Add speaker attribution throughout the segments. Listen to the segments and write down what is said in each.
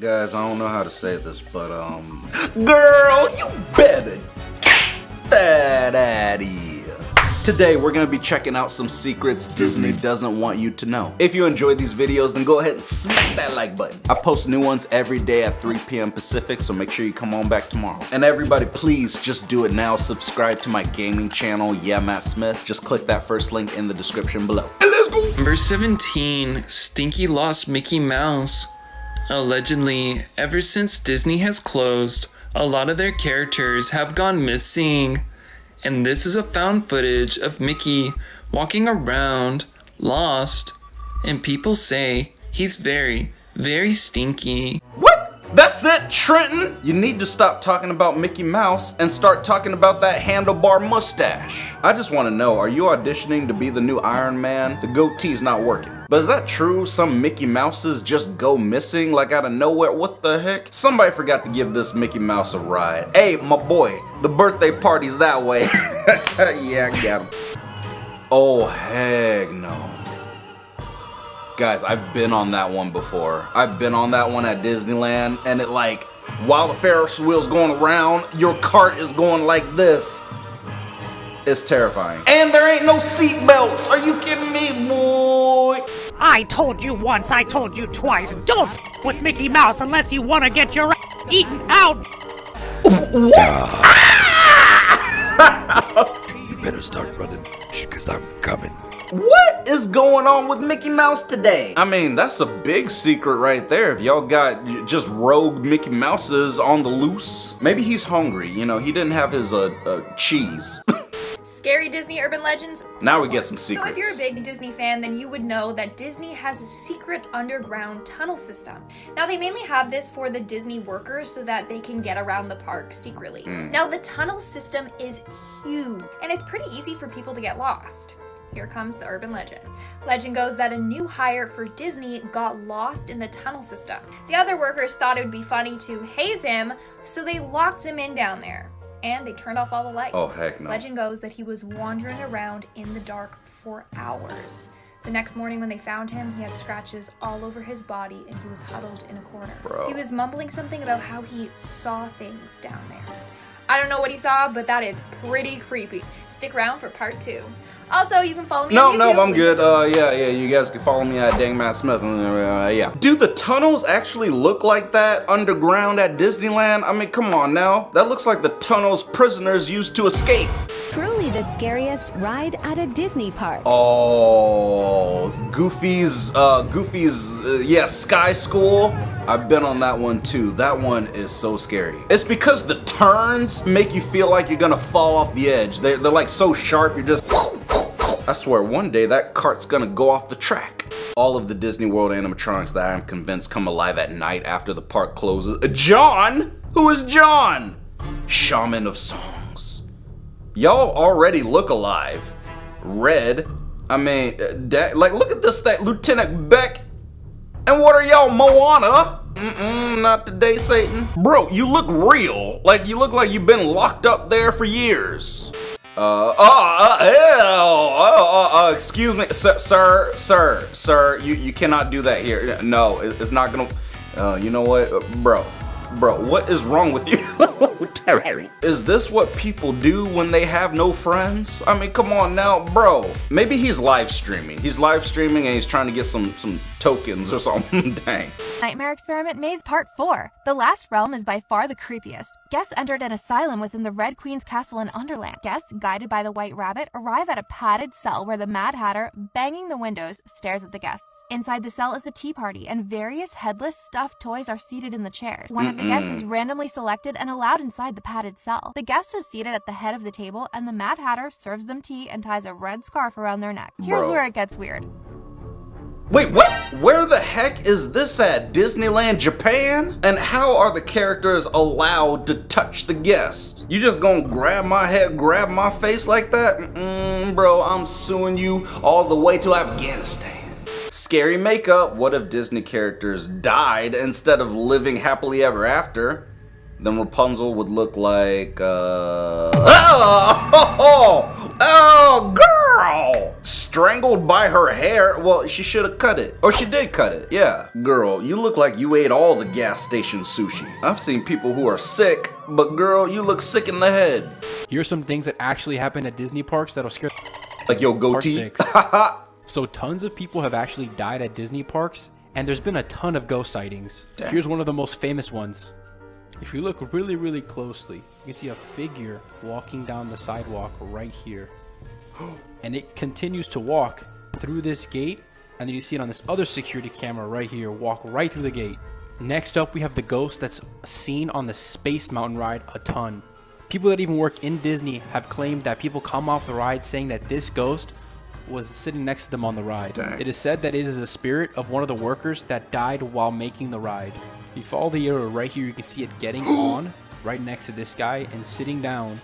Speaker 1: Guys, I don't know how to say this, but girl, you better get that out of here. Today, we're gonna be checking out some secrets Disney doesn't want you to know. If you enjoyed these videos, then go ahead and smack that like button. I post new ones every day at 3 p.m. Pacific, so make sure you come on back tomorrow. And everybody, please just do it now. Subscribe to my gaming channel, Yeah Matt Smith. Just click that first link in the description below. And let's go!
Speaker 2: Number 17, Stinky lost Mickey Mouse. Allegedly, ever since Disney has closed, a lot of their characters have gone missing. And this is a found footage of Mickey walking around, lost, and people say he's very, very stinky.
Speaker 1: What? That's it, Trenton? You need to stop talking about Mickey Mouse and start talking about that handlebar mustache. I just want to know, are you auditioning to be the new Iron Man? The goatee's not working. But is that true? Some Mickey Mouses just go missing like out of nowhere? What the heck? Somebody forgot to give this Mickey Mouse a ride. Hey, my boy, the birthday party's that way. Yeah, I got him. Oh, heck no. Guys, I've been on that one before. I've been on that one at Disneyland, and it like, while the Ferris wheel's going around, your cart is going like this. It's terrifying. And there ain't no seat belts. Are you kidding me, boy?
Speaker 3: I told you once, I told you twice, don't f with Mickey Mouse unless you want to get your ass eaten out.
Speaker 1: What?
Speaker 4: You better start running, because I'm coming.
Speaker 1: What is going on with Mickey Mouse today? I mean, that's a big secret right there. If y'all got just rogue Mickey Mouses on the loose. Maybe he's hungry, you know, he didn't have his cheese.
Speaker 5: Scary Disney urban legends.
Speaker 1: Now we get some secrets.
Speaker 5: So if you're a big Disney fan, then you would know that Disney has a secret underground tunnel system. Now they mainly have this for the Disney workers so that they can get around the park secretly. Now the tunnel system is huge and it's pretty easy for people to get lost. Here comes the urban legend. Legend goes that a new hire for Disney got lost in the tunnel system. The other workers thought it would be funny to haze him, so they locked him in down there. And they turned off all the lights.
Speaker 1: Oh, heck no.
Speaker 5: Legend goes that he was wandering around in the dark for hours. The next morning when they found him, he had scratches all over his body and he was huddled in a corner.
Speaker 1: Bro.
Speaker 5: He was mumbling something about how he saw things down there. I don't know what he saw, but that is pretty creepy. Stick around for part 2. Also, you can follow me on YouTube.
Speaker 1: No, I'm good. Yeah, you guys can follow me at Dang Matt Smith. Yeah. Do the tunnels actually look like that underground at Disneyland? I mean, come on now. That looks like the tunnels prisoners used to escape.
Speaker 6: Truly the scariest ride at a Disney park.
Speaker 1: Oh, Goofy's, yeah, Sky School. I've been on that one too. That one is so scary. It's because the turns make you feel like you're gonna fall off the edge. They're like so sharp, you're just... I swear one day that cart's gonna go off the track. All of the Disney World animatronics that I'm convinced come alive at night after the park closes. John? Who is John? Shaman of songs. Y'all already look alive. Red. I mean, like look at this thing, Lieutenant Beck. And what are y'all, Moana? Not today, Satan. Bro, you look real. Like, you look like you've been locked up there for years. Excuse me, sir, you cannot do that here. No, it's not gonna, you know what, bro, what is wrong with you? Is this what people do when they have no friends? I mean, come on now, bro. Maybe he's live streaming. He's live streaming and he's trying to get some tokens or something. Dang.
Speaker 7: Nightmare Experiment Maze Part 4. The last realm is by far the creepiest. Guests entered an asylum within the Red Queen's castle in Underland. Guests, guided by the White Rabbit, arrive at a padded cell where the Mad Hatter, banging the windows, stares at the guests. Inside the cell is a tea party, and various headless stuffed toys are seated in the chairs. One of the guests is randomly selected and allowed inside the padded cell. The guest is seated at the head of the table, and the Mad Hatter serves them tea and ties a red scarf around their neck. Here's where it gets weird.
Speaker 1: Wait, what? Where the heck is this at? Disneyland, Japan? And how are the characters allowed to touch the guest? You just gonna grab my head, grab my face like that? Bro, I'm suing you all the way to Afghanistan. Scary makeup. What if Disney characters died instead of living happily ever after? Then Rapunzel would look like, oh, girl! Ow! Strangled by her hair? Well, she should have cut it. Or she did cut it, yeah. Girl, you look like you ate all the gas station sushi. I've seen people who are sick, but girl, you look sick in the head.
Speaker 8: Here's some things that actually happen at Disney parks that'll scare.
Speaker 1: Like your
Speaker 8: Part
Speaker 1: goatee.
Speaker 8: 6. So tons of people have actually died at Disney parks, and there's been a ton of ghost sightings.
Speaker 1: Damn.
Speaker 8: Here's one of the most famous ones. If you look really, really closely, you can see a figure walking down the sidewalk right here. And it continues to walk through this gate, and then you see it on this other security camera right here, walk right through the gate. Next up, we have the ghost that's seen on the Space Mountain ride a ton. People that even work in Disney have claimed that people come off the ride saying that this ghost was sitting next to them on the ride.
Speaker 1: Dang.
Speaker 8: It is said that it is the spirit of one of the workers that died while making the ride. If you follow the arrow right here, you can see it getting on right next to this guy and sitting down.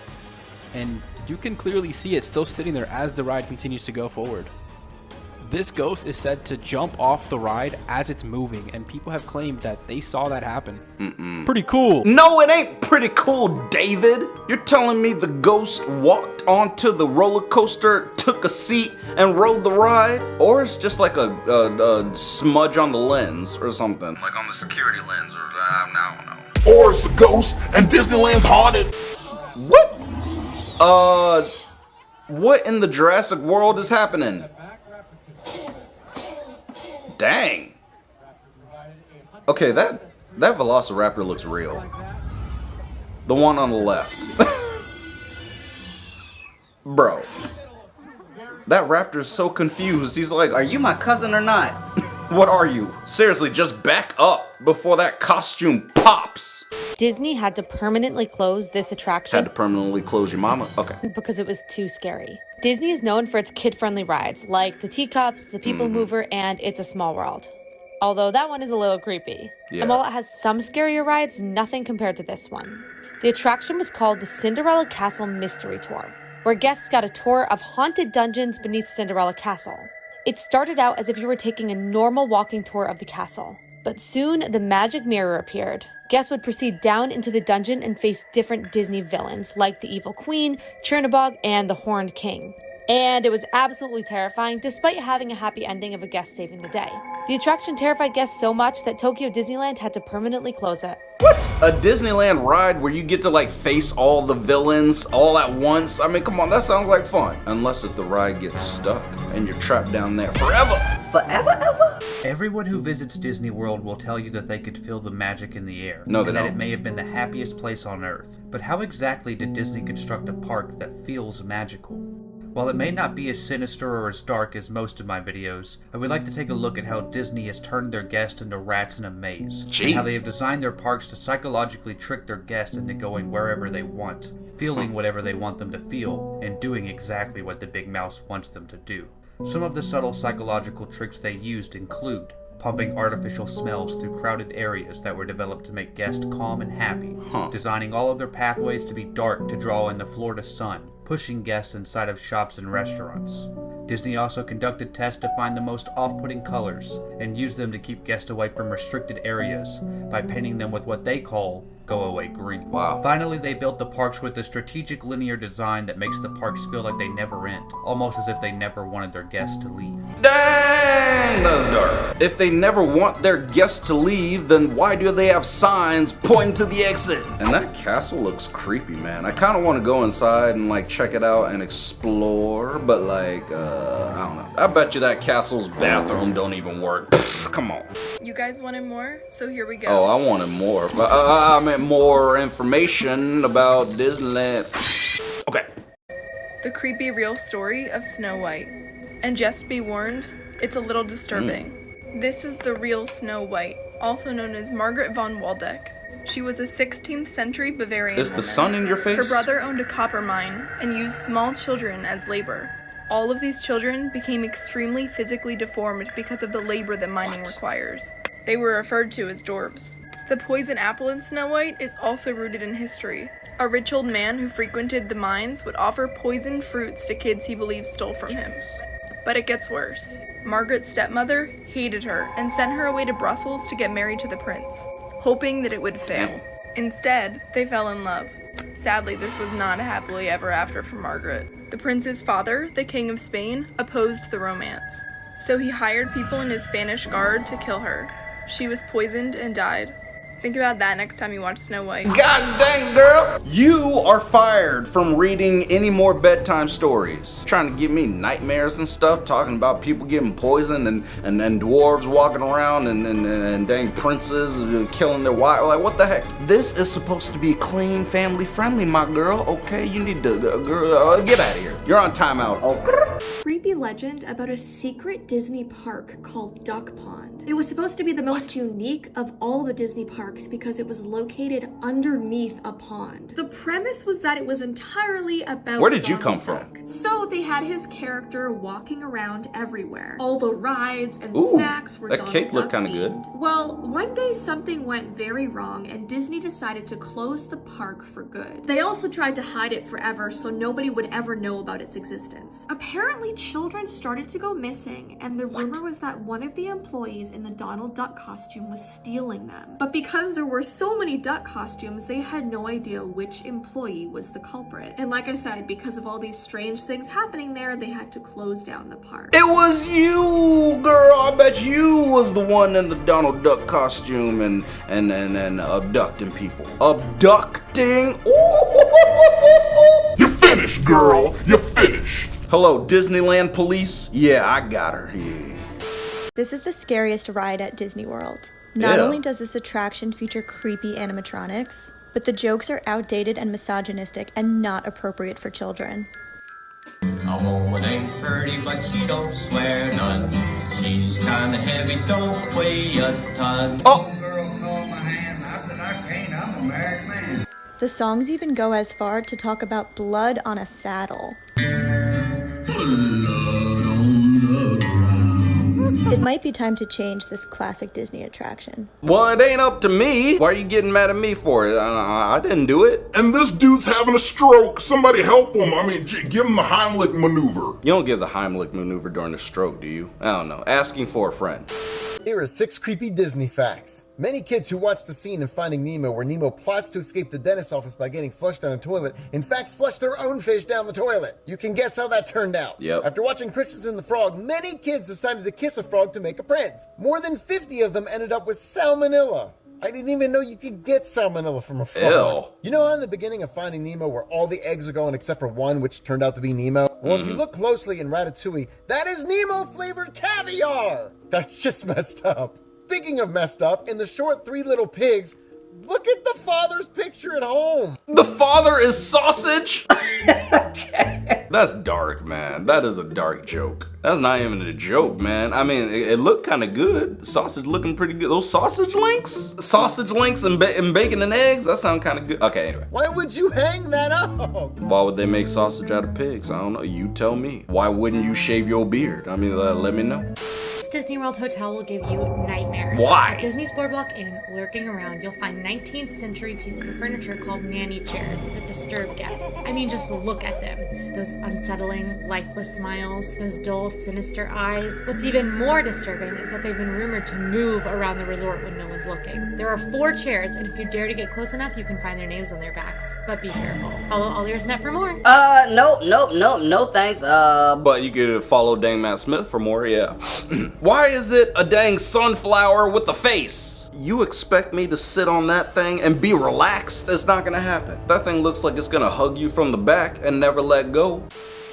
Speaker 8: And you can clearly see it still sitting there as the ride continues to go forward. This ghost is said to jump off the ride as it's moving, and people have claimed that they saw that happen. Pretty cool.
Speaker 1: No, it ain't pretty cool, David. You're telling me the ghost walked onto the roller coaster, took a seat, and rode the ride? Or it's just like a smudge on the lens or something. Like on the security lens, or I don't know.
Speaker 4: Or it's a ghost and Disneyland's haunted.
Speaker 1: What? What in the Jurassic World is happening? Dang. Okay, that Velociraptor looks real. The one on the left. Bro. That raptor is so confused. He's like, are you my cousin or not? What are you? Seriously, just back up before that costume pops.
Speaker 9: Disney had to permanently close this attraction
Speaker 1: Had to permanently close your mama? Okay.
Speaker 9: because it was too scary. Disney is known for its kid-friendly rides, like the Teacups, the People Mover, and It's a Small World. Although that one is a little creepy.
Speaker 1: Yeah.
Speaker 9: And while it has some scarier rides, nothing compared to this one. The attraction was called the Cinderella Castle Mystery Tour, where guests got a tour of haunted dungeons beneath Cinderella Castle. It started out as if you were taking a normal walking tour of the castle, but soon the magic mirror appeared. Guests would proceed down into the dungeon and face different Disney villains like the Evil Queen, Chernabog, and the Horned King. And it was absolutely terrifying, despite having a happy ending of a guest saving the day. The attraction terrified guests so much that Tokyo Disneyland had to permanently close it.
Speaker 1: What? A Disneyland ride where you get to like face all the villains all at once? I mean, come on, that sounds like fun. Unless if the ride gets stuck and you're trapped down there forever. Forever, ever?
Speaker 10: Everyone who visits Disney World will tell you that they could feel the magic in the air.
Speaker 1: No, they
Speaker 10: and that
Speaker 1: don't.
Speaker 10: it may have been the happiest place on earth. But how exactly did Disney construct a park that feels magical? While it may not be as sinister or as dark as most of my videos, I would like to take a look at how Disney has turned their guests into rats in a maze.
Speaker 1: Jeez.
Speaker 10: And how they have designed their parks to psychologically trick their guests into going wherever they want, feeling whatever they want them to feel, and doing exactly what the Big Mouse wants them to do. Some of the subtle psychological tricks they used include pumping artificial smells through crowded areas that were developed to make guests calm and happy, designing all of their pathways to be dark to draw in the Florida sun, pushing guests inside of shops and restaurants. Disney also conducted tests to find the most off-putting colors and used them to keep guests away from restricted areas by painting them with what they call go-away green.
Speaker 1: Wow.
Speaker 10: Finally, they built the parks with a strategic linear design that makes the parks feel like they never end, almost as if they never wanted their guests to leave.
Speaker 1: Dang, that's dark. If they never want their guests to leave, then why do they have signs pointing to the exit? And that castle looks creepy, man. I kind of want to go inside and like check it out and explore, but like, I don't know. I bet you that castle's bathroom don't even work. Come on.
Speaker 11: You guys wanted more, so here we go.
Speaker 1: Oh, I wanted more. But I meant more information about Disneyland. Okay.
Speaker 11: The creepy real story of Snow White. And just be warned, it's a little disturbing. This is the real Snow White, also known as Margaret von Waldeck. She was a 16th century Bavarian
Speaker 1: Is the
Speaker 11: woman.
Speaker 1: sun in your face?
Speaker 11: Her brother owned a copper mine and used small children as labor. All of these children became extremely physically deformed because of the labor that mining requires. They were referred to as dwarves. The poison apple in Snow White is also rooted in history. A rich old man who frequented the mines would offer poisoned fruits to kids he believed stole from him. But it gets worse. Margaret's stepmother hated her and sent her away to Brussels to get married to the prince, hoping that it would fail. Instead, they fell in love. Sadly, this was not a happily ever after for Margaret. The prince's father, the King of Spain, opposed the romance. So he hired people in his Spanish guard to kill her. She was poisoned and died. Think about that next time you watch Snow White.
Speaker 1: God dang, girl! You are fired from reading any more bedtime stories. Trying to give me nightmares and stuff, talking about people getting poisoned and dwarves walking around and dang princes killing their wife. Like, what the heck? This is supposed to be clean, family friendly, my girl. Okay, you need to, get out of here. You're on timeout. Oh.
Speaker 12: Creepy legend about a secret Disney park called Duck Pond. It was supposed to be the most unique of all the Disney parks because it was located underneath a pond. The premise was that it was entirely about
Speaker 1: Where did you
Speaker 12: Donald
Speaker 1: come
Speaker 12: Duck.
Speaker 1: from?
Speaker 12: So they had his character walking around everywhere. All the rides and
Speaker 1: Ooh,
Speaker 12: snacks were
Speaker 1: that
Speaker 12: Donald
Speaker 1: cake looked
Speaker 12: Duck
Speaker 1: kind of good.
Speaker 12: themed. Well, one day something went very wrong and Disney decided to close the park for good. They also tried to hide it forever so nobody would ever know about its existence. Apparently, children started to go missing, and the rumor was that one of the employees in the Donald Duck costume was stealing them. But because there were so many duck costumes, they had no idea which employee was the culprit. And like I said, because of all these strange things happening there, they had to close down the park.
Speaker 1: It was you, girl. I bet you was the one in the Donald Duck costume and abducting people. Abducting? Ooh.
Speaker 4: You're finished, girl. You're finished.
Speaker 1: Hello, Disneyland police? Yeah, I got her. Yeah.
Speaker 13: This is the scariest ride at Disney World. Not only does this attraction feature creepy animatronics, but the jokes are outdated and misogynistic and not appropriate for children.
Speaker 14: A woman ain't pretty, but she don't swear none. She's kinda heavy, don't weigh a ton.
Speaker 1: Oh!
Speaker 13: The songs even go as far to talk about blood on a saddle. It might be time to change this classic Disney attraction.
Speaker 1: Well, it ain't up to me. Why are you getting mad at me for it? I didn't do it.
Speaker 4: And this dude's having a stroke. Somebody help him. I mean, give him the Heimlich maneuver.
Speaker 1: You don't give the Heimlich maneuver during a stroke, do you? I don't know. Asking for a friend.
Speaker 15: Here are 6 creepy Disney facts. Many kids who watched the scene in Finding Nemo where Nemo plots to escape the dentist's office by getting flushed down the toilet, in fact flushed their own fish down the toilet. You can guess how that turned out.
Speaker 1: Yep.
Speaker 15: After watching Princess and the Frog, many kids decided to kiss a frog to make a prince. More than 50 of them ended up with salmonella. I didn't even know you could get salmonella from a frog.
Speaker 1: Ew.
Speaker 15: You know how in the beginning of Finding Nemo where all the eggs are going except for one, which turned out to be Nemo? Well, if you look closely in Ratatouille, that is Nemo-flavored caviar! That's just messed up. Speaking of messed up, in the short 3 Little Pigs, look at the father's picture at home.
Speaker 1: The father is sausage? That's dark, man. That is a dark joke. That's not even a joke, man. I mean, it looked kind of good. Sausage looking pretty good. Those sausage links? Sausage links and bacon and eggs? That sound kind of good. Okay, anyway.
Speaker 15: Why would you hang that up?
Speaker 1: Why would they make sausage out of pigs? I don't know. You tell me. Why wouldn't you shave your beard? I mean, let me know.
Speaker 16: Disney World Hotel will give you nightmares.
Speaker 1: Why?
Speaker 16: At Disney's Boardwalk Inn, lurking around, you'll find 19th century pieces of furniture called nanny chairs that disturb guests. I mean, just look at them. Those unsettling, lifeless smiles, those dull, sinister eyes. What's even more disturbing is that they've been rumored to move around the resort when no one's looking. There are 4 chairs, and if you dare to get close enough, you can find their names on their backs. But be careful. Follow All Ears Net for more.
Speaker 17: No thanks.
Speaker 1: But you could follow Dang Matt Smith for more, yeah. Why is it a dang sunflower with a face? You expect me to sit on that thing and be relaxed? It's not gonna happen. That thing looks like it's gonna hug you from the back and never let go.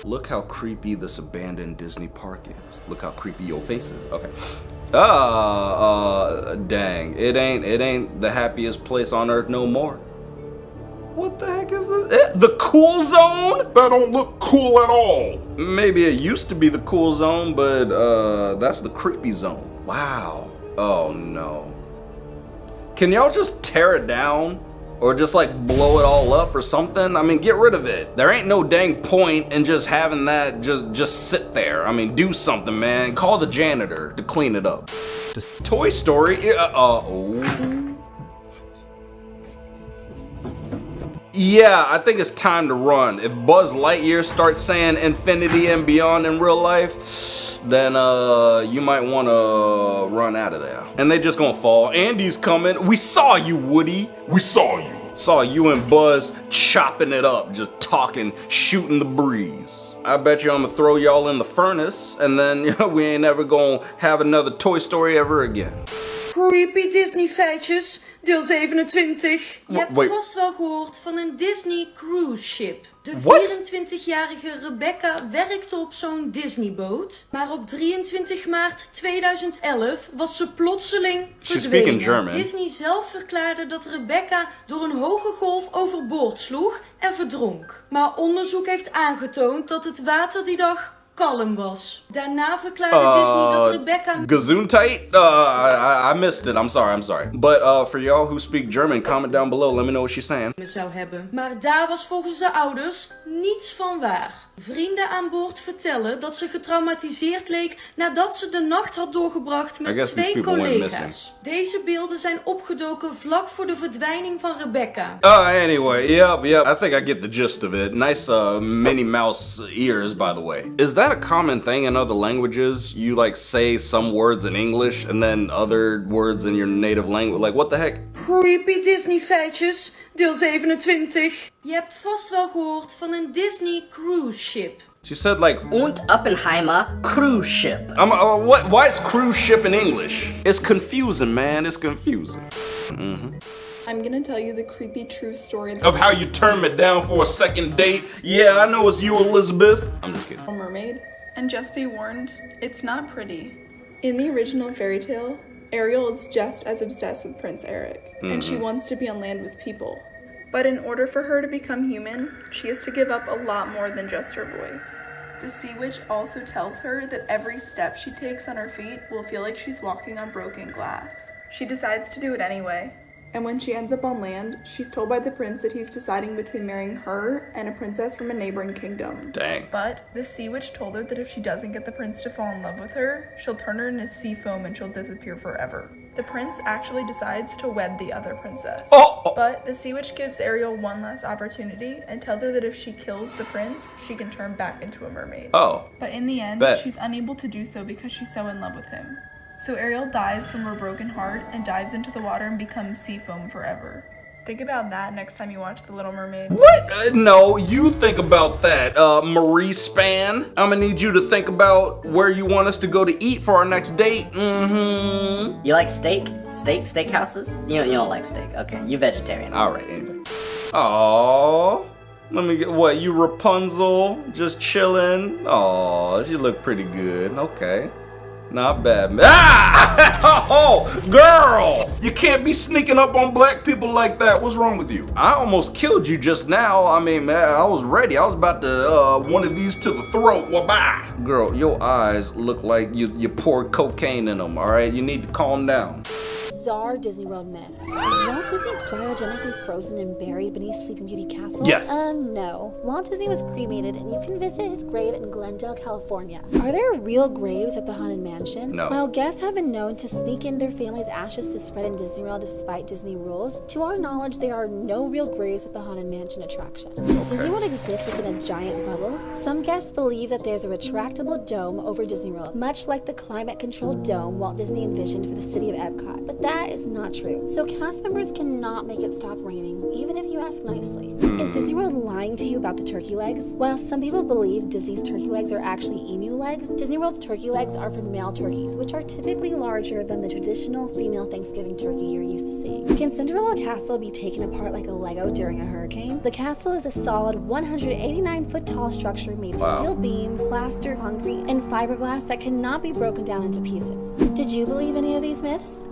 Speaker 1: Look how creepy this abandoned Disney park is. Look how creepy your face is. Okay. Dang. It ain't the happiest place on earth no more. What the heck is this? The cool zone?
Speaker 4: That don't look cool at all.
Speaker 1: Maybe it used to be the cool zone, but that's the creepy zone. Wow. Oh no. Can y'all just tear it down? Or just like blow it all up or something? I mean, get rid of it. There ain't no dang point in just having that just sit there. I mean, do something, man. Call the janitor to clean it up. Toy Story, Yeah, I think it's time to run. If Buzz Lightyear starts saying infinity and beyond in real life, then you might want to run out of there. And they just gonna fall. Andy's coming. We saw you, Woody.
Speaker 4: We saw you.
Speaker 1: Saw you and Buzz chopping it up, just talking, shooting the breeze. I bet you I'm gonna throw y'all in the furnace, and then we ain't ever gonna have another Toy Story ever again.
Speaker 18: Creepy Disney feitjes, deel 27. Je hebt
Speaker 1: wait.
Speaker 18: vast wel gehoord van een Disney cruise ship. De
Speaker 1: What?
Speaker 18: 24-jarige Rebecca werkte op zo'n Disneyboot, maar op 23 maart 2011 was ze plotseling
Speaker 1: She's speaking
Speaker 18: verdwenen.
Speaker 1: German.
Speaker 18: Disney zelf verklaarde dat Rebecca door een hoge golf overboord sloeg en verdronk. Maar onderzoek heeft aangetoond dat het water die dag kalm was. Daarna verklaarde Disney dat Rebecca...
Speaker 1: Gesundheit? I missed it. I'm sorry. But for y'all who speak German, comment down below. Let me know what she's saying.
Speaker 18: ...zou hebben. Maar daar was volgens de ouders niets van waar. Vrienden aan boord vertellen dat ze getraumatiseerd leek nadat ze de nacht had doorgebracht met 2 collega's. Deze beelden zijn opgedoken vlak voor de verdwijning van Rebecca.
Speaker 1: Anyway, yep. I think I get the gist of it. Nice Minnie Mouse ears, by the way. Is that a common thing in other languages? You like say some words in English and then other words in your native language? Like, what the heck?
Speaker 18: Creepy Disney feitjes, deel 27. Je hebt vast wel gehoord van een Disney cruise ship.
Speaker 1: She said like
Speaker 17: Und Oppenheimer cruise ship.
Speaker 1: What? Why is cruise ship in English? It's confusing, man. It's confusing.
Speaker 11: I'm gonna tell you the creepy true story
Speaker 1: Of how you turned me down for a second date. Yeah, I know it's you, Elizabeth. I'm just kidding.
Speaker 11: A mermaid. And just be warned, it's not pretty. In the original fairy tale, Ariel is just as obsessed with Prince Eric, and she wants to be on land with people. But in order for her to become human, she has to give up a lot more than just her voice. The Sea Witch also tells her that every step she takes on her feet will feel like she's walking on broken glass. She decides to do it anyway. And when she ends up on land, she's told by the prince that he's deciding between marrying her and a princess from a neighboring kingdom.
Speaker 1: Dang.
Speaker 11: But the Sea Witch told her that if she doesn't get the prince to fall in love with her, she'll turn her into sea foam and she'll disappear forever. The prince actually decides to wed the other princess. But the Sea Witch gives Ariel one last opportunity and tells her that if she kills the prince, she can turn back into a mermaid. But in the end, she's unable to do so because she's so in love with him. So Ariel dies from her broken heart and dives into the water and becomes sea foam forever. Think about that next time you watch The Little Mermaid.
Speaker 1: What? No, you think about that, Marie Span. I'm gonna need you to think about where you want us to go to eat for our next date.
Speaker 17: You like steak? Steakhouses? You don't like steak. Okay, you vegetarian.
Speaker 1: Alright, anyway. Aww. Let me get what, you Rapunzel? Just chilling? Aww, she look pretty good. Okay. Not bad. Oh, girl! You can't be sneaking up on black people like that. What's wrong with you? I almost killed you just now. I mean, man, I was ready. I was about to, one of these to the throat. Wah-bah! Girl, your eyes look like you poured cocaine in them, all right? You need to calm down.
Speaker 19: Bizarre Disney World myths. Is Walt Disney cryogenically frozen and buried beneath Sleeping Beauty Castle?
Speaker 1: Yes.
Speaker 19: No. Walt Disney was cremated, and you can visit his grave in Glendale, California. Are there real graves at the Haunted Mansion?
Speaker 1: No.
Speaker 19: While guests have been known to sneak in their family's ashes to spread in Disney World despite Disney rules, to our knowledge, there are no real graves at the Haunted Mansion attraction. Does Disney World exist within a giant bubble? Some guests believe that there's a retractable dome over Disney World, much like the climate-controlled dome Walt Disney envisioned for the city of Epcot. But that is not true. So cast members cannot make it stop raining, even if you ask nicely. Is Disney World lying to you about the turkey legs? While some people believe Disney's turkey legs are actually emu legs, Disney World's turkey legs are from male turkeys, which are typically larger than the traditional female Thanksgiving turkey you're used to seeing. Can Cinderella Castle be taken apart like a Lego during a hurricane? The castle is a solid 189-foot tall structure made of steel beams, plaster, concrete, and fiberglass that cannot be broken down into pieces. Did you believe any of these myths?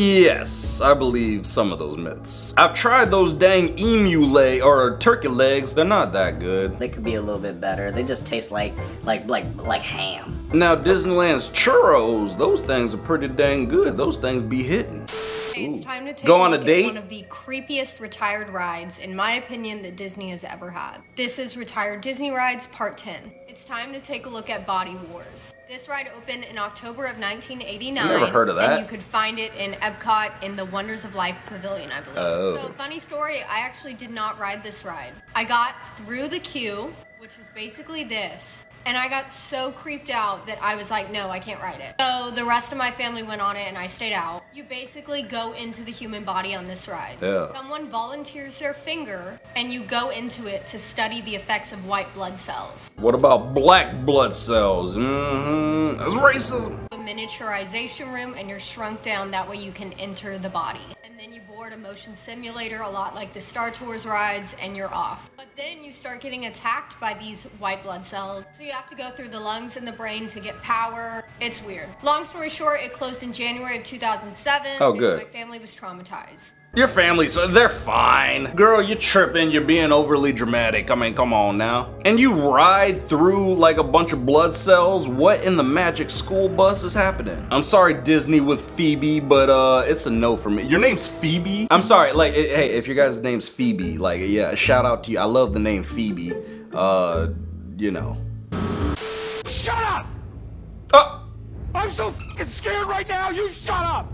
Speaker 1: Yes, I believe some of those myths. I've tried those dang emu leg or turkey legs. They're not that good.
Speaker 17: They could be a little bit better. They just taste like ham.
Speaker 1: Now Disneyland's churros, those things are pretty dang good. Those things be hitting.
Speaker 20: It's time to take
Speaker 1: Go
Speaker 20: a
Speaker 1: on a
Speaker 20: look
Speaker 1: date?
Speaker 20: at one of the creepiest retired rides, in my opinion, that Disney has ever had. This is Retired Disney Rides Part 10. It's time to take a look at Body Wars. This ride opened in October of 1989.
Speaker 1: Never heard of that.
Speaker 20: And you could find it in Epcot in the Wonders of Life Pavilion, I believe.
Speaker 1: Oh.
Speaker 20: So, funny story, I actually did not ride this ride. I got through the queue, which is basically this. And I got so creeped out that I was like, no, I can't ride it. So the rest of my family went on it and I stayed out. You basically go into the human body on this ride.
Speaker 1: Yeah.
Speaker 20: Someone volunteers their finger and you go into it to study the effects of white blood cells.
Speaker 1: What about black blood cells? That's racism.
Speaker 20: A miniaturization room and you're shrunk down, that way you can enter the body. And then you board a motion simulator, a lot like the Star Tours rides, and you're off. But then you start getting attacked by these white blood cells. So you have to go through the lungs and the brain to get power. It's weird. Long story short, it closed in January of 2007.
Speaker 1: Oh, good.
Speaker 20: And my family was traumatized.
Speaker 1: Your family's, they're fine. Girl, you're tripping, you're being overly dramatic. I mean, come on now. And you ride through like a bunch of blood cells? What in the magic school bus is happening? I'm sorry, Disney with Phoebe, but it's a no for me. Your name's Phoebe? I'm sorry, like, hey, if your guys' name's Phoebe, like, yeah, shout out to you. I love the name Phoebe. You know.
Speaker 3: Shut up! I'm so fucking scared right now, you shut up!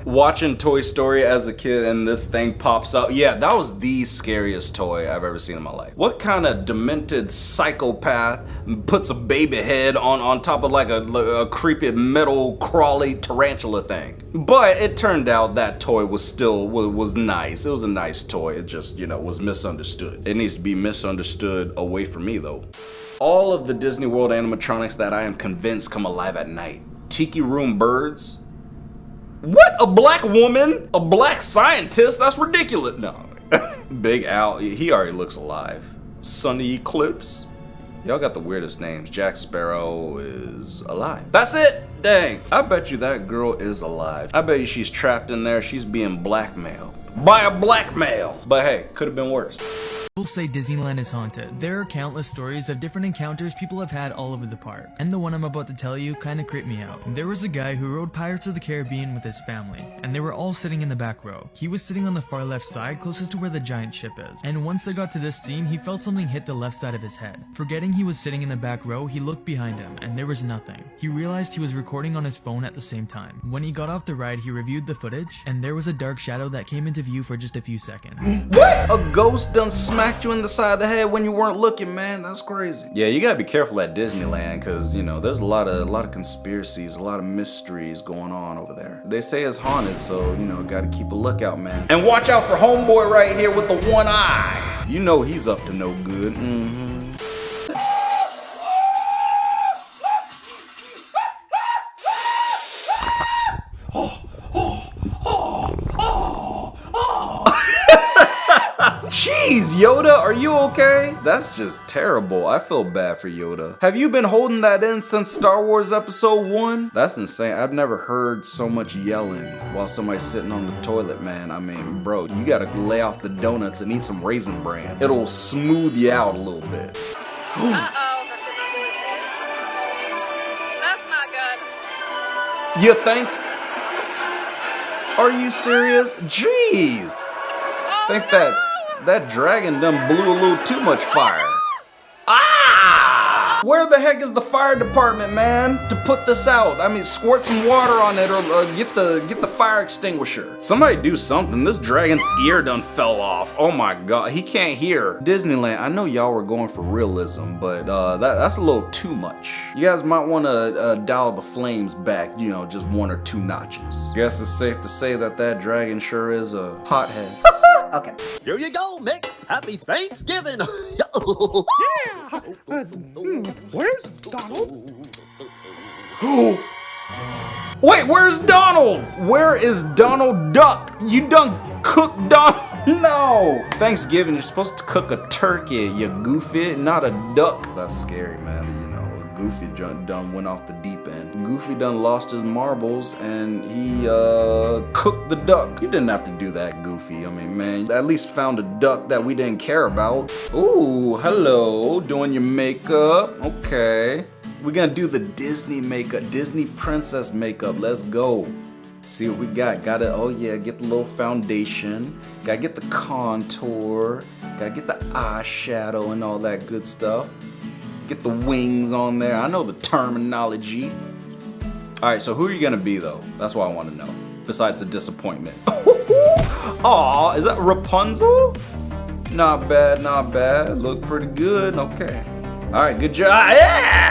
Speaker 1: Watching Toy Story as a kid and this thing pops up. Yeah, that was the scariest toy I've ever seen in my life. What kind of demented psychopath puts a baby head on top of like a creepy metal crawly tarantula thing? But it turned out that toy was nice. It was a nice toy. It just, you know, was misunderstood. It needs to be misunderstood away from me though. All of the Disney World animatronics that I am convinced come alive at night. Tiki Room birds. What? A black woman? A black scientist? That's ridiculous. No. Big Al, he already looks alive. Sunny Eclipse? Y'all got the weirdest names. Jack Sparrow is alive. That's it? Dang. I bet you that girl is alive. I bet you she's trapped in there. She's being blackmailed. By a black male. But hey, could have been worse.
Speaker 21: People say Disneyland is haunted. There are countless stories of different encounters people have had all over the park, and the one I'm about to tell you kinda creeped me out. There was a guy who rode Pirates of the Caribbean with his family, and they were all sitting in the back row. He was sitting on the far left side closest to where the giant ship is, and once they got to this scene, he felt something hit the left side of his head. Forgetting he was sitting in the back row, he looked behind him, and there was nothing. He realized he was recording on his phone at the same time. When he got off the ride, he reviewed the footage, and there was a dark shadow that came into view for just a few seconds.
Speaker 1: What? A ghost done smacked you in the side of the head when you weren't looking, man. That's crazy. Yeah, you gotta be careful at Disneyland because, you know, there's a lot of conspiracies, a lot of mysteries going on over there. They say it's haunted, so, you know, gotta keep a lookout, man. And watch out for homeboy right here with the one eye. You know he's up to no good. Jeez, Yoda, are you okay? That's just terrible. I feel bad for Yoda. Have you been holding that in since Star Wars Episode 1? That's insane. I've never heard so much yelling while somebody's sitting on the toilet, man. I mean, bro, you gotta lay off the donuts and eat some Raisin Bran. It'll smooth you out a little bit.
Speaker 22: Uh-oh. That's not good.
Speaker 1: You think? Are you serious? Jeez. Think that dragon done blew a little too much fire. Ah! Where the heck is the fire department, man, to put this out? I mean, squirt some water on it or get the fire extinguisher. Somebody do something. This dragon's ear done fell off. Oh my god, he can't hear. Disneyland, I know y'all were going for realism, but that's a little too much. You guys might want to dial the flames back, you know, just 1 or 2 notches. Guess it's safe to say that dragon sure is a hothead.
Speaker 17: Okay.
Speaker 23: Here you go, Mick. Happy Thanksgiving.
Speaker 3: Yeah. Where's Donald?
Speaker 1: Wait, where's Donald? Where is Donald Duck? You done cooked Donald? No. Thanksgiving, you're supposed to cook a turkey, you goofy, not a duck. That's scary, man. You know, Goofy done went off the deep end. Goofy done lost his marbles and he cooked the duck. You didn't have to do that, Goofy. I mean, man, at least found a duck that we didn't care about. Ooh, hello, doing your makeup. Okay. We're gonna do the Disney makeup, Disney princess makeup. Let's go. See what we got. Gotta, oh yeah, get the little foundation. Gotta get the contour. Gotta get the eyeshadow and all that good stuff. Get the wings on there. I know the terminology. Alright, so who are you gonna be though? That's what I want to know. Besides a disappointment. Aw, is that Rapunzel? Not bad, not bad. Look pretty good. Okay. All right, good job. Yeah!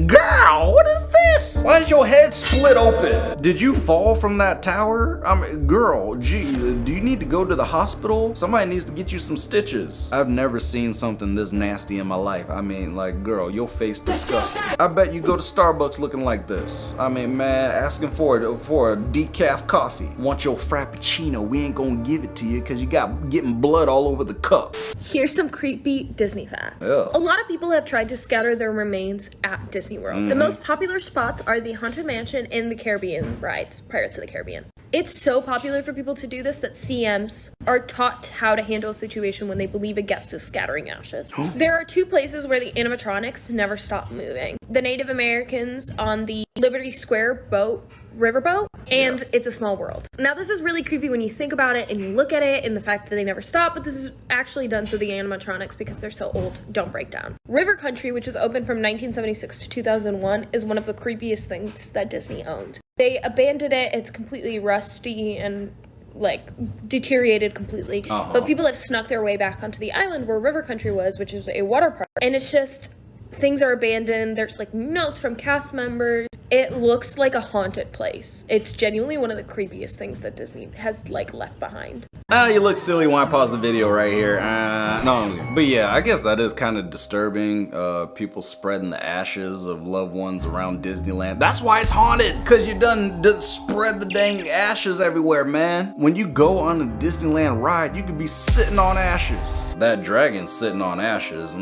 Speaker 1: Girl, what is this? Why is your head split open? Did you fall from that tower? I mean, girl, gee, do you need to go to the hospital? Somebody needs to get you some stitches. I've never seen something this nasty in my life. I mean, like, girl, your face disgusting. I bet you go to Starbucks looking like this. I mean, man, asking for a decaf coffee. Want your frappuccino? We ain't gonna give it to you because you got getting blood all over the cup.
Speaker 2: Here's some creepy Disney facts.
Speaker 1: Ugh.
Speaker 2: A lot of people have tried to scatter their remains at Disney World. The most popular spots are the Haunted Mansion and the Caribbean rides, Pirates of the Caribbean. It's so popular for people to do this that CMs are taught how to handle a situation when they believe a guest is scattering ashes. There are 2 places where the animatronics never stop moving. The Native Americans on the Liberty Square riverboat, and It's a Small World. Now this is really creepy when you think about it and you look at it and the fact that they never stop, but this is actually done so the animatronics, because they're so old, don't break down. River Country, which was open from 1976 to 2001, is one of the creepiest things that Disney owned. They abandoned it, it's completely rusty and like deteriorated completely, but people have snuck their way back onto the island where River Country was, which is a water park, and it's just things are abandoned. There's like notes from cast members. It looks like a haunted place. It's genuinely one of the creepiest things that Disney has like left behind.
Speaker 1: You look silly when I pause the video right here. No, but yeah, I guess that is kind of disturbing. People spreading the ashes of loved ones around Disneyland. That's why it's haunted, because you done spread the dang ashes everywhere, man. When you go on a Disneyland ride, you could be sitting on ashes. That dragon's sitting on ashes.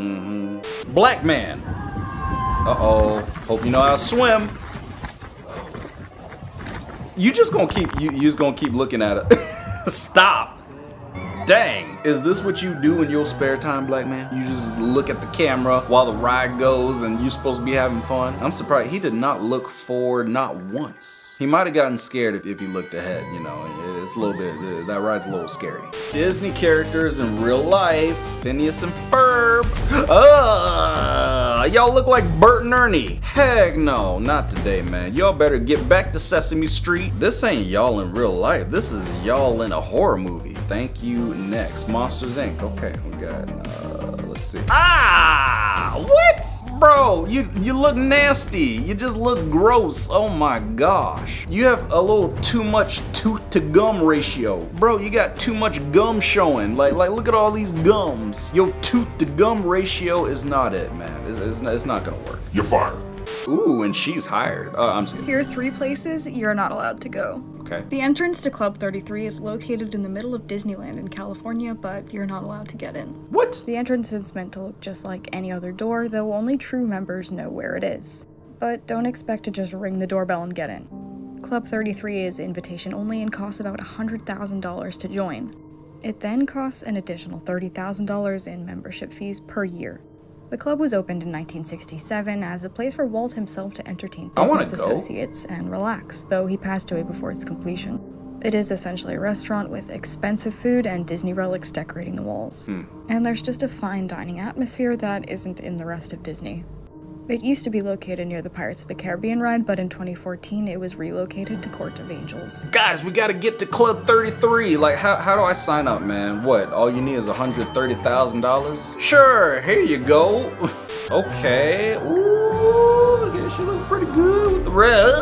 Speaker 1: Black man. Uh-oh. Hope you know how to swim. You just gonna keep you just gonna keep looking at it. Stop. Dang. Is this what you do in your spare time, black man? You just look at the camera while the ride goes and you're supposed to be having fun? I'm surprised he did not look forward, not once. He might have gotten scared if he looked ahead, you know. It's a little bit, that ride's a little scary. Disney characters in real life, Phineas and Ferb. Y'all look like Bert and Ernie. Heck no, not today, man. Y'all better get back to Sesame Street. This ain't y'all in real life. This is y'all in a horror movie. Thank you. Next, Monsters Inc. Okay, we got, let's see. What? Bro, you look nasty. You just look gross. Oh my gosh. You have a little too much tooth to gum ratio. Bro, you got too much gum showing. Like look at all these gums. Your tooth to gum ratio is not it, man. It's not gonna work.
Speaker 4: You're fired.
Speaker 1: Ooh, and she's hired. I'm just kidding.
Speaker 5: Here are 3 places you're not allowed to go.
Speaker 1: Okay.
Speaker 5: The entrance to Club 33 is located in the middle of Disneyland in California, but you're not allowed to get in.
Speaker 1: What?
Speaker 5: The entrance is meant to look just like any other door, though only true members know where it is. But don't expect to just ring the doorbell and get in. Club 33 is invitation only and costs about $100,000 to join. It then costs an additional $30,000 in membership fees per year. The club was opened in 1967 as a place for Walt himself to entertain business associates and relax, though he passed away before its completion. It is essentially a restaurant with expensive food and Disney relics decorating the walls. And there's just a fine dining atmosphere that isn't in the rest of Disney. It used to be located near the Pirates of the Caribbean ride, but in 2014 it was relocated to Court of Angels.
Speaker 1: Guys, we gotta get to Club 33. Like, how do I sign up, man? What, all you need is $130,000? Sure, here you go. Okay, ooh, I guess you look pretty good with the red.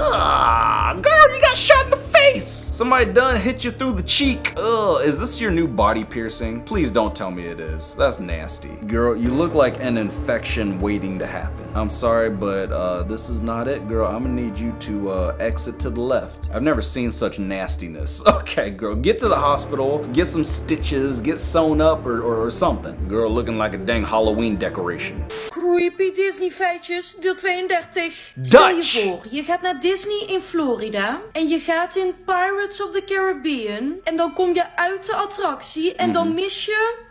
Speaker 1: Girl, you got shot in the face. Somebody done hit you through the cheek. Ugh, is this your new body piercing? Please don't tell me it is. That's nasty. Girl, you look like an infection waiting to happen. I'm sorry, but this is not it, girl. I'm gonna need you to exit to the left. I've never seen such nastiness. Okay, girl, get to the hospital, get some stitches, get sewn up or something. Girl looking like a dang Halloween decoration.
Speaker 18: Creepy Disney feitjes, deel 32.
Speaker 1: Dutch!
Speaker 18: Stel je voor, je gaat naar Disney in Florida en je gaat in Pirates of the Caribbean en dan kom je uit de attractie en dan mis je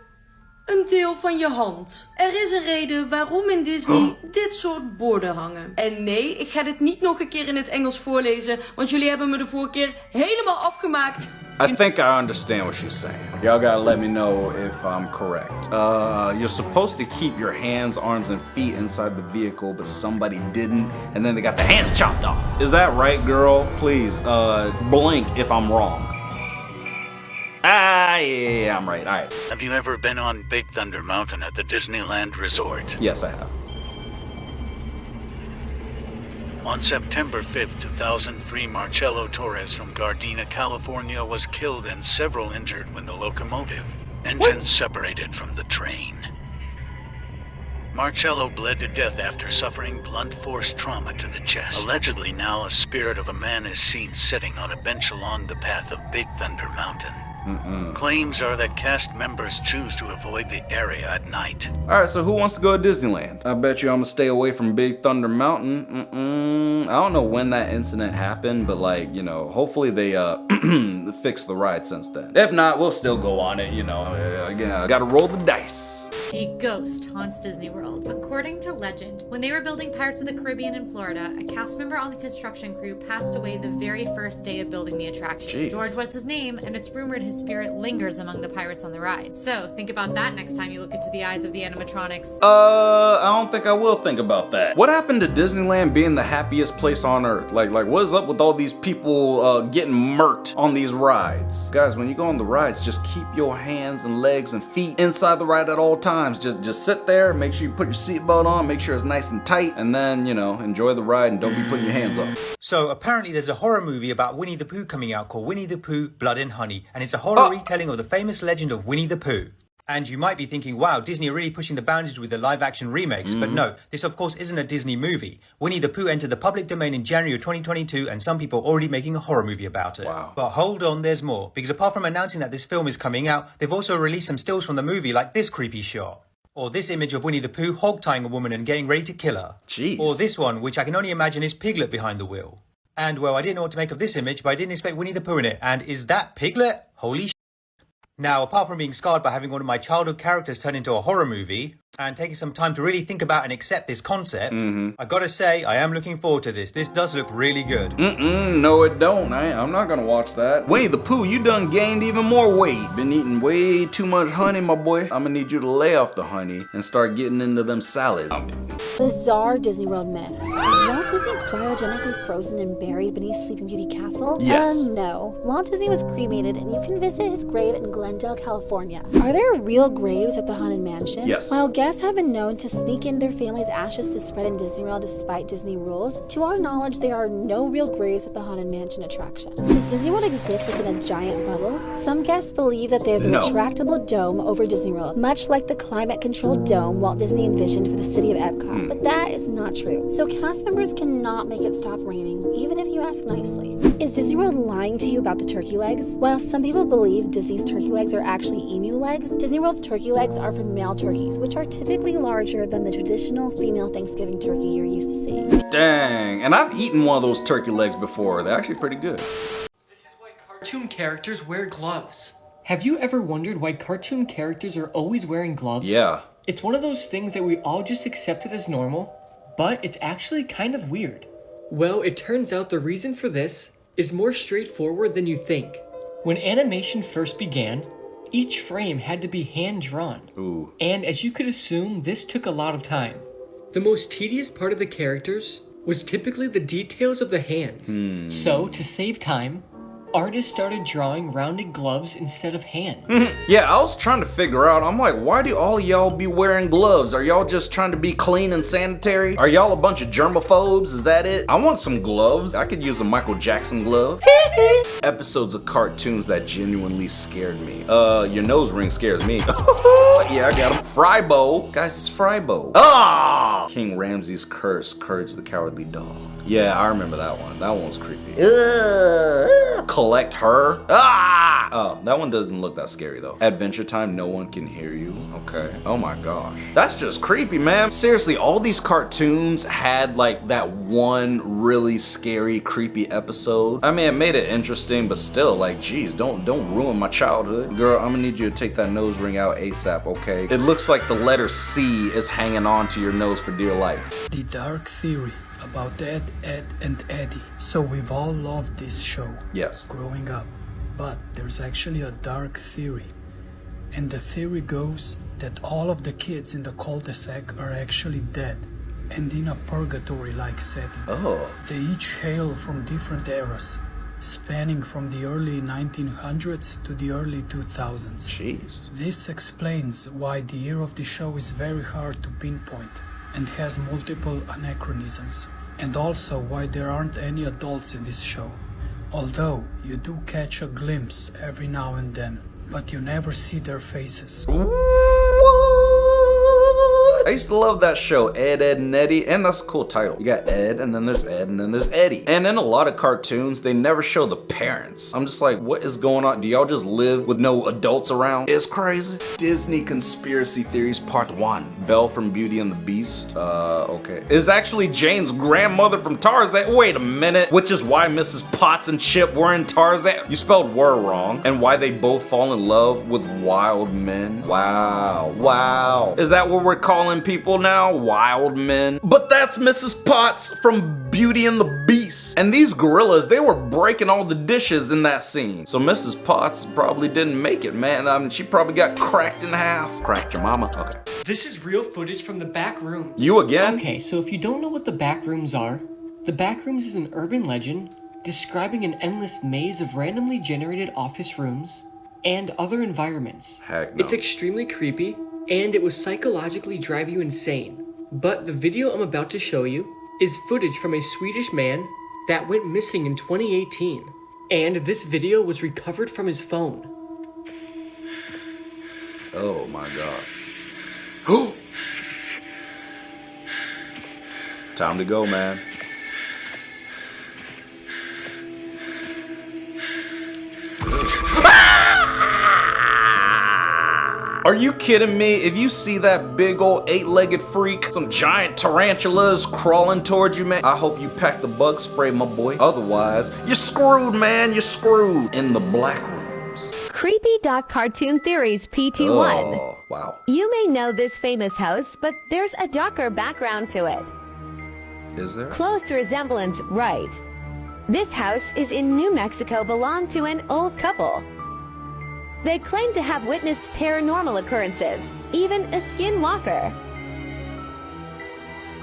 Speaker 18: een deel van je hand. Er is een reden waarom in Disney dit soort borden hangen. En nee, ik ga dit niet nog een keer in het Engels voorlezen, want jullie hebben me de vorige keer helemaal afgemaakt.
Speaker 1: I think I understand what she's saying. Y'all gotta let me know if I'm correct. You're supposed to keep your hands, arms, and feet inside the vehicle, but somebody didn't, and then they got the hands chopped off. Is that right, girl? Please, blink if I'm wrong. yeah, I'm right. All right.
Speaker 6: Have you ever been on Big Thunder Mountain at the Disneyland Resort?
Speaker 1: Yes, I have.
Speaker 6: On September 5th, 2003, Marcello Torres from Gardena, California was killed and several injured when the locomotive engine separated from the train. Marcello bled to death after suffering blunt force trauma to the chest. Allegedly now a spirit of a man is seen sitting on a bench along the path of Big Thunder Mountain. Claims are that cast members choose to avoid the area at night.
Speaker 1: All right, so who wants to go to Disneyland? I bet you I'm gonna stay away from Big Thunder Mountain. I don't know when that incident happened, but like, you know, hopefully they fixed the ride since then. If not, we'll still go on it, you know. Again, I gotta roll the dice.
Speaker 16: A ghost haunts Disney World. According to legend, when they were building Pirates of the Caribbean in Florida, a cast member on the construction crew passed away the very first day of building the attraction.
Speaker 1: Jeez.
Speaker 16: George was his name, and it's rumored his spirit lingers among the pirates on the ride. So think about that next time you look into the eyes of the animatronics.
Speaker 1: I don't think I will think about that. What happened to Disneyland being the happiest place on earth? Like what is up with all these people getting murked on these rides? Guys, when you go on the rides, just keep your hands and legs and feet inside the ride at all times. Just sit there, make sure you put your seatbelt on, make sure it's nice and tight, and then, you know, enjoy the ride and don't be putting your hands up.
Speaker 7: So apparently there's a horror movie about Winnie the Pooh coming out called Winnie the Pooh, Blood and Honey, and it's a horror retelling of the famous legend of Winnie the Pooh. And you might be thinking, wow, Disney are really pushing the boundaries with the live-action remakes. But no, this of course isn't a Disney movie. Winnie the Pooh entered the public domain in January of 2022, and some people are already making a horror movie about it.
Speaker 1: Wow.
Speaker 7: But hold on, there's more. Because apart from announcing that this film is coming out, they've also released some stills from the movie, like this creepy shot. Or this image of Winnie the Pooh hog-tying a woman and getting ready to kill her.
Speaker 1: Jeez.
Speaker 7: Or this one, which I can only imagine is Piglet behind the wheel. And, well, I didn't know what to make of this image, but I didn't expect Winnie the Pooh in it. And is that Piglet? Holy sh**. Now, apart from being scarred by having one of my childhood characters turn into a horror movie, and taking some time to really think about and accept this concept, I gotta say, I am looking forward to this. This does look really good.
Speaker 1: No it don't. I'm not gonna watch that. Winnie the Pooh, you done gained even more weight. Been eating way too much honey, my boy. I'm gonna need you to lay off the honey and start getting into them salads.
Speaker 19: Bizarre Disney World myths. Is Walt Disney cryogenically frozen and buried beneath Sleeping Beauty Castle?
Speaker 1: Yes.
Speaker 19: No. Walt Disney was cremated, and you can visit his grave in Glendale, California. Are there real graves at the Haunted Mansion?
Speaker 1: Yes.
Speaker 19: While guests have been known to sneak in their family's ashes to spread in Disney World despite Disney rules, to our knowledge, there are no real graves at the Haunted Mansion attraction. Does Disney World exist within a giant bubble? Some guests believe that there's a retractable dome over Disney World, much like the climate-controlled dome Walt Disney envisioned for the city of Epcot. But that is not true. So cast members cannot make it stop raining, even if you ask nicely. Is Disney World lying to you about the turkey legs? While some people believe Disney's turkey legs are actually emu legs, Disney World's turkey legs are from male turkeys, which are typically larger than the traditional female Thanksgiving turkey you're used to seeing.
Speaker 1: Dang, and I've eaten one of those turkey legs before. They're actually pretty good.
Speaker 8: Cartoon characters wear gloves. Have you ever wondered why cartoon characters are always wearing gloves?
Speaker 1: Yeah.
Speaker 8: It's one of those things that we all just accepted as normal, but it's actually kind of weird. Well, it turns out the reason for this is more straightforward than you think. When animation first began, each frame had to be hand-drawn.
Speaker 1: Ooh.
Speaker 8: And as you could assume, this took a lot of time. The most tedious part of the characters was typically the details of the hands. So, to save time, artists started drawing rounded gloves instead of hands.
Speaker 1: Yeah, I was trying to figure out, I'm like, why do all y'all be wearing gloves? Are y'all just trying to be clean and sanitary? Are y'all a bunch of germaphobes? Is that it? I want some gloves. I could use a Michael Jackson glove. Episodes of cartoons that genuinely scared me. Your nose ring scares me. Yeah, I got him. Frybo. Guys, it's Frybo. Ah! King Ramses' Curse, Courage the Cowardly Dog. Yeah, I remember that one. That one was creepy. Collect Her. Ah! Oh, that one doesn't look that scary though. Adventure Time, No One Can Hear You. Okay. Oh my gosh. That's just creepy, man. Seriously, all these cartoons had like that one really scary, creepy episode. I mean, it made it interesting, but still, like, geez, don't ruin my childhood. Girl, I'm gonna need you to take that nose ring out ASAP, okay? It looks like the letter C is hanging on to your nose for dear life.
Speaker 24: The Dark Theory about Ed, and Eddie. So we've all loved this show.
Speaker 1: Yes.
Speaker 24: Growing up. But there's actually a dark theory. And the theory goes that all of the kids in the cul-de-sac are actually dead and in a purgatory-like setting.
Speaker 1: Oh.
Speaker 24: They each hail from different eras, spanning from the early 1900s to the early 2000s.
Speaker 1: Jeez.
Speaker 24: This explains why the year of the show is very hard to pinpoint and has multiple anachronisms, and also why there aren't any adults in this show. Although you do catch a glimpse every now and then, but you never see their faces.
Speaker 1: I used to love that show, Ed, Edd and Eddy, and that's a cool title. You got Ed, and then there's Ed, and then there's Eddie. And in a lot of cartoons, they never show the parents. I'm just like, what is going on? Do y'all just live with no adults around? It's crazy. Disney Conspiracy Theories Part 1. Belle from Beauty and the Beast. Okay. Is actually Jane's grandmother from Tarzan. Wait a minute. Which is why Mrs. Potts and Chip were in Tarzan. You spelled were wrong. And why they both fall in love with wild men. Wow. Wow. Is that what we're calling people now? Wild men. But that's Mrs. Potts from Beauty and the Beast. And these gorillas, they were breaking all the dishes in that scene. So Mrs. Potts probably didn't make it, man. I mean, she probably got cracked in half. Cracked your mama? Okay.
Speaker 8: This is real footage from the back rooms.
Speaker 1: You again?
Speaker 8: Okay, so if you don't know what the back rooms are, the back rooms is an urban legend describing an endless maze of randomly generated office rooms and other environments.
Speaker 1: Heck no.
Speaker 8: It's extremely creepy, and it will psychologically drive you insane. But the video I'm about to show you is footage from a Swedish man that went missing in 2018. And this video was recovered from his phone.
Speaker 1: Oh my gosh. Time to go, man. Are you kidding me? If you see that big old 8-legged freak, some giant tarantulas crawling towards you, man, I hope you pack the bug spray, my boy. Otherwise, you're screwed, man. You're screwed in the black rooms.
Speaker 9: Creepy Cartoon Theories PT1.
Speaker 1: Oh, wow.
Speaker 9: You may know this famous house, but there's a darker background to it.
Speaker 1: Is there?
Speaker 9: Close resemblance, right. This house is in New Mexico, belonged to an old couple. They claim to have witnessed paranormal occurrences, even a skinwalker.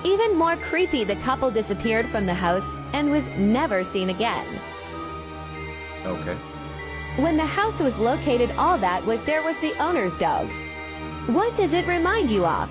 Speaker 9: Even more creepy, the couple disappeared from the house and was never seen again.
Speaker 1: Okay.
Speaker 9: When the house was located, all that was there was the owner's dog. What does it remind you of?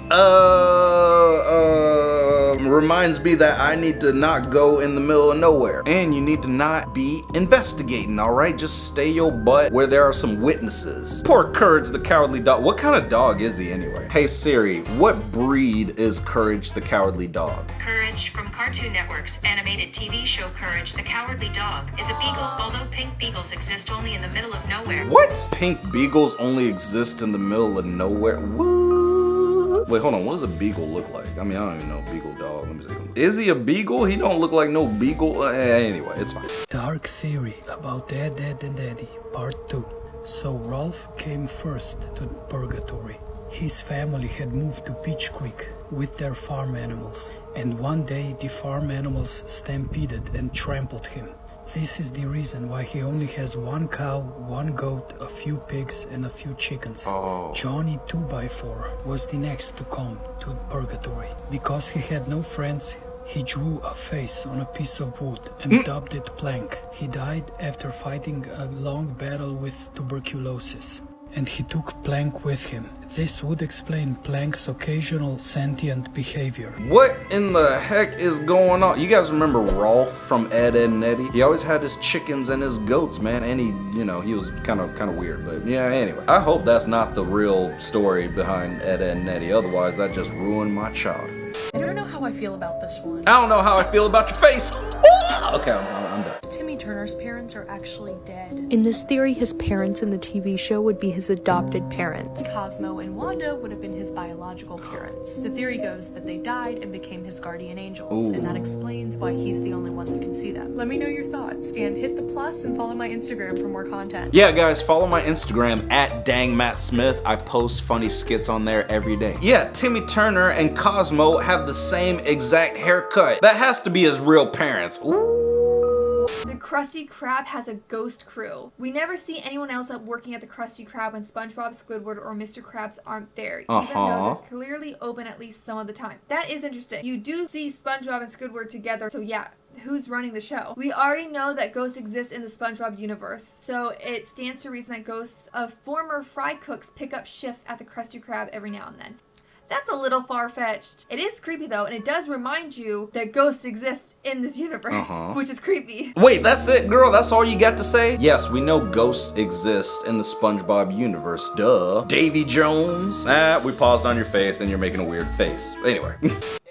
Speaker 1: Reminds me that I need to not go in the middle of nowhere. And you need to not be investigating, alright? Just stay your butt where there are some witnesses. Poor Courage the Cowardly Dog. What kind of dog is he anyway? Hey Siri, what breed is Courage the Cowardly Dog?
Speaker 10: Courage from Cartoon Network's animated TV show Courage the Cowardly Dog is a beagle, although pink beagles exist only in the middle of nowhere.
Speaker 1: What? Pink beagles only exist in the middle of nowhere? What? Wait, hold on. What does a beagle look like? I mean, I don't even know. Beagle dog. Let me see. Is he a beagle? He don't look like no beagle. Anyway, it's fine.
Speaker 24: Dark Theory about Ed, Edd and Eddy, Part 2. So Rolf came first to Purgatory. His family had moved to Peach Creek with their farm animals, and one day the farm animals stampeded and trampled him. This is the reason why he only has one cow, one goat, a few pigs, and a few chickens.
Speaker 1: Oh.
Speaker 24: Johnny 2x4 was the next to come to Purgatory. Because he had no friends, he drew a face on a piece of wood and dubbed it Plank. He died after fighting a long battle with tuberculosis, and he took Plank with him. This would explain Plank's occasional sentient behavior.
Speaker 1: What in the heck is going on? You guys remember Rolf from Ed, Edd and Eddy? He always had his chickens and his goats, man, and he, you know, he was kind of weird, but yeah, anyway. I hope that's not the real story behind Ed, Edd and Eddy, otherwise that just ruined my childhood.
Speaker 12: I don't know how I feel about this one.
Speaker 1: I don't know how I feel about your face. Okay, I'm done.
Speaker 12: Timmy Turner's parents are actually dead.
Speaker 2: In this theory, his parents in the TV show would be his adopted parents.
Speaker 12: Cosmo and Wanda would have been his biological parents. The theory goes that they died and became his guardian angels, and that explains why he's the only one that can see them. Let me know your thoughts, and hit the plus and follow my Instagram for more content.
Speaker 1: Yeah, guys, follow my Instagram at DangMattSmith. I post funny skits on there every day. Yeah, Timmy Turner and Cosmo have the same exact haircut. That has to be his real parents. Ooh.
Speaker 14: The Krusty Krab has a ghost crew. We never see anyone else working at the Krusty Krab when SpongeBob, Squidward, or Mr. Krabs aren't there, even though they're clearly open at least some of the time. That is interesting. You do see SpongeBob and Squidward together, so yeah, who's running the show. We already know that ghosts exist in the SpongeBob universe, so it stands to reason that ghosts of former fry cooks pick up shifts at the Krusty Krab every now and then. That's a little far-fetched. It is creepy though, and it does remind you that ghosts exist in this universe, which is creepy.
Speaker 1: Wait, that's it, girl? That's all you got to say? Yes, we know ghosts exist in the SpongeBob universe. Duh. Davy Jones. We paused on your face and you're making a weird face. Anyway.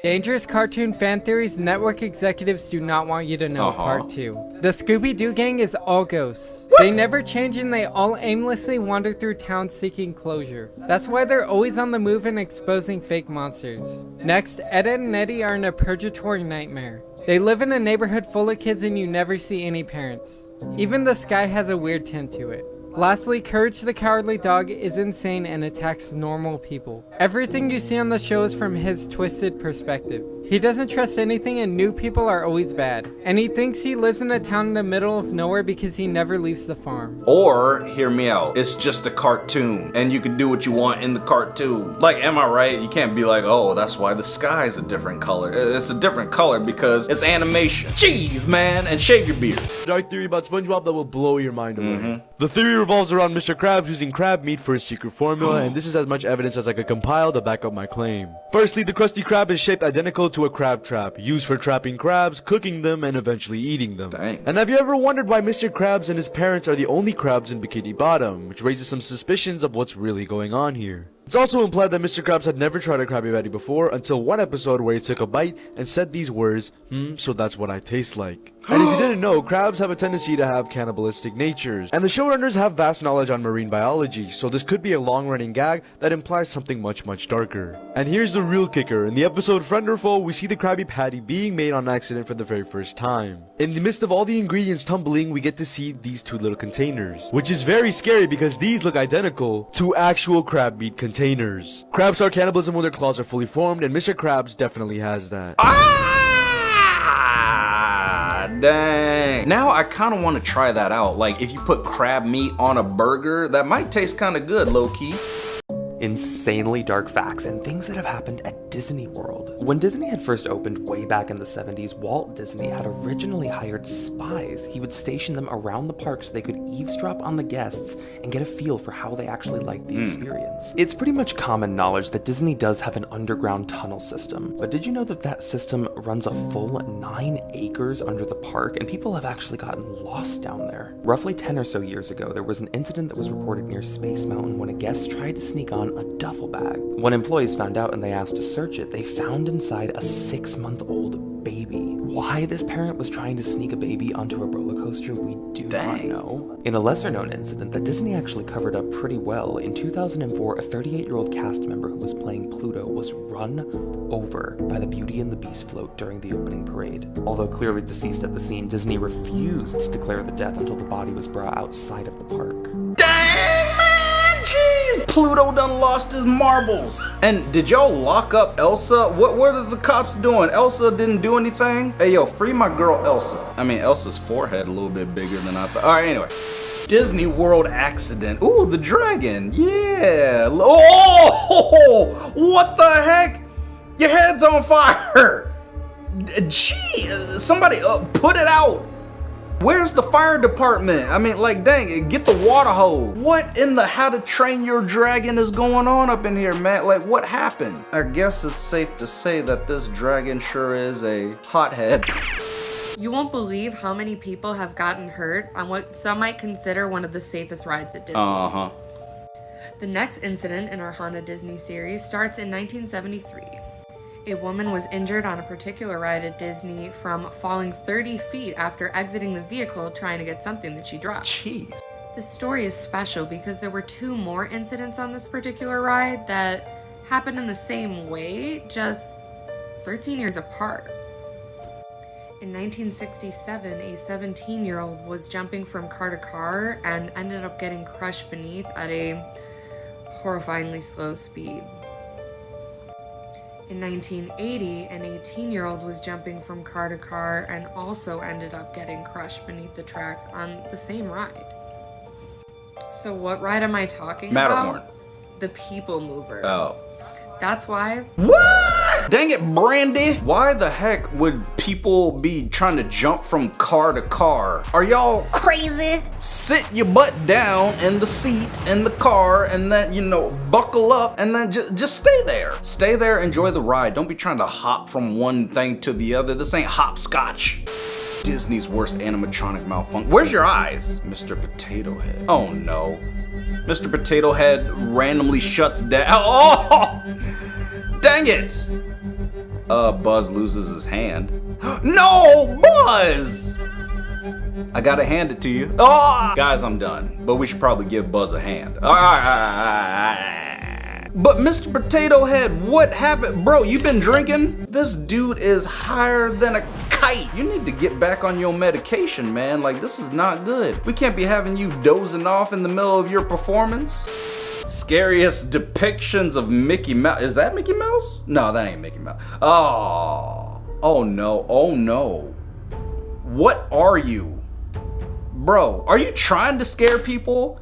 Speaker 11: Dangerous Cartoon Fan Theories Network executives do not want you to know. Part 2. The Scooby-Doo gang is all ghosts. What? They never change and they all aimlessly wander through town seeking closure. That's why they're always on the move and exposing fake monsters. Next, Ed, Edd and Eddy are in a purgatory nightmare. They live in a neighborhood full of kids and you never see any parents. Even the sky has a weird tint to it. Lastly, Courage the Cowardly Dog is insane and attacks normal people. Everything you see on the show is from his twisted perspective. He doesn't trust anything and new people are always bad. And he thinks he lives in a town in the middle of nowhere because he never leaves the farm.
Speaker 1: Or, hear me out, it's just a cartoon and you can do what you want in the cartoon. Like, am I right? You can't be like, oh, that's why the sky is a different color. It's a different color because it's animation. Jeez, man, and shave your beard.
Speaker 13: Dark theory about SpongeBob that will blow your mind away. The theory revolves around Mr. Krabs using crab meat for his secret formula, and this is as much evidence as I could compile to back up my claim. Firstly, the Krusty Krab is shaped identical to a crab trap, used for trapping crabs, cooking them, and eventually eating them.
Speaker 1: Dang.
Speaker 13: And have you ever wondered why Mr. Krabs and his parents are the only crabs in Bikini Bottom, which raises some suspicions of what's really going on here. It's also implied that Mr. Krabs had never tried a Krabby Patty before until one episode where he took a bite and said these words, so that's what I taste like. And if you didn't know, crabs have a tendency to have cannibalistic natures, and the showrunners have vast knowledge on marine biology, so this could be a long-running gag that implies something much, much darker. And here's the real kicker. In the episode Friend or Foe, we see the Krabby Patty being made on accident for the very first time. In the midst of all the ingredients tumbling, we get to see these two little containers, which is very scary because these look identical to actual crab meat containers. Crabs start cannibalism when their claws are fully formed, and Mr. Krabs definitely has that.
Speaker 1: Dang. Now I kind of want to try that out. Like, if you put crab meat on a burger, that might taste kind of good, low-key.
Speaker 15: Insanely dark facts and things that have happened at Disney World. When Disney had first opened way back in the 70s, Walt Disney had originally hired spies. He would station them around the park so they could eavesdrop on the guests and get a feel for how they actually liked the experience. It's pretty much common knowledge that Disney does have an underground tunnel system, but did you know that that system runs a full 9 acres under the park, and people have actually gotten lost down there? Roughly 10 or so years ago, there was an incident that was reported near Space Mountain when a guest tried to sneak on a duffel bag. When employees found out and they asked to search it, they found inside a 6-month-old baby. Why this parent was trying to sneak a baby onto a roller coaster, we do not know. In a lesser-known incident that Disney actually covered up pretty well, in 2004, a 38-year-old cast member who was playing Pluto was run over by the Beauty and the Beast float during the opening parade. Although clearly deceased at the scene, Disney refused to declare the death until the body was brought outside of the park.
Speaker 1: Dang, man! Jeez, Pluto done lost his marbles. And did y'all lock up Elsa? What are the cops doing? Elsa didn't do anything? Hey, yo, free my girl Elsa. I mean, Elsa's forehead a little bit bigger than I thought. All right, anyway. Disney World accident. Ooh, the dragon. Yeah. Oh, what the heck? Your head's on fire. Gee, somebody put it out. Where's the fire department? I mean, like, dang, get the water hose. What in the How to Train Your Dragon is going on up in here, man? Like, what happened? I guess it's safe to say that this dragon sure is a hothead.
Speaker 20: You won't believe how many people have gotten hurt on what some might consider one of the safest rides at Disney. The next incident in our Haunted Disney series starts in 1973. A woman was injured on a particular ride at Disney from falling 30 feet after exiting the vehicle trying to get something that she dropped.
Speaker 1: Jeez.
Speaker 20: This story is special because there were 2 more incidents on this particular ride that happened in the same way, just 13 years apart. In 1967, a 17-year-old was jumping from car to car and ended up getting crushed beneath at a horrifyingly slow speed. In 1980, an 18-year-old was jumping from car to car and also ended up getting crushed beneath the tracks on the same ride. So what ride am I talking
Speaker 1: Matterhorn.
Speaker 20: about? The People Mover.
Speaker 1: Oh.
Speaker 20: That's why.
Speaker 1: What? Dang it, Brandy. Why the heck would people be trying to jump from car to car? Are y'all crazy? Sit your butt down in the seat in the car and then, you know, buckle up and then just stay there. Stay there, enjoy the ride. Don't be trying to hop from one thing to the other. This ain't hopscotch. Disney's worst animatronic malfunction. Where's your eyes? Mr. Potato Head. Oh no. Mr. Potato Head randomly shuts down. Oh! Dang it! Buzz loses his hand. No! Buzz! I gotta hand it to you. Oh! Guys, I'm done. But we should probably give Buzz a hand. But Mr. Potato Head, what happened? Bro, you been drinking? This dude is higher than a kite. You need to get back on your medication, man. Like, this is not good. We can't be having you dozing off in the middle of your performance. Scariest depictions of Mickey Mouse. Is that Mickey Mouse? No, that ain't Mickey Mouse. Oh. Oh no. Oh no. What are you? Bro, are you trying to scare people?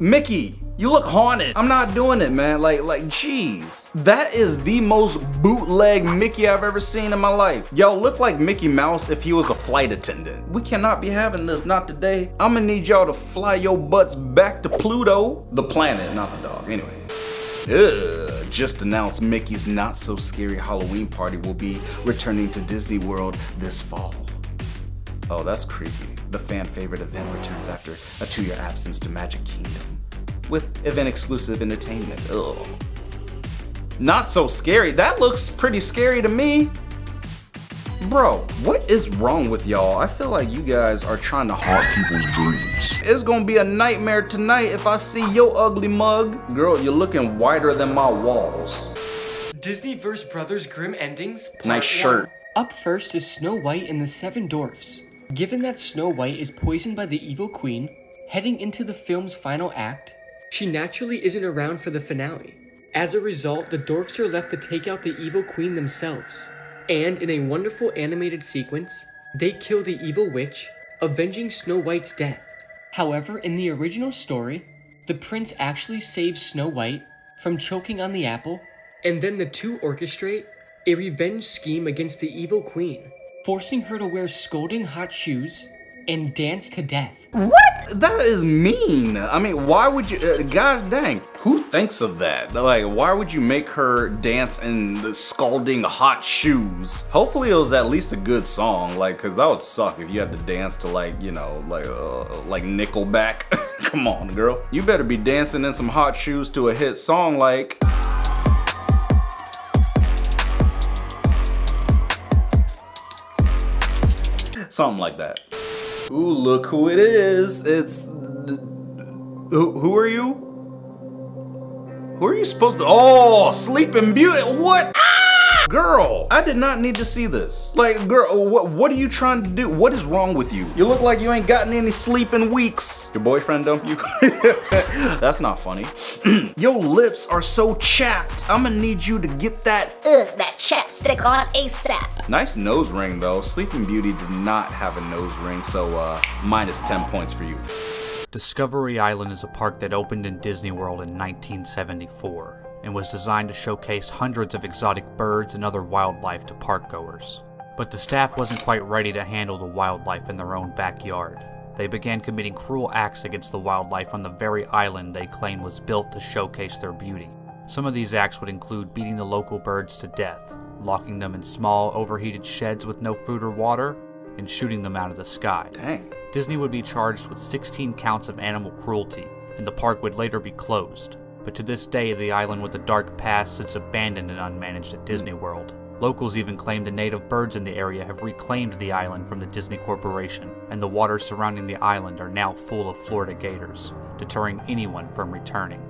Speaker 1: Mickey, you look haunted. I'm not doing it, man. Like, jeez. That is the most bootleg Mickey I've ever seen in my life. Y'all look like Mickey Mouse if he was a flight attendant. We cannot be having this, not today. I'm gonna need y'all to fly your butts back to Pluto. The planet, not the dog. Anyway. Ugh, just announced Mickey's Not So Scary Halloween Party will be returning to Disney World this fall. Oh, that's creepy. The fan favorite event returns after a 2-year absence to Magic Kingdom with event exclusive entertainment. Ugh. Not so scary. That looks pretty scary to me. Bro, what is wrong with y'all? I feel like you guys are trying to haunt people's dreams. It's gonna be a nightmare tonight if I see your ugly mug. Girl, you're looking whiter than my walls.
Speaker 8: Disney vs. Brothers Grimm Endings.
Speaker 1: Nice shirt.
Speaker 8: Up first is Snow White and the Seven Dwarfs. Given that Snow White is poisoned by the evil queen, heading into the film's final act, she naturally isn't around for the finale. As a result, the dwarfs are left to take out the evil queen themselves. And in a wonderful animated sequence, they kill the evil witch, avenging Snow White's death. However, in the original story, the prince actually saves Snow White from choking on the apple, and then the two orchestrate a revenge scheme against the evil queen, forcing her to wear scalding hot shoes and dance to death.
Speaker 1: What? That is mean. I mean, why would you, gosh dang, who thinks of that? Like, why would you make her dance in the scalding hot shoes? Hopefully it was at least a good song, like, cause that would suck if you had to dance to like, you know, like Nickelback. Come on, girl. You better be dancing in some hot shoes to a hit song like... something like that. Ooh, look who it is. It's... Who are you? Who are you supposed to... Oh, Sleeping Beauty. What? Ah! Girl, I did not need to see this. Like, girl, what are you trying to do? What is wrong with you? You look like you ain't gotten any sleep in weeks. Your boyfriend dumped you? That's not funny. Your lips are so chapped. I'm gonna need you to get that chapstick on ASAP. Nice nose ring though. Sleeping Beauty did not have a nose ring, so minus 10 points for you.
Speaker 17: Discovery Island is a park that opened in Disney World in 1974 and was designed to showcase hundreds of exotic birds and other wildlife to park goers. But the staff wasn't quite ready to handle the wildlife in their own backyard. They began committing cruel acts against the wildlife on the very island they claimed was built to showcase their beauty. Some of these acts would include beating the local birds to death, locking them in small, overheated sheds with no food or water, and shooting them out of the sky.
Speaker 1: Dang.
Speaker 17: Disney would be charged with 16 counts of animal cruelty, and the park would later be closed. But to this day, the island with the dark past sits abandoned and unmanaged at Disney World. Locals even claim the native birds in the area have reclaimed the island from the Disney Corporation, and the waters surrounding the island are now full of Florida gators, deterring anyone from returning.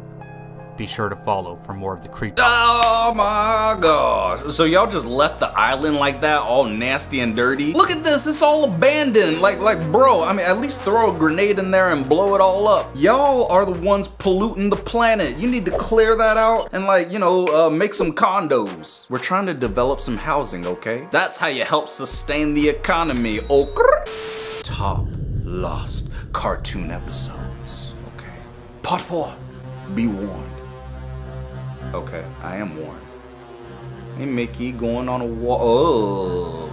Speaker 17: Be sure to follow for more of the creep.
Speaker 1: Oh my gosh. So y'all just left the island like that, all nasty and dirty? Look at this, it's all abandoned. Like bro, I mean, at least throw a grenade in there and blow it all up. Y'all are the ones polluting the planet. You need to clear that out and like, you know, make some condos. We're trying to develop some housing, okay? That's how you help sustain the economy, okay? Top lost cartoon episodes, okay? Part 4, be warned. Okay, I am warned. Hey, Mickey, going on a walk. Oh.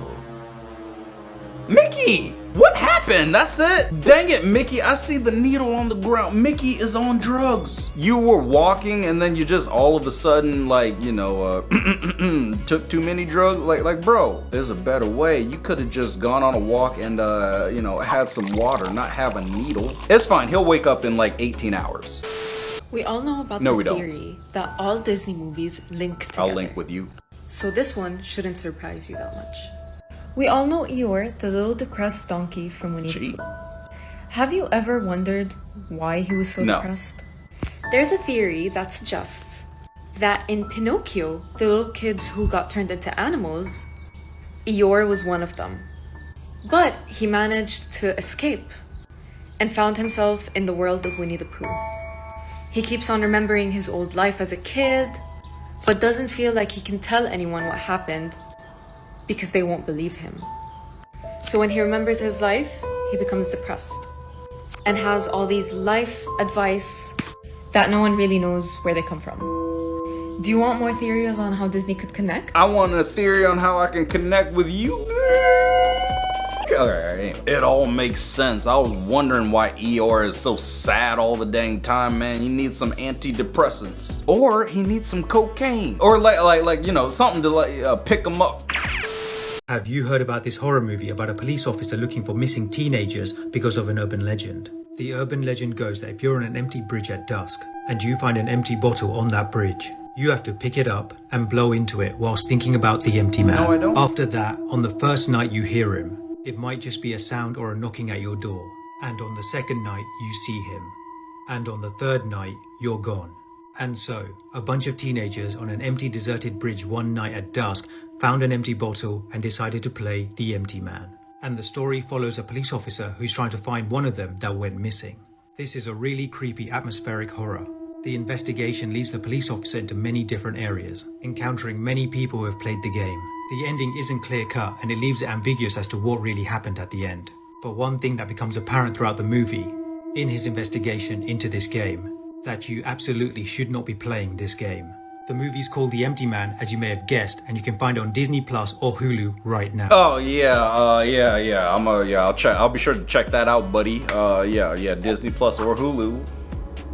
Speaker 1: Mickey! What happened? That's it? Dang it, Mickey. I see the needle on the ground. Mickey is on drugs. You were walking and then you just all of a sudden, like, you know, took too many drugs. Like, bro, there's a better way. You could have just gone on a walk and, you know, had some water, not have a needle. It's fine. He'll wake up in like 18 hours.
Speaker 3: We all know about
Speaker 1: No, we
Speaker 3: the
Speaker 1: don't.
Speaker 3: theory that all Disney movies link together.
Speaker 1: I'll link with you.
Speaker 3: So this one shouldn't surprise you that much. We all know Eeyore, the little depressed donkey from Winnie the Pooh. Have you ever wondered why he was so depressed? There's a theory that suggests that in Pinocchio, the little kids who got turned into animals, Eeyore was one of them. But he managed to escape and found himself in the world of Winnie the Pooh. He keeps on remembering his old life as a kid, but doesn't feel like he can tell anyone what happened because they won't believe him. So when he remembers his life, he becomes depressed and has all these life advice that no one really knows where they come from. Do you want more theories on how Disney could connect?
Speaker 1: I want a theory on how I can connect with you. Okay, it all makes sense. I was wondering why Eeyore is so sad all the dang time, man. He needs some antidepressants, or he needs some cocaine, or like you know, something to like pick him up.
Speaker 7: Have you heard about this horror movie about a police officer looking for missing teenagers because of an urban legend? The urban legend goes that if you're on an empty bridge at dusk and you find an empty bottle on that bridge, you have to pick it up and blow into it whilst thinking about the empty man.
Speaker 1: No, I don't.
Speaker 7: After that, on the first night you hear him, it might just be a sound or a knocking at your door. And on the second night, you see him. And on the third night, you're gone. And so, a bunch of teenagers on an empty deserted bridge one night at dusk found an empty bottle and decided to play the empty man. And the story follows a police officer who's trying to find one of them that went missing. This is a really creepy atmospheric horror. The investigation leads the police officer into many different areas, encountering many people who have played the game. The ending isn't clear-cut and it leaves it ambiguous as to what really happened at the end. But one thing that becomes apparent throughout the movie, in his investigation into this game, that you absolutely should not be playing this game. The movie's called The Empty Man, as you may have guessed, and you can find it on Disney Plus or Hulu right now.
Speaker 1: Oh yeah, yeah. I'll check. I'll be sure to check that out, buddy. Yeah, Disney Plus or Hulu.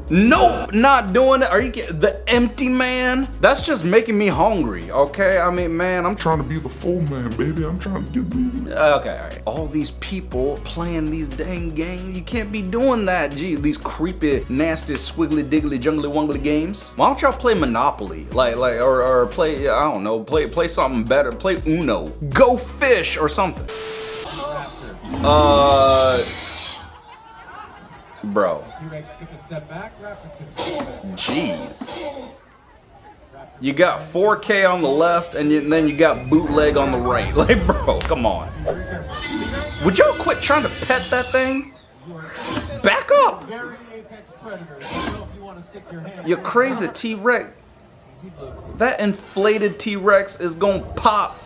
Speaker 1: Nope, not doing it. Are you kidding? The Empty Man? That's just making me hungry, okay? I mean, man, I'm trying to be the full man, baby. I'm trying to get me. Okay, all right. All these people playing these dang games, you can't be doing that. Gee, these creepy, nasty, squiggly, diggly, jungly, wungly games. Why don't y'all play Monopoly? Or play, I don't know, play something better. Play Uno. Go fish or something. Bro. Jeez. You got 4K on the left and then you got bootleg on the right. Like, bro, come on. Would y'all quit trying to pet that thing? Back up. You're crazy, T-Rex. That inflated T-Rex is gonna pop.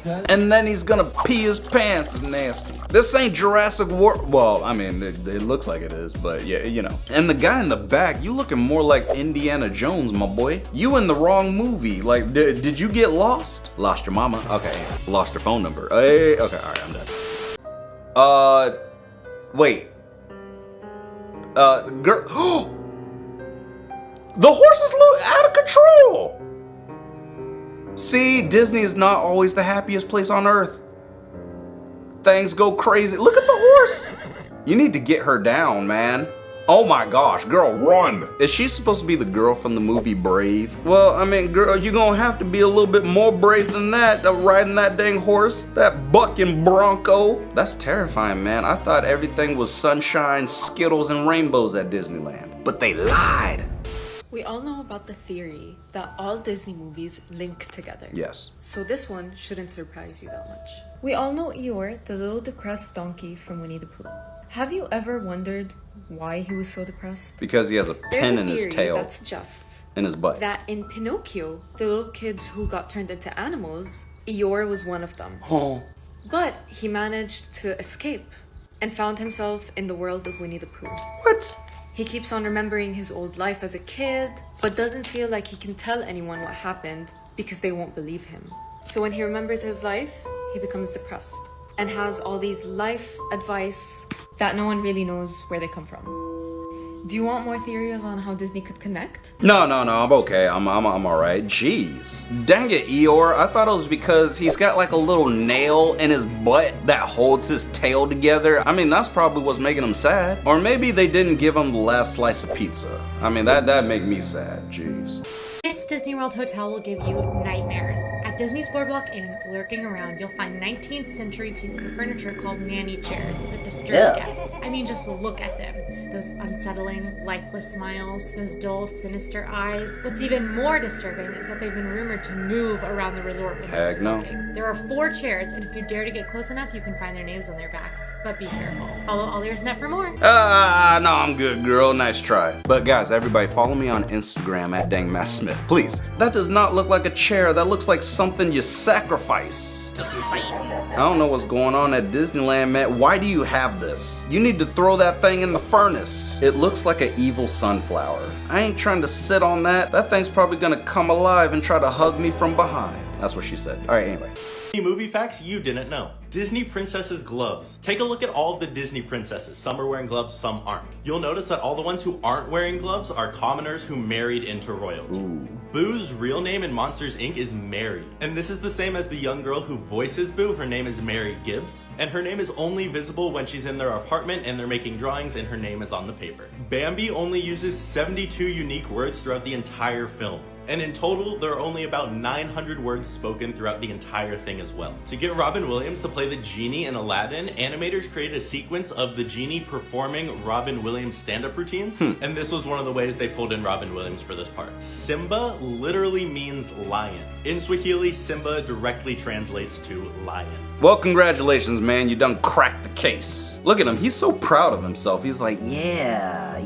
Speaker 1: And then he's gonna pee his pants. Nasty. This ain't Jurassic World. Well, I mean, it looks like it is, but yeah, you know. And the guy in the back, you looking more like Indiana Jones, my boy. You in the wrong movie. Like, did you get lost? Lost your mama? Okay. Lost her phone number. Hey, okay, all right, I'm done. Wait. Girl. The horse is out of control. See, Disney is not always the happiest place on earth. Things go crazy. Look at the horse. You need to get her down, man. Oh my gosh, girl, run. Is she supposed to be the girl from the movie Brave? Well, I mean, girl, you're gonna have to be a little bit more brave than that, riding that dang horse, that bucking bronco. That's terrifying, man. I thought everything was sunshine, Skittles, and rainbows at Disneyland, but they lied.
Speaker 3: We all know about the theory that all Disney movies link together.
Speaker 1: Yes.
Speaker 3: So this one shouldn't surprise you that much. We all know Eeyore, the little depressed donkey from Winnie the Pooh. Have you ever wondered why he was so depressed?
Speaker 1: Because he has a pen in his tail.
Speaker 3: That suggests
Speaker 1: in his butt.
Speaker 3: That in Pinocchio, the little kids who got turned into animals, Eeyore was one of them.
Speaker 1: Oh.
Speaker 3: But he managed to escape and found himself in the world of Winnie the Pooh.
Speaker 1: What?
Speaker 3: He keeps on remembering his old life as a kid, but doesn't feel like he can tell anyone what happened because they won't believe him. So when he remembers his life, he becomes depressed and has all these life advice that no one really knows where they come from. Do you want more theories on how Disney could connect?
Speaker 1: No, I'm okay. I'm alright. Jeez. Dang it, Eeyore. I thought it was because he's got like a little nail in his butt that holds his tail together. I mean, that's probably what's making him sad. Or maybe they didn't give him the last slice of pizza. I mean, that'd make me sad. Jeez.
Speaker 16: This Disney World hotel will give you nightmares. At Disney's Boardwalk Inn, lurking around, you'll find 19th century pieces of furniture called nanny chairs that disturb guests. I mean, just look at them. Those unsettling, lifeless smiles, those dull, sinister eyes. What's even more disturbing is that they've been rumored to move around the resort when
Speaker 1: Heck no.
Speaker 16: There are 4 chairs, and if you dare to get close enough, you can find their names on their backs. But be careful. Follow All Ears Net for more.
Speaker 1: No, I'm good, girl. Nice try. But guys, everybody follow me on Instagram at DangMattSmith. Please. That does not look like a chair. That looks like something you sacrifice to Satan. I don't know what's going on at Disneyland, man. Why do you have this? You need to throw that thing in the furnace. It looks like an evil sunflower. I ain't trying to sit on that. That thing's probably gonna come alive and try to hug me from behind. That's what she said. Alright, anyway.
Speaker 4: Movie facts you didn't know. Disney princesses' gloves. Take a look at all of the Disney princesses. Some are wearing gloves, some aren't. You'll notice that all the ones who aren't wearing gloves are commoners who married into royalty.
Speaker 1: Ooh.
Speaker 4: Boo's real name in Monsters, Inc. is Mary. And this is the same as the young girl who voices Boo. Her name is Mary Gibbs. And her name is only visible when she's in their apartment and they're making drawings and her name is on the paper. Bambi only uses 72 unique words throughout the entire film. And in total, there are only about 900 words spoken throughout the entire thing as well. To get Robin Williams to play the genie in Aladdin, animators created a sequence of the genie performing Robin Williams stand-up routines. And this was one of the ways they pulled in Robin Williams for this part. Simba literally means lion. In Swahili, Simba directly translates to lion.
Speaker 1: Well, congratulations, man. You done cracked the case. Look at him. He's so proud of himself. He's like, yeah,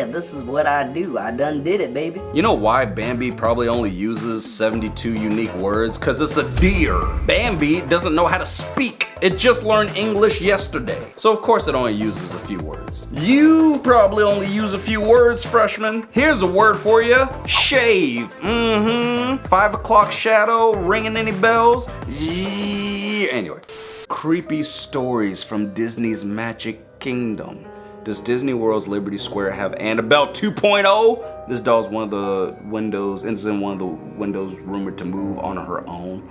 Speaker 1: this is what I do. I done did it, baby. You know why Bambi probably only uses 72 unique words? Because it's a deer. Bambi doesn't know how to speak. It just learned English yesterday. So of course it only uses a few words. You probably only use a few words, freshman. Here's a word for you. Shave. 5 o'clock shadow. Ringing any bells? Yeah. Anyway. Creepy stories from Disney's Magic Kingdom. Does Disney World's Liberty Square have Annabelle 2.0? This doll's in one of the windows rumored to move on her own.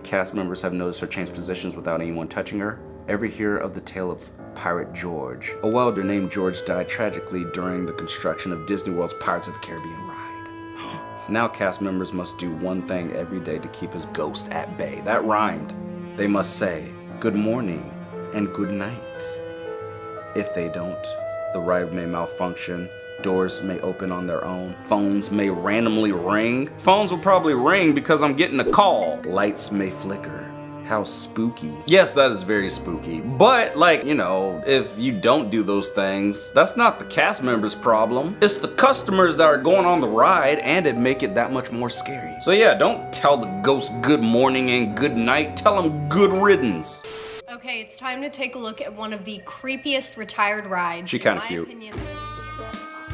Speaker 1: Cast members have noticed her change positions without anyone touching her. Ever hear of the tale of Pirate George? A welder named George died tragically during the construction of Disney World's Pirates of the Caribbean ride. Now cast members must do one thing every day to keep his ghost at bay. That rhymed. They must say good morning and good night. If they don't, the ride may malfunction, doors may open on their own, phones may randomly ring. Phones will probably ring because I'm getting a call. Lights may flicker. How spooky. Yes, that is very spooky. But, like, you know, if you don't do those things, that's not the cast members' problem. It's the customers that are going on the ride, and it make it that much more scary. So yeah, don't tell the ghost good morning and good night. Tell them good riddance.
Speaker 21: Okay, it's time to take a look at one of the creepiest retired rides.
Speaker 1: She kind of cute.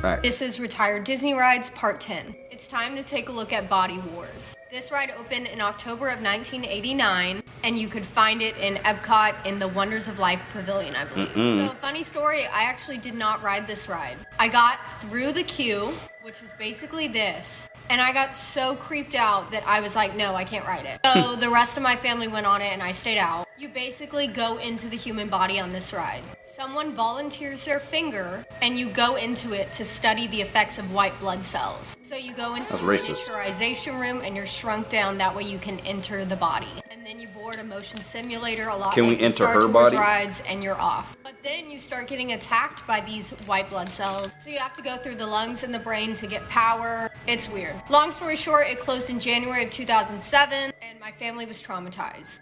Speaker 1: Right.
Speaker 21: This is Retired Disney Rides Part 10. It's time to take a look at Body Wars. This ride opened in October of 1989, and you could find it in Epcot in the Wonders of Life Pavilion, I believe. So, funny story, I actually did not ride this ride. I got through the queue, which is basically this, and I got so creeped out that I was like, no, I can't ride it. So the rest of my family went on it and I stayed out. You basically go into the human body on this ride. Someone volunteers their finger and you go into it to study the effects of white blood cells. So you go into a miniaturization room and you're shrunk down, that way you can enter the body. And then you board a motion simulator, a lot like the Star Tours rides, and you're off. But then you start getting attacked by these white blood cells. So you have to go through the lungs and the brain to get power. It's weird. Long story short, it closed in January of 2007, and my family was traumatized.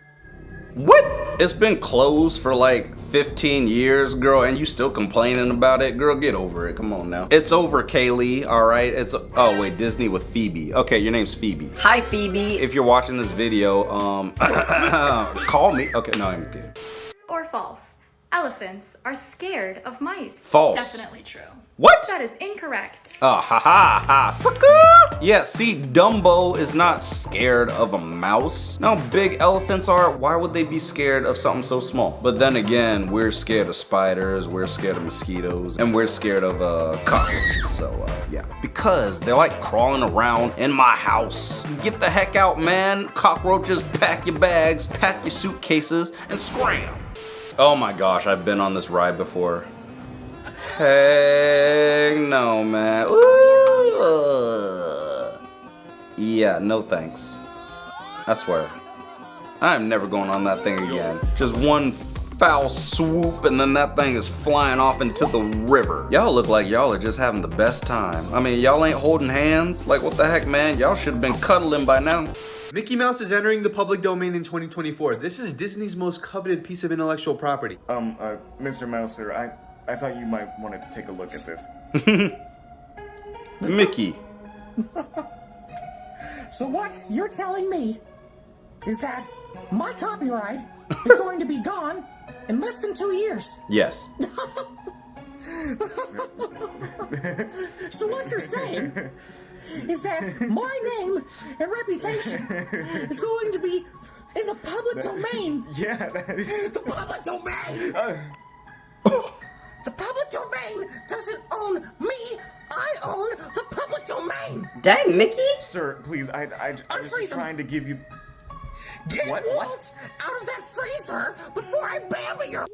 Speaker 1: What? It's been closed for like 15 years, girl, and you still complaining about it? Girl, get over it. Come on now. It's over, Kaylee, all right? Oh, wait, Disney with Phoebe. Okay, your name's Phoebe.
Speaker 22: Hi, Phoebe.
Speaker 1: If you're watching this video, call me. Okay, no, I'm kidding.
Speaker 23: Or false.
Speaker 5: elephants are scared of mice.
Speaker 1: False.
Speaker 5: Definitely true.
Speaker 1: What?
Speaker 5: That is incorrect.
Speaker 1: Oh, ha ha ha, sucker! Yeah, see, Dumbo is not scared of a mouse. Now, big elephants are. Why would they be scared of something so small? But then again, we're scared of spiders, we're scared of mosquitoes, and we're scared of cockroaches. So, yeah. Because they're like crawling around in my house. Get the heck out, man. Cockroaches, pack your bags, pack your suitcases, and scram. Oh my gosh, I've been on this ride before. Heck no, man. Ooh. Yeah, no thanks. I swear. I'm never going on that thing again. Just one foul swoop and then that thing is flying off into the river. Y'all look like y'all are just having the best time. I mean, y'all ain't holding hands? Like, what the heck, man? Y'all should have been cuddling by now.
Speaker 18: Mickey Mouse is entering the public domain in 2024. This is Disney's most coveted piece of intellectual property.
Speaker 22: Mr. Mouser, I thought you might want to take a look at this.
Speaker 1: Mickey.
Speaker 23: So what you're telling me is that my copyright is going to be gone in less than 2 years.
Speaker 1: Yes.
Speaker 23: So what you're saying is that my name and reputation is going to be in the public domain.
Speaker 22: Yeah,
Speaker 23: the public domain. The public domain doesn't own me. I own the public domain.
Speaker 25: Dang, Mickey.
Speaker 22: Sir, please, I was just trying to give you...
Speaker 23: Get Walt out of that freezer before I bamber your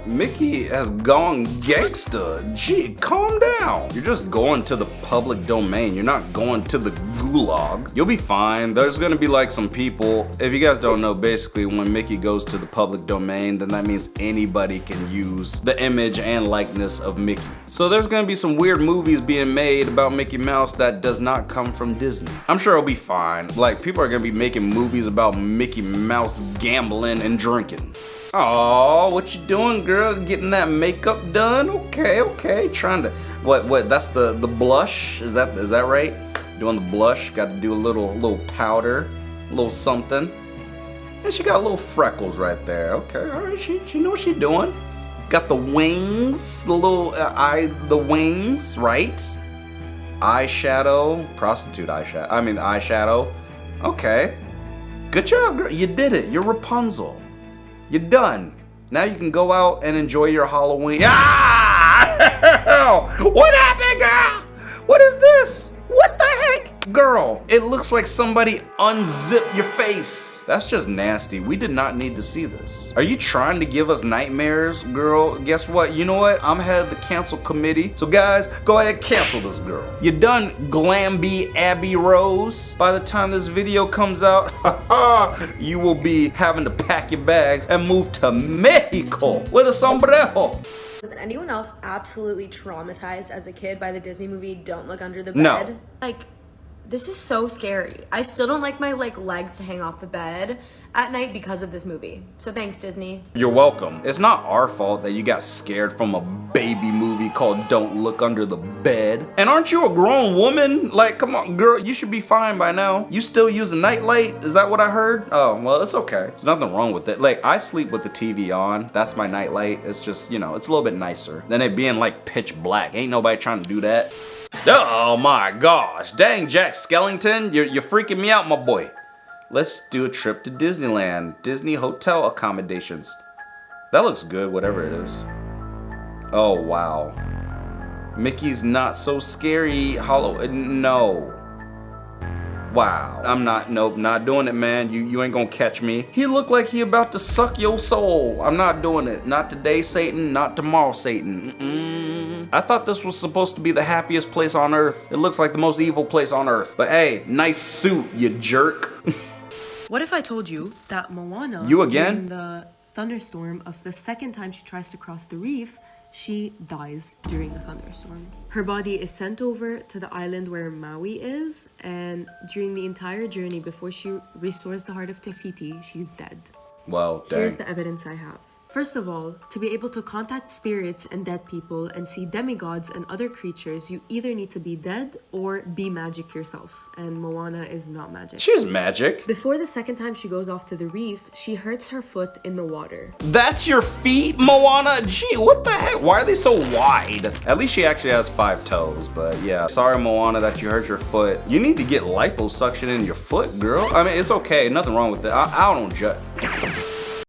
Speaker 1: Mickey has gone gangsta. Gee, calm down. You're just going to the public domain. You're not going to the gulag. You'll be fine. There's gonna be like some people. If you guys don't know, basically when Mickey goes to the public domain, then that means anybody can use the image and likeness of Mickey. So there's gonna be some weird movies being made about Mickey Mouse that does not come from Disney. I'm sure it'll be fine. Like, people are gonna be making movies about Mickey Mouse gambling and drinking. Oh, what you doing, girl? Getting that makeup done? Okay. Trying to what? That's the blush. Is that right? Doing the blush. Got to do a little powder, a little something. And she got little freckles right there. Okay, all right. She know what she doing. Got the wings, the little the wings, right? Eyeshadow, prostitute eyeshadow. I mean eyeshadow. Okay. Good job, girl. You did it. You're Rapunzel. You're done. Now you can go out and enjoy your Halloween. Ah! What happened, girl? What is this? What the heck? Girl, it looks like somebody unzipped your face. That's just nasty. We did not need to see this. Are you trying to give us nightmares, girl? Guess what? You know what? I'm head of the cancel committee. So guys, go ahead and cancel this girl. You done, Glamby Abby Rose? By the time this video comes out, you will be having to pack your bags and move to Mexico with a sombrero.
Speaker 26: Was anyone else absolutely traumatized as a kid by the Disney movie Don't Look Under the Bed?
Speaker 1: No.
Speaker 26: Like, this is so scary. I still don't like my legs to hang off the bed at night because of this movie. So thanks, Disney.
Speaker 1: You're welcome. It's not our fault that you got scared from a baby movie called Don't Look Under the Bed. And aren't you a grown woman? Like, come on, girl, you should be fine by now. You still use a nightlight? Is that what I heard? Oh, well, it's okay. There's nothing wrong with it. Like, I sleep with the TV on. That's my nightlight. It's just, you know, it's a little bit nicer than it being like pitch black. Ain't nobody trying to do that. Oh my gosh. Dang, Jack Skellington, you're freaking me out, my boy. Let's do a trip to Disneyland. Disney hotel accommodations. That looks good, whatever it is. Oh, wow. Mickey's not so scary. No. Wow. Nope, not doing it, man. You ain't gonna catch me. He looked like he about to suck your soul. I'm not doing it. Not today, Satan. Not tomorrow, Satan. I thought this was supposed to be the happiest place on earth. It looks like the most evil place on earth. But hey, nice suit, you jerk.
Speaker 27: What if I told you that Moana,
Speaker 1: You again?
Speaker 27: during the thunderstorm of the second time she tries to cross the reef, she dies during the thunderstorm. Her body is sent over to the island where Maui is, and during the entire journey before she restores the heart of Te Fiti, she's dead.
Speaker 1: Well, dang.
Speaker 27: Here's the evidence I have. First of all, to be able to contact spirits and dead people and see demigods and other creatures, you either need to be dead or be magic yourself. And Moana is not magic.
Speaker 1: She's magic.
Speaker 27: Before the second time she goes off to the reef, she hurts her foot in the water.
Speaker 1: That's your feet, Moana? Gee, what the heck? Why are they so wide? At least she actually has 5 toes, but yeah. Sorry, Moana, that you hurt your foot. You need to get liposuction in your foot, girl. I mean, it's okay. Nothing wrong with it. I don't judge.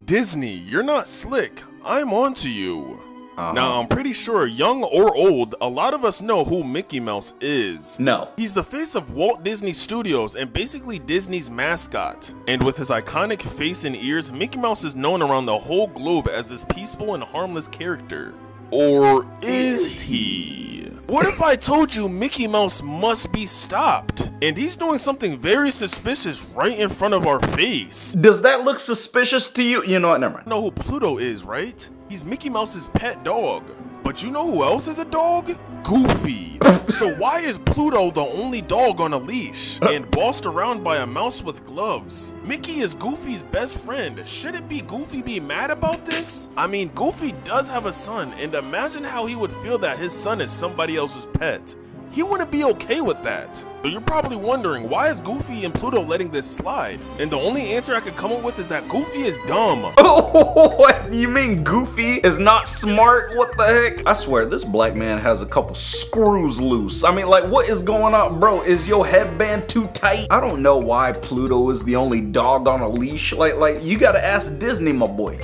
Speaker 2: Disney, you're not slick. I'm onto you. Now, I'm pretty sure, young or old, a lot of us know who Mickey Mouse is.
Speaker 1: No.
Speaker 2: He's the face of Walt Disney Studios and basically Disney's mascot. And with his iconic face and ears, Mickey Mouse is known around the whole globe as this peaceful and harmless character. Or is he? What if I told you Mickey Mouse must be stopped? And he's doing something very suspicious right in front of our face.
Speaker 1: Does that look suspicious to you? You know what, never mind.
Speaker 2: You know who Pluto is, right? He's Mickey Mouse's pet dog. But you know who else is a dog? Goofy. So why is Pluto the only dog on a leash and bossed around by a mouse with gloves? Mickey is Goofy's best friend. Shouldn't Goofy be mad about this? I mean, Goofy does have a son, and imagine how he would feel that his son is somebody else's pet. He wouldn't be okay with that. So you're probably wondering, why is Goofy and Pluto letting this slide? And the only answer I could come up with is that Goofy is dumb.
Speaker 1: Oh, what? You mean Goofy is not smart? What the heck? I swear, this black man has a couple screws loose. I mean, like, what is going on, bro? Is your headband too tight? I don't know why Pluto is the only dog on a leash. Like, you gotta ask Disney, my boy.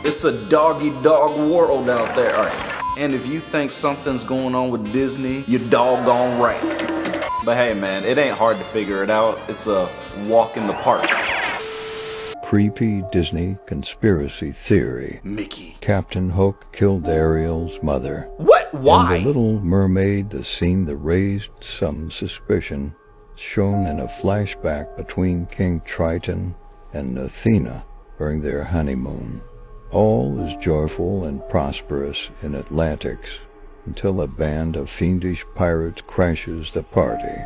Speaker 1: It's a doggy-dog world out there. All right. And if you think something's going on with Disney, you're doggone right. But hey man, it ain't hard to figure it out. It's a walk in the park.
Speaker 6: Creepy Disney conspiracy theory.
Speaker 1: Mickey.
Speaker 6: Captain Hook killed Ariel's mother.
Speaker 1: What? Why?
Speaker 6: In The Little Mermaid, the scene that raised some suspicion, shown in a flashback between King Triton and Athena during their honeymoon. All is joyful and prosperous in Atlantis until a band of fiendish pirates crashes the party.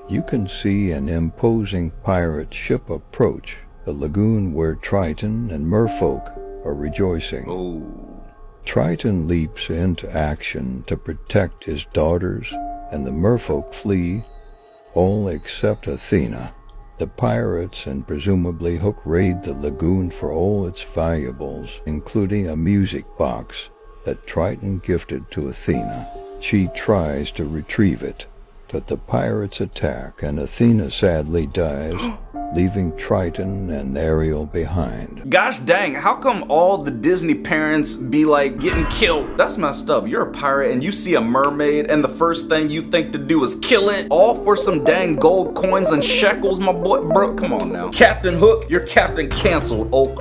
Speaker 6: You can see an imposing pirate ship approach the lagoon where Triton and merfolk are rejoicing. Triton leaps into action to protect his daughters, and the merfolk flee, all except Athena. The pirates and presumably Hook raid the lagoon for all its valuables, including a music box that Triton gifted to Athena. She tries to retrieve it, but the pirates attack and Athena sadly dies, leaving Triton and Ariel behind.
Speaker 1: Gosh dang, how come all the Disney parents be like getting killed? That's messed up. You're a pirate and you see a mermaid and the first thing you think to do is kill it? All for some dang gold coins and shekels, my boy? Bro, come on now. Captain Hook, your captain canceled. Oh.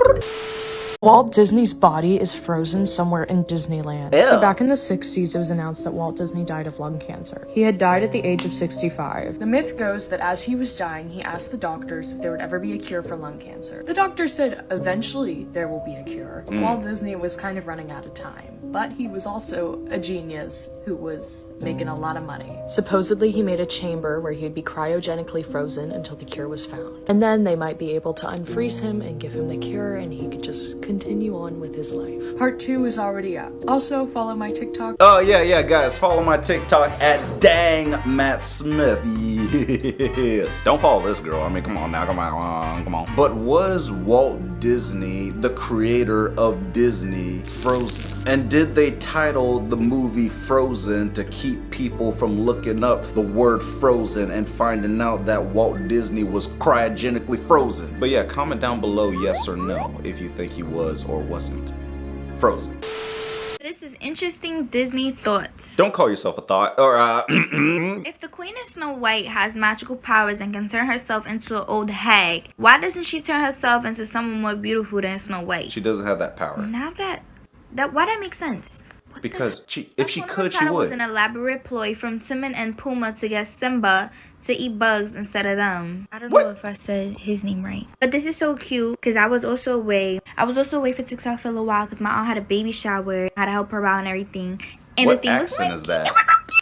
Speaker 9: Walt Disney's body is frozen somewhere in Disneyland.
Speaker 1: Ew.
Speaker 9: So back in the 60s, it was announced that Walt Disney died of lung cancer. He had died at the age of 65.
Speaker 12: The myth goes that as he was dying, he asked the doctors if there would ever be a cure for lung cancer. The doctor said eventually there will be a cure. Walt Disney was kind of running out of time, but he was also a genius who was making a lot of money.
Speaker 9: Supposedly, he made a chamber where he'd be cryogenically frozen until the cure was found. And then they might be able to unfreeze him and give him the cure, and he could just continue on with his life.
Speaker 12: Part 2 is already up. Also, follow my TikTok.
Speaker 1: Oh, yeah, guys, follow my TikTok at Dang Matt Smith. Yes. Don't follow this girl. I mean, come on now, come on. But was Walt Disney, the creator of Disney, frozen? And did they title the movie Frozen to keep people from looking up the word frozen and finding out that Walt Disney was cryogenically frozen? But yeah, comment down below yes or no if you think he was or wasn't frozen.
Speaker 10: This is interesting Disney thoughts.
Speaker 1: Don't call yourself a thought, or
Speaker 10: If the Queen of Snow White has magical powers and can turn herself into an old hag, why doesn't she turn herself into someone more beautiful than Snow White?
Speaker 1: She doesn't have that power.
Speaker 10: Now why that makes sense?
Speaker 1: Because if she could, she
Speaker 10: It was
Speaker 1: would.
Speaker 10: an elaborate ploy from Timon and Pumbaa to get Simba to eat bugs instead of them. I don't know if I said his name right. But this is so cute because I was also away for TikTok for a little while because my aunt had a baby shower. I had to help her out and everything. And
Speaker 1: What
Speaker 10: the thing
Speaker 1: accent is that?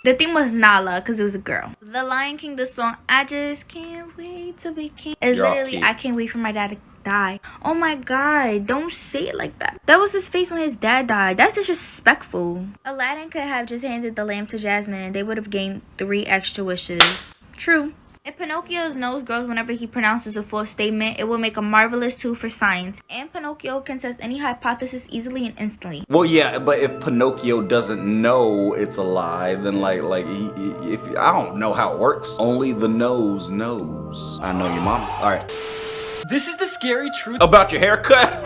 Speaker 10: The thing was Nala because it was a girl. The Lion King, the song I Just Can't Wait to Be King is
Speaker 1: You're off
Speaker 10: literally
Speaker 1: key.
Speaker 10: I can't wait for my dad to die. Oh my god, don't say it like that. That was his face when his dad died. That's disrespectful. Aladdin could have just handed the lamp to Jasmine and they would have gained 3 extra wishes. True. If Pinocchio's nose grows whenever he pronounces a false statement, it will make a marvelous tool for science. And Pinocchio can test any hypothesis easily and instantly.
Speaker 1: Well, yeah, but if Pinocchio doesn't know it's a lie, then if I don't know how it works. Only the nose knows. I know your mom. All right.
Speaker 8: This is the scary truth
Speaker 1: About your haircut?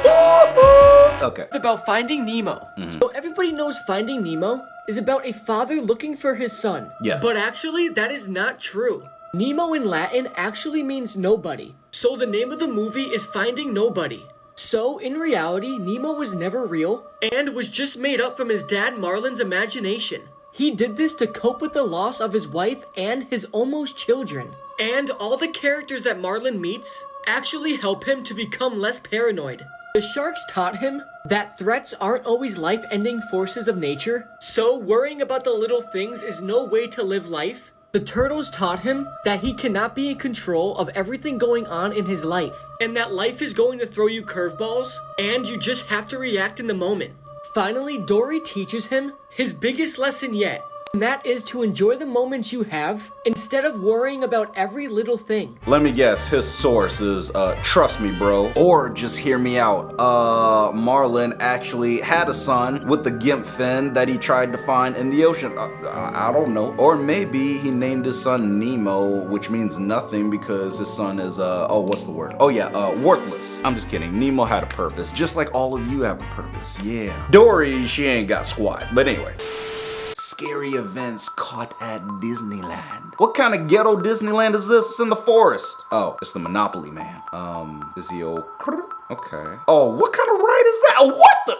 Speaker 1: Okay.
Speaker 8: about Finding Nemo. So everybody knows Finding Nemo is about a father looking for his son.
Speaker 1: Yes.
Speaker 8: But actually, that is not true. Nemo in Latin actually means nobody. So the name of the movie is Finding Nobody. So in reality, Nemo was never real and was just made up from his dad Marlin's imagination. He did this to cope with the loss of his wife and his almost children. And all the characters that Marlin meets actually help him to become less paranoid. The sharks taught him that threats aren't always life-ending forces of nature, so worrying about the little things is no way to live life. The turtles taught him that he cannot be in control of everything going on in his life, and that life is going to throw you curveballs, and you just have to react in the moment. Finally, Dory teaches him his biggest lesson yet, and that is to enjoy the moments you have instead of worrying about every little thing.
Speaker 1: Let me guess, his source is, trust me, bro. Or just hear me out. Marlin actually had a son with the gimp fin that he tried to find in the ocean. I don't know. Or maybe he named his son Nemo, which means nothing because his son is, what's the word? Oh yeah, worthless. I'm just kidding. Nemo had a purpose, just like all of you have a purpose, yeah. Dory, she ain't got squat. But anyway. Scary events caught at Disneyland. What kind of ghetto Disneyland is this? It's in the forest. Oh, it's the Monopoly Man. Is he old? Okay. Oh, what kind of ride is that? What the?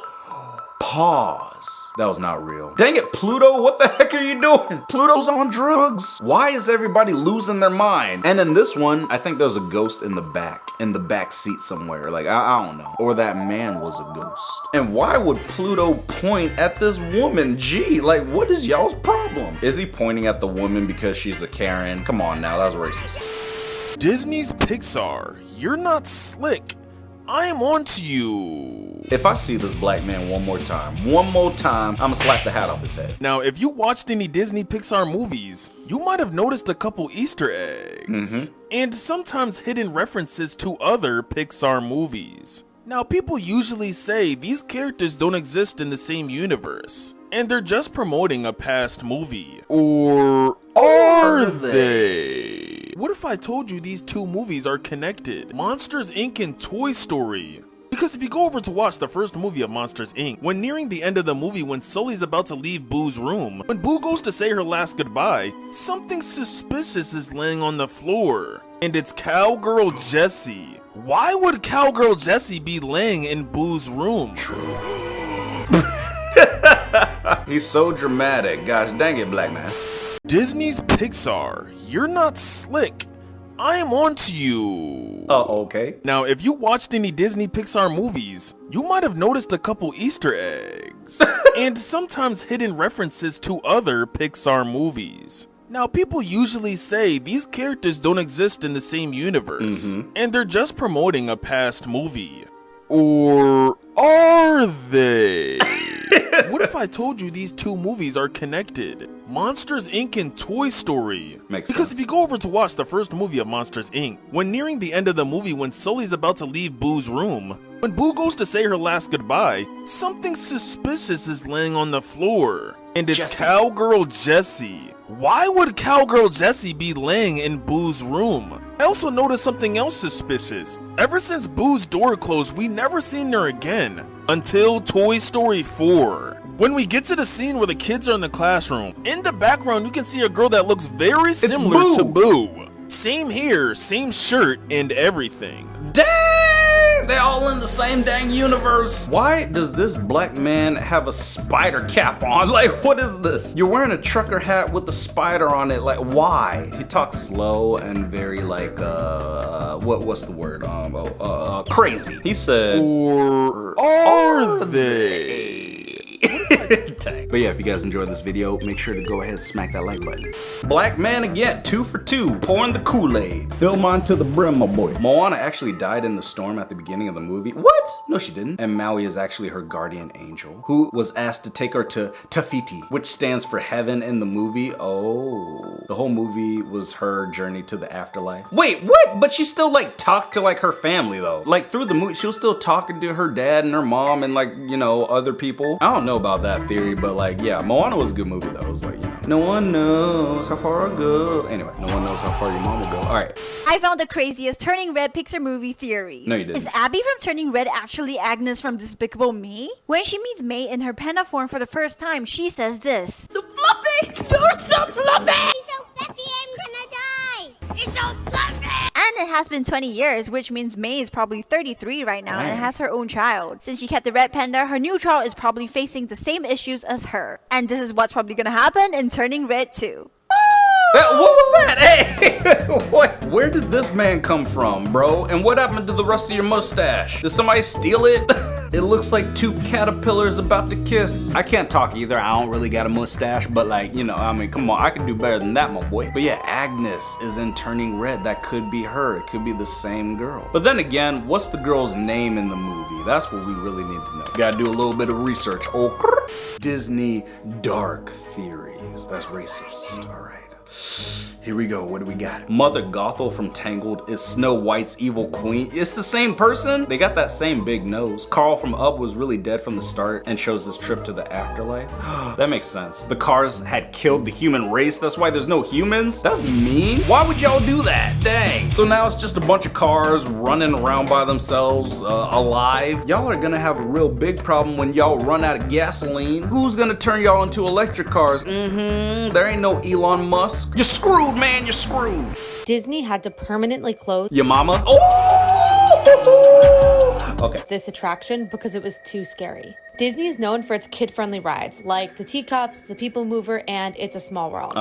Speaker 1: Pause. That was not real. Dang it, Pluto, what the heck are you doing? Pluto's on drugs. Why is everybody losing their mind? And in this one, I think there's a ghost in the back seat somewhere. Like, I don't know. Or that man was a ghost. And why would Pluto point at this woman? Gee, like, what is y'all's problem? Is he pointing at the woman because she's a Karen? Come on now, that's racist.
Speaker 2: Disney's Pixar, you're not slick. I am on to you.
Speaker 1: If I see this black man one more time, I'ma slap the hat off his head.
Speaker 2: Now, if you watched any Disney Pixar movies, you might have noticed a couple Easter eggs. And sometimes hidden references to other Pixar movies. Now, people usually say these characters don't exist in the same universe, and they're just promoting a past movie. Or are they? What if I told you these 2 movies are connected? Monsters Inc. and Toy Story. Because if you go over to watch the first movie of Monsters Inc., when nearing the end of the movie when Sully's about to leave Boo's room, when Boo goes to say her last goodbye, something suspicious is laying on the floor. And it's Cowgirl Jessie. Why would Cowgirl Jessie be laying in Boo's room?
Speaker 1: True. He's so dramatic. Gosh dang it, black man.
Speaker 2: Disney's Pixar, you're not slick. I am on to you.
Speaker 1: Okay.
Speaker 2: Now, if you watched any Disney Pixar movies, you might have noticed a couple Easter eggs. And sometimes hidden references to other Pixar movies. Now, people usually say these characters don't exist in the same universe, and they're just promoting a past movie. Or are they? What if I told you these 2 movies are connected? Monsters Inc. and Toy Story.
Speaker 1: Makes
Speaker 2: because
Speaker 1: sense.
Speaker 2: If you go over to watch the first movie of Monsters Inc., when nearing the end of the movie when Sully's about to leave Boo's room, when Boo goes to say her last goodbye, something suspicious is laying on the floor. And it's
Speaker 1: Jessie.
Speaker 2: Cowgirl Jessie. Why would Cowgirl Jessie be laying in Boo's room? I also noticed something else suspicious. Ever since Boo's door closed, we never seen her again. Until Toy Story 4. When we get to the scene where the kids are in the classroom, in the background you can see a girl that looks very similar to Boo. Same hair, same shirt, and everything.
Speaker 1: Dang! They're all in the same dang universe. Why does this black man have a spider cap on? Like, what is this? You're wearing a trucker hat with a spider on it. Like, why? He talks slow and very like, what's the word? Crazy. He said,
Speaker 2: or are they? What if I
Speaker 1: Dang. But yeah, if you guys enjoyed this video, make sure to go ahead and smack that like button. Black man again, 2 for 2, pouring the Kool-Aid. Fill mine to the brim, my boy. Moana actually died in the storm at the beginning of the movie. What? No, she didn't. And Maui is actually her guardian angel, who was asked to take her to Tafiti, which stands for heaven in the movie. Oh, the whole movie was her journey to the afterlife. Wait, what? But she still like talked to like her family though. Like through the movie, she was still talking to her dad and her mom and like, you know, other people. I don't know about that theory, but like, yeah, Moana was a good movie though. It was like, you know, no one knows how far I'll go. Anyway, no one knows how far your mom will go. All right.
Speaker 11: I found the craziest Turning Red Pixar movie theories.
Speaker 1: No, you didn't.
Speaker 11: Is Abby from Turning Red actually Agnes from Despicable Me? When she meets May in her panda form for the first time, she says this.
Speaker 23: So fluffy! You're so fluffy! It's so fluffy, I'm gonna die! It's so fluffy!
Speaker 11: And it has been 20 years, which means May is probably 33 right now and has her own child. Since she kept the red panda, her new child is probably facing the same issues as her. And this is what's probably gonna happen in Turning Red 2.
Speaker 1: What was that? Hey, what? Where did this man come from, bro? And what happened to the rest of your mustache? Did somebody steal it? It looks like 2 caterpillars about to kiss. I can't talk either. I don't really got a mustache, but like, you know, I mean, come on, I can do better than that, my boy. But yeah, Agnes is in Turning Red. That could be her. It could be the same girl. But then again, what's the girl's name in the movie? That's what we really need to know. Gotta do a little bit of research. Oh, Disney dark theories. That's racist. All right. Here we go. What do we got? Mother Gothel from Tangled is Snow White's evil queen. It's the same person. They got that same big nose. Carl from Up was really dead from the start and chose this trip to the afterlife. That makes sense. The cars had killed the human race. That's why there's no humans. That's mean. Why would y'all do that? Dang. So now it's just a bunch of cars running around by themselves, alive. Y'all are gonna have a real big problem when y'all run out of gasoline. Who's gonna turn y'all into electric cars? There ain't no Elon Musk. You're screwed, man. You're screwed.
Speaker 13: Disney had to permanently close
Speaker 1: your mama. Okay.
Speaker 13: This attraction because it was too scary. Disney is known for its kid-friendly rides, like the Teacups, the People Mover, and It's a Small World.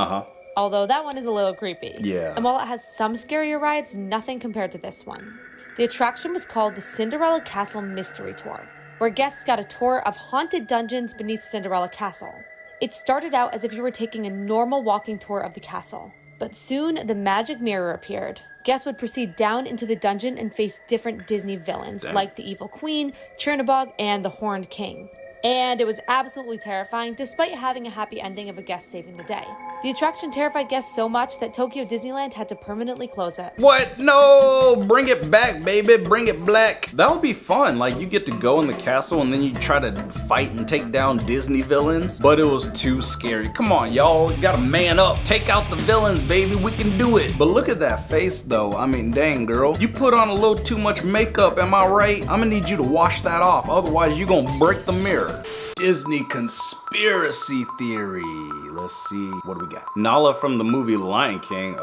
Speaker 13: Although that one is a little creepy.
Speaker 1: Yeah.
Speaker 13: And while it has some scarier rides, nothing compared to this one. The attraction was called the Cinderella Castle Mystery Tour, where guests got a tour of haunted dungeons beneath Cinderella Castle. It started out as if you were taking a normal walking tour of the castle, but soon the magic mirror appeared. Guests would proceed down into the dungeon and face different Disney villains, like the Evil Queen, Chernabog, and the Horned King. And it was absolutely terrifying, despite having a happy ending of a guest saving the day. The attraction terrified guests so much that Tokyo Disneyland had to permanently close it.
Speaker 1: What? No! Bring it back, baby. Bring it black. That would be fun. Like, you get to go in the castle and then you try to fight and take down Disney villains. But it was too scary. Come on, y'all. You gotta man up. Take out the villains, baby. We can do it. But look at that face, though. I mean, dang, girl. You put on a little too much makeup, am I right? I'm gonna need you to wash that off. Otherwise, you're gonna break the mirror. Disney conspiracy theory. Let's see, what do we got? Nala from the movie Lion King,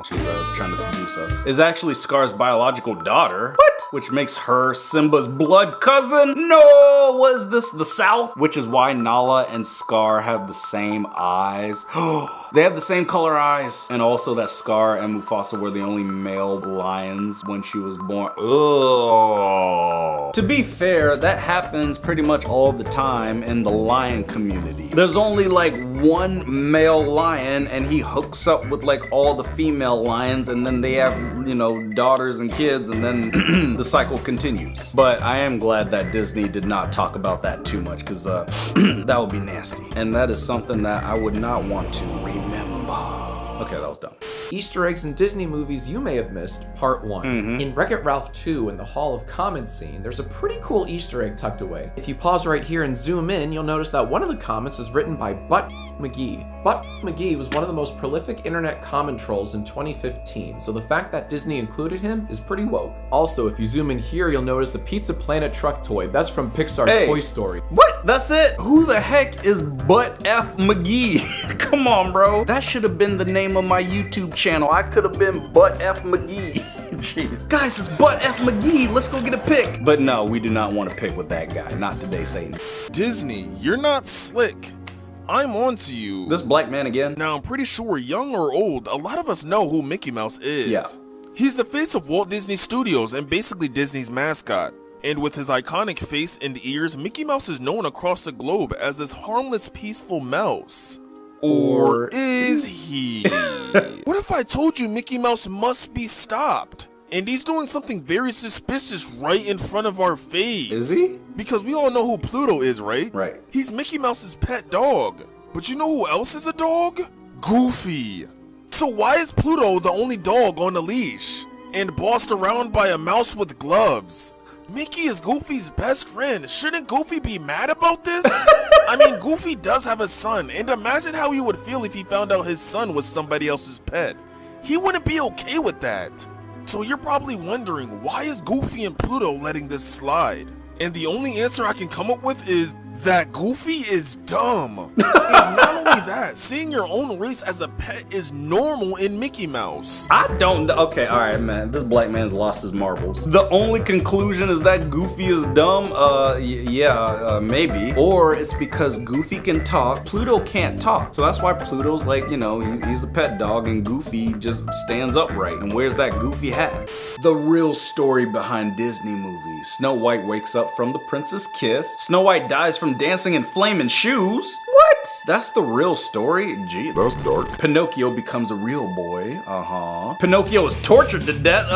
Speaker 1: she's trying to seduce us, is actually Scar's biological daughter. What? Which makes her Simba's blood cousin? No, was this the South? Which is why Nala and Scar have the same eyes. They have the same color eyes. And also that Scar and Mufasa were the only male lions when she was born. Ugh. To be fair, that happens pretty much all the time in the lion community. There's only like one male lion and he hooks up with like all the female lions and then they have, you know, daughters and kids and then the cycle continues. But I am glad that Disney did not talk about that too much because that would be nasty. And that is something that I would not want to remember. Okay, that was dumb.
Speaker 14: Easter eggs in Disney movies you may have missed, part 1. In Wreck-It Ralph 2, in the Hall of Comments scene, there's a pretty cool Easter egg tucked away. If you pause right here and zoom in, you'll notice that one of the comments is written by Butt McGee. Butt McGee was one of the most prolific internet comment trolls in 2015, so the fact that Disney included him is pretty woke. Also, if you zoom in here, you'll notice the Pizza Planet truck toy. That's from Pixar's Toy Story.
Speaker 1: What? That's it? Who the heck is Butt F McGee? Come on, bro. That should have been the name of my YouTube channel. I could have been Butt F McGee. Jeez. Guys, it's Butt F McGee. Let's go get a pic. But no, we do not want to pick with that guy. Not today, Satan.
Speaker 2: Disney, you're not slick. I'm on to you.
Speaker 1: This black man again?
Speaker 2: Now, I'm pretty sure, young or old, a lot of us know who Mickey Mouse is.
Speaker 1: Yeah.
Speaker 2: He's the face of Walt Disney Studios and basically Disney's mascot. And with his iconic face and ears, Mickey Mouse is known across the globe as this harmless, peaceful mouse. Or is he? What if I told you Mickey Mouse must be stopped? And he's doing something very suspicious right in front of our face.
Speaker 1: Is he?
Speaker 2: Because we all know who Pluto is, right?
Speaker 1: Right.
Speaker 2: He's Mickey Mouse's pet dog. But you know who else is a dog? Goofy. So why is Pluto the only dog on a leash? And bossed around by a mouse with gloves? Mickey is Goofy's best friend. Shouldn't Goofy be mad about this? I mean, Goofy does have a son, and imagine how he would feel if he found out his son was somebody else's pet. He wouldn't be okay with that. So you're probably wondering, why is Goofy and Pluto letting this slide? And the only answer I can come up with is that Goofy is dumb. And not only that, seeing your own race as a pet is normal in Mickey Mouse.
Speaker 1: I don't. Okay, all right, man. This black man's lost his marbles. The only conclusion is that Goofy is dumb. Maybe. Or it's because Goofy can talk, Pluto can't talk. So that's why Pluto's like, you know, he's a pet dog, and Goofy just stands upright and wears that Goofy hat. The real story behind Disney movies: Snow White wakes up from the prince's kiss. Snow White dies from dancing in flaming shoes. What? That's the real story? Gee, that's dark. Pinocchio becomes a real boy. Pinocchio is tortured to death.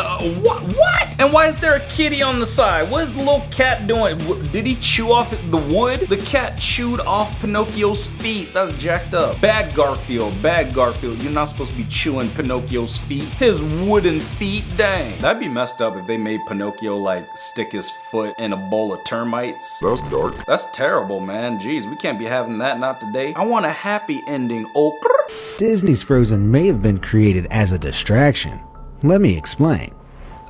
Speaker 1: What? And why is there a kitty on the side? What is the little cat doing? Did he chew off the wood? The cat chewed off Pinocchio's feet. That's jacked up. Bad Garfield. You're not supposed to be chewing Pinocchio's feet. His wooden feet. Dang. That'd be messed up if they made Pinocchio like stick his foot in a bowl of termites. That's dark. That's terrible, man. Jeez, we can't be having that, not today. I want a happy ending.
Speaker 7: Disney's Frozen may have been created as a distraction. Let me explain.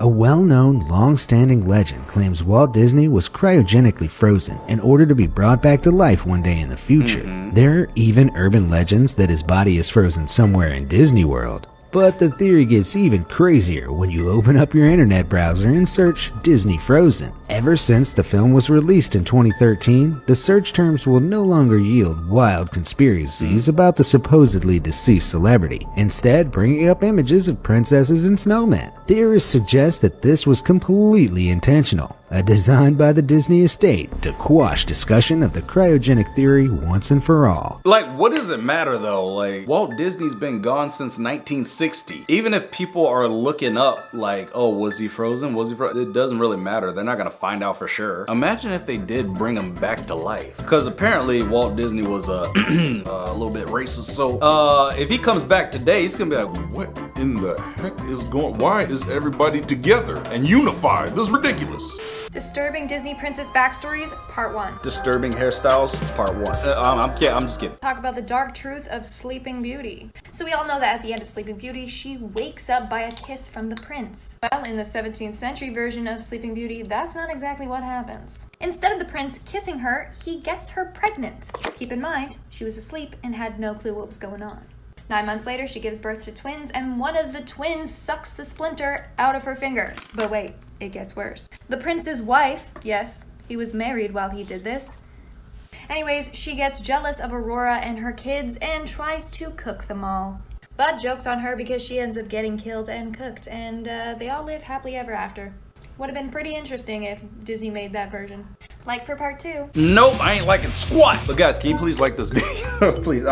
Speaker 7: A well-known, long-standing legend claims Walt Disney was cryogenically frozen in order to be brought back to life one day in the future. There are even urban legends that his body is frozen somewhere in Disney World. But the theory gets even crazier when you open up your internet browser and search Disney Frozen. Ever since the film was released in 2013, the search terms will no longer yield wild conspiracies about the supposedly deceased celebrity, instead bringing up images of princesses and snowmen. Theorists suggest that this was completely intentional, a design by the Disney estate to quash discussion of the cryogenic theory once and for all.
Speaker 1: Like, what does it matter though? Like, Walt Disney's been gone since 1960. Even if people are looking up like, oh, was he frozen? It doesn't really matter. They're not gonna find out for sure. Imagine if they did bring him back to life. Because apparently Walt Disney was a little bit racist. So if he comes back today, he's gonna be like, what in the heck is going? Why is everybody together and unified? This is ridiculous.
Speaker 15: Disturbing Disney princess backstories, part 1.
Speaker 1: Disturbing hairstyles, part 1. I'm just kidding.
Speaker 15: Talk about the dark truth of Sleeping Beauty. So we all know that at the end of Sleeping Beauty, she wakes up by a kiss from the prince. Well, in the 17th century version of Sleeping Beauty, that's not exactly what happens. Instead of the prince kissing her, he gets her pregnant. Keep in mind, she was asleep and had no clue what was going on. 9 months later, she gives birth to twins, and one of the twins sucks the splinter out of her finger. But wait, it gets worse. The prince's wife, yes, he was married while he did this. Anyways, she gets jealous of Aurora and her kids and tries to cook them all. But joke's on her because she ends up getting killed and cooked, and they all live happily ever after. Would have been pretty interesting if Disney made that version. Like for part 2.
Speaker 1: Nope, I ain't liking squat. But guys, can you please like this video? Please.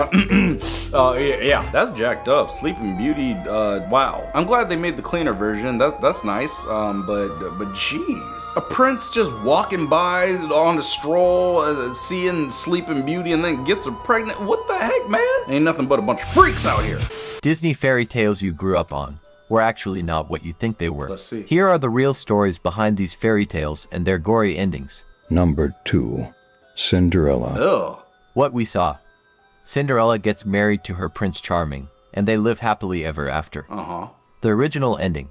Speaker 1: Yeah, that's jacked up. Sleeping Beauty, wow. I'm glad they made the cleaner version. That's nice. But jeez. A prince just walking by on a stroll, seeing Sleeping Beauty, and then gets her pregnant. What the heck, man? Ain't nothing but a bunch of freaks out here.
Speaker 17: Disney fairy tales you grew up on were actually not what you think they were.
Speaker 1: Let's see.
Speaker 17: Here are the real stories behind these fairy tales and their gory endings.
Speaker 6: Number 2. Cinderella.
Speaker 1: Ugh.
Speaker 17: What we saw. Cinderella gets married to her Prince Charming, and they live happily ever after. The original ending.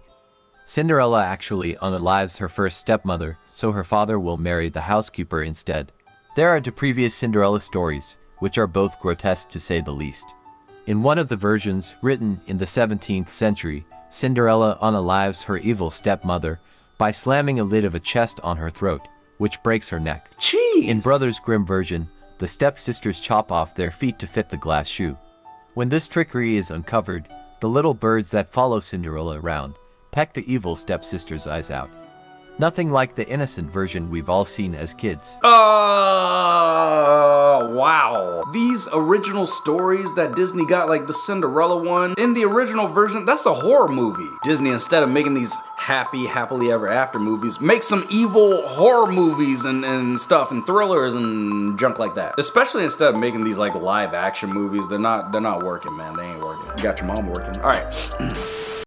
Speaker 17: Cinderella actually unalives her first stepmother, so her father will marry the housekeeper instead. There are two previous Cinderella stories, which are both grotesque to say the least. In one of the versions, written in the 17th century, Cinderella unalives her evil stepmother by slamming a lid of a chest on her throat, which breaks her neck.
Speaker 1: Jeez.
Speaker 17: In Brothers Grimm version, the stepsisters chop off their feet to fit the glass shoe. When this trickery is uncovered, the little birds that follow Cinderella around peck the evil stepsister's eyes out. Nothing like the innocent version we've all seen as kids.
Speaker 1: Wow. These original stories that Disney got, like the Cinderella one, in the original version, that's a horror movie. Disney, instead of making these happily ever after movies, make some evil horror movies and stuff and thrillers and junk like that. Especially instead of making these like live action movies, they're not working, man. They ain't working. You got your mom working. All right.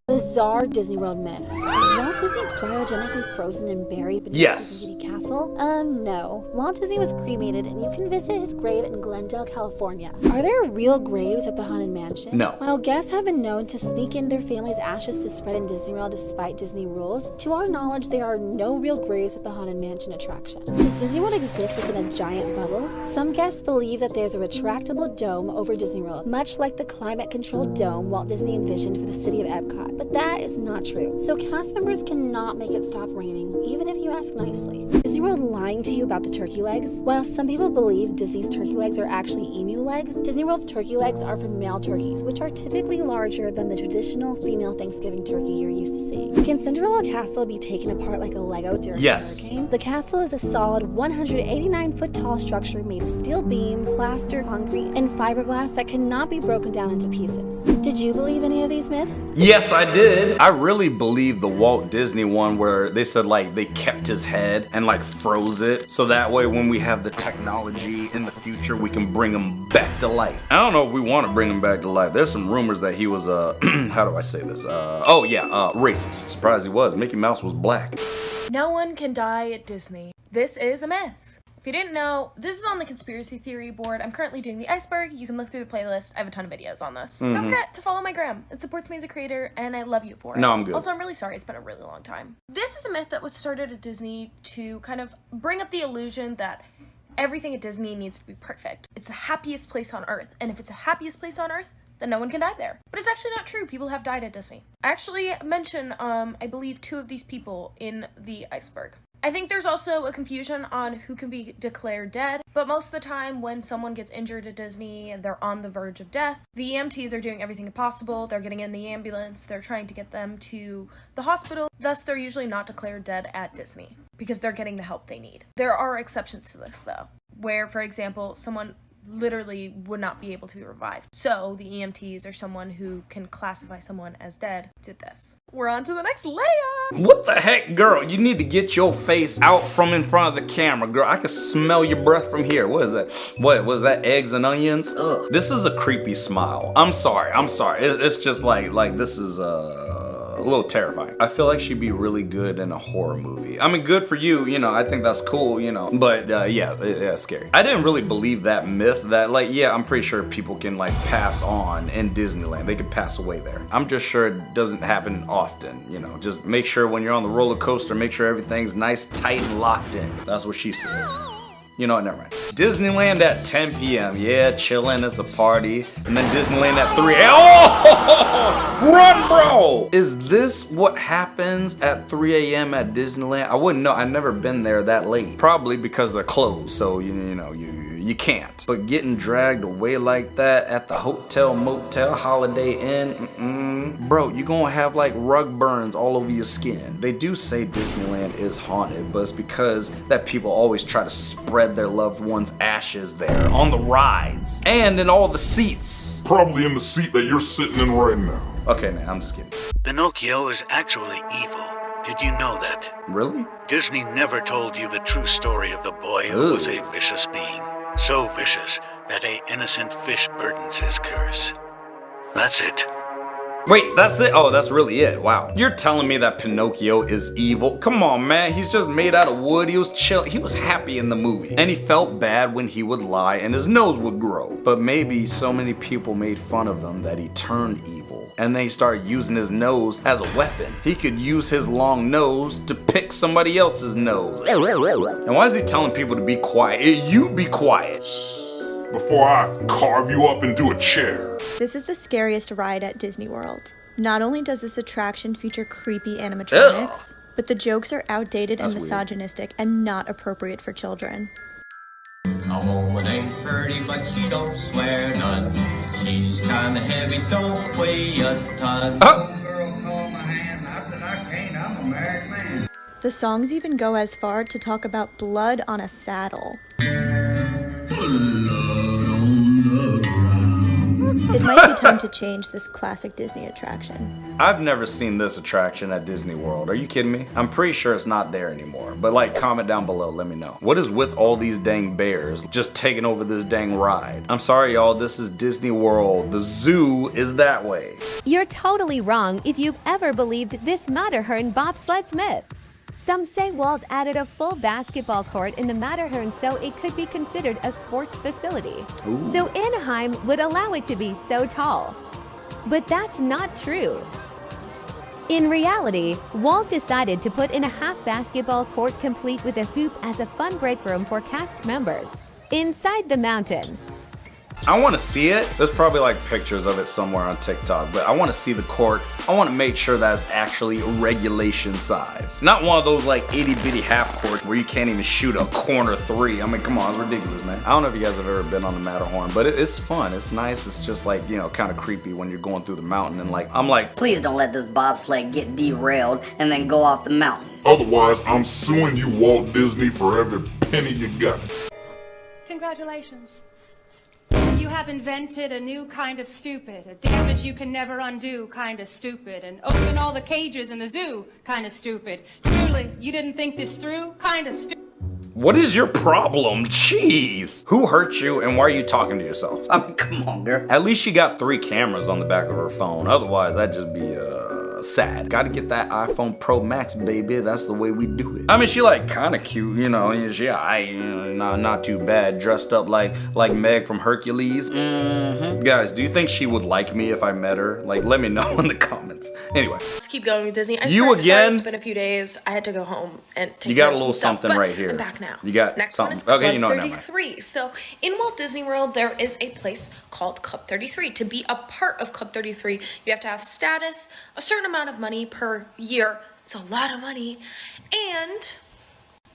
Speaker 3: Bizarre Disney World myths. Is Walt Disney cryogenically frozen and buried beneath
Speaker 1: Yes.
Speaker 3: Sleeping Beauty Castle? No. Walt Disney was cremated, and you can visit his grave in Glendale, California. Are there real graves at the Haunted Mansion?
Speaker 1: No.
Speaker 3: While guests have been known to sneak in their family's ashes to spread in Disney World despite Disney rules, to our knowledge, there are no real graves at the Haunted Mansion attraction. Does Disney World exist within a giant bubble? Some guests believe that there's a retractable dome over Disney World, much like the climate-controlled dome Walt Disney envisioned for the city of Epcot. But that is not true. So cast members cannot make it stop raining, even if you ask nicely. Is Disney World lying to you about the turkey legs? While some people believe Disney's turkey legs are actually emu legs, Disney World's turkey legs are from male turkeys, which are typically larger than the traditional female Thanksgiving turkey you're used to seeing. Can Cinderella Castle be taken apart like a Lego during a hurricane? The castle is a solid 189-foot tall structure made of steel beams, plaster, concrete, and fiberglass that cannot be broken down into pieces. Did you believe any of these myths?
Speaker 1: Yes, I did. I really believe the Walt Disney one where they said like they kept his head and like froze it so that way when we have the technology in the future we can bring him back to life. I don't know if we want to bring him back to life. There's some rumors that he was how do I say this? Racist. Surprised he was. Mickey Mouse was black.
Speaker 12: No one can die at Disney. This is a myth. If you didn't know, this is on the conspiracy theory board. I'm currently doing the iceberg. You can look through the playlist. I have a ton of videos on this. Don't forget to follow my gram. It supports me as a creator, and I love you for it.
Speaker 1: No, I'm good.
Speaker 12: Also, I'm really sorry. It's been a really long time. This is a myth that was started at Disney to kind of bring up the illusion that everything at Disney needs to be perfect. It's the happiest place on earth, and if it's the happiest place on earth, then no one can die there. But it's actually not true. People have died at Disney. I actually mention, I believe, 2 of these people in the iceberg. I think there's also a confusion on who can be declared dead, but most of the time when someone gets injured at Disney and they're on the verge of death, the EMTs are doing everything possible. They're getting in the ambulance, they're trying to get them to the hospital, thus they're usually not declared dead at Disney because they're getting the help they need. There are exceptions to this though, where for example, someone literally would not be able to be revived. So the EMTs or someone who can classify someone as dead did this. We're on to the next Leia!
Speaker 1: What the heck, girl? You need to get your face out from in front of the camera, girl. I can smell your breath from here. What is that? What was that? Eggs and onions? Ugh. This is a creepy smile. I'm sorry. It's just like this is a little terrifying. I feel like she'd be really good in a horror movie. I mean, good for you, you know, I think that's cool, you know, but yeah, it's scary. I didn't really believe that myth that like, yeah, I'm pretty sure people can like pass on in Disneyland. They could pass away there. I'm just sure it doesn't happen often, you know, just make sure when you're on the roller coaster, make sure everything's nice, tight, and locked in. That's what she said. You know what, never mind. Disneyland at 10 p.m. Yeah, chilling, it's a party. And then Disneyland at 3 a.m. Oh, run, bro! Is this what happens at 3 a.m. at Disneyland? I wouldn't know, I've never been there that late. Probably because they're closed, so you know, you can't. But getting dragged away like that at the hotel, motel, Holiday Inn, bro, you're gonna have like rug burns all over your skin. They do say Disneyland is haunted, but it's because that people always try to spread their loved ones' ashes there on the rides and in all the seats.
Speaker 4: Probably in the seat that you're sitting in right now.
Speaker 1: Okay, man, I'm just kidding.
Speaker 16: Pinocchio is actually evil. Did you know that?
Speaker 1: Really?
Speaker 16: Disney never told you the true story of the boy who was a vicious being. So vicious that an innocent fish burdens his curse. That's it.
Speaker 1: Wait, that's it? Oh, that's really it. Wow. You're telling me that Pinocchio is evil? Come on, man. He's just made out of wood. He was chill. He was happy in the movie. And he felt bad when he would lie and his nose would grow. But maybe so many people made fun of him that he turned evil. And then he started using his nose as a weapon. He could use his long nose to pick somebody else's nose. And why is he telling people to be quiet? You be quiet.
Speaker 4: Before I carve you up into a chair.
Speaker 19: This is the scariest ride at Disney World. Not only does this attraction feature creepy animatronics, but the jokes are outdated and misogynistic and not appropriate for children.
Speaker 20: A woman ain't pretty, but she don't swear none. She's kinda heavy, don't weigh a ton.
Speaker 24: Girl called my hand, I said, I can't, I'm a married man.
Speaker 19: The songs even go as far to talk about blood on a saddle. It might be time to change this classic Disney attraction.
Speaker 1: I've never seen this attraction at Disney World. Are you kidding me? I'm pretty sure it's not there anymore. But like, comment down below, let me know. What is with all these dang bears just taking over this dang ride? I'm sorry, y'all, this is Disney World. The zoo is that way.
Speaker 5: You're totally wrong if you've ever believed this Matterhorn bobsled myth. Some say Walt added a full basketball court in the Matterhorn so it could be considered a sports facility.
Speaker 1: Ooh.
Speaker 5: So Anaheim would allow it to be so tall. But that's not true. In reality, Walt decided to put in a half basketball court complete with a hoop as a fun break room for cast members inside the mountain.
Speaker 1: I want to see it. There's probably like pictures of it somewhere on TikTok, but I want to see the court. I want to make sure that's actually regulation size. Not one of those like itty bitty half courts where you can't even shoot a corner three. I mean, come on, it's ridiculous, man. I don't know if you guys have ever been on the Matterhorn, but it's fun. It's nice. It's just like, you know, kind of creepy when you're going through the mountain and like, I'm like,
Speaker 18: please don't let this bobsled get derailed and then go off the mountain.
Speaker 4: Otherwise, I'm suing you, Walt Disney, for every penny you got.
Speaker 21: Congratulations. You have invented a new kind of stupid, a damage you can never undo kind of stupid, and open all the cages in the zoo kind of stupid. Truly, you didn't think this through kind of stupid.
Speaker 1: what is your problem? Jeez. Who hurt you and why are you talking to yourself?
Speaker 18: I mean, come on, girl.
Speaker 1: At least she got 3 cameras on the back of her phone. Otherwise, that'd just be, sad. Gotta get that iPhone Pro Max, baby. That's the way we do it. I mean, she like kind of cute, you know. Not too bad. Dressed up like Meg from Hercules. Guys, do you think she would like me if I met her? Like, let me know in the comments. Anyway.
Speaker 22: Let's keep going with Disney.
Speaker 1: You again?
Speaker 22: It's been a few days. I had to go home and take
Speaker 1: You got
Speaker 22: care
Speaker 1: a
Speaker 22: of
Speaker 1: little
Speaker 22: some stuff,
Speaker 1: something
Speaker 22: but
Speaker 1: right here.
Speaker 22: I'm back now.
Speaker 1: You got
Speaker 22: Next
Speaker 1: something.
Speaker 22: one is Club
Speaker 1: Okay, you know, never mind.
Speaker 22: 33. So in Walt Disney World, there is a place called Club 33. To be a part of Club 33, you have to have status, a certain amount of money per year. It's a lot of money. And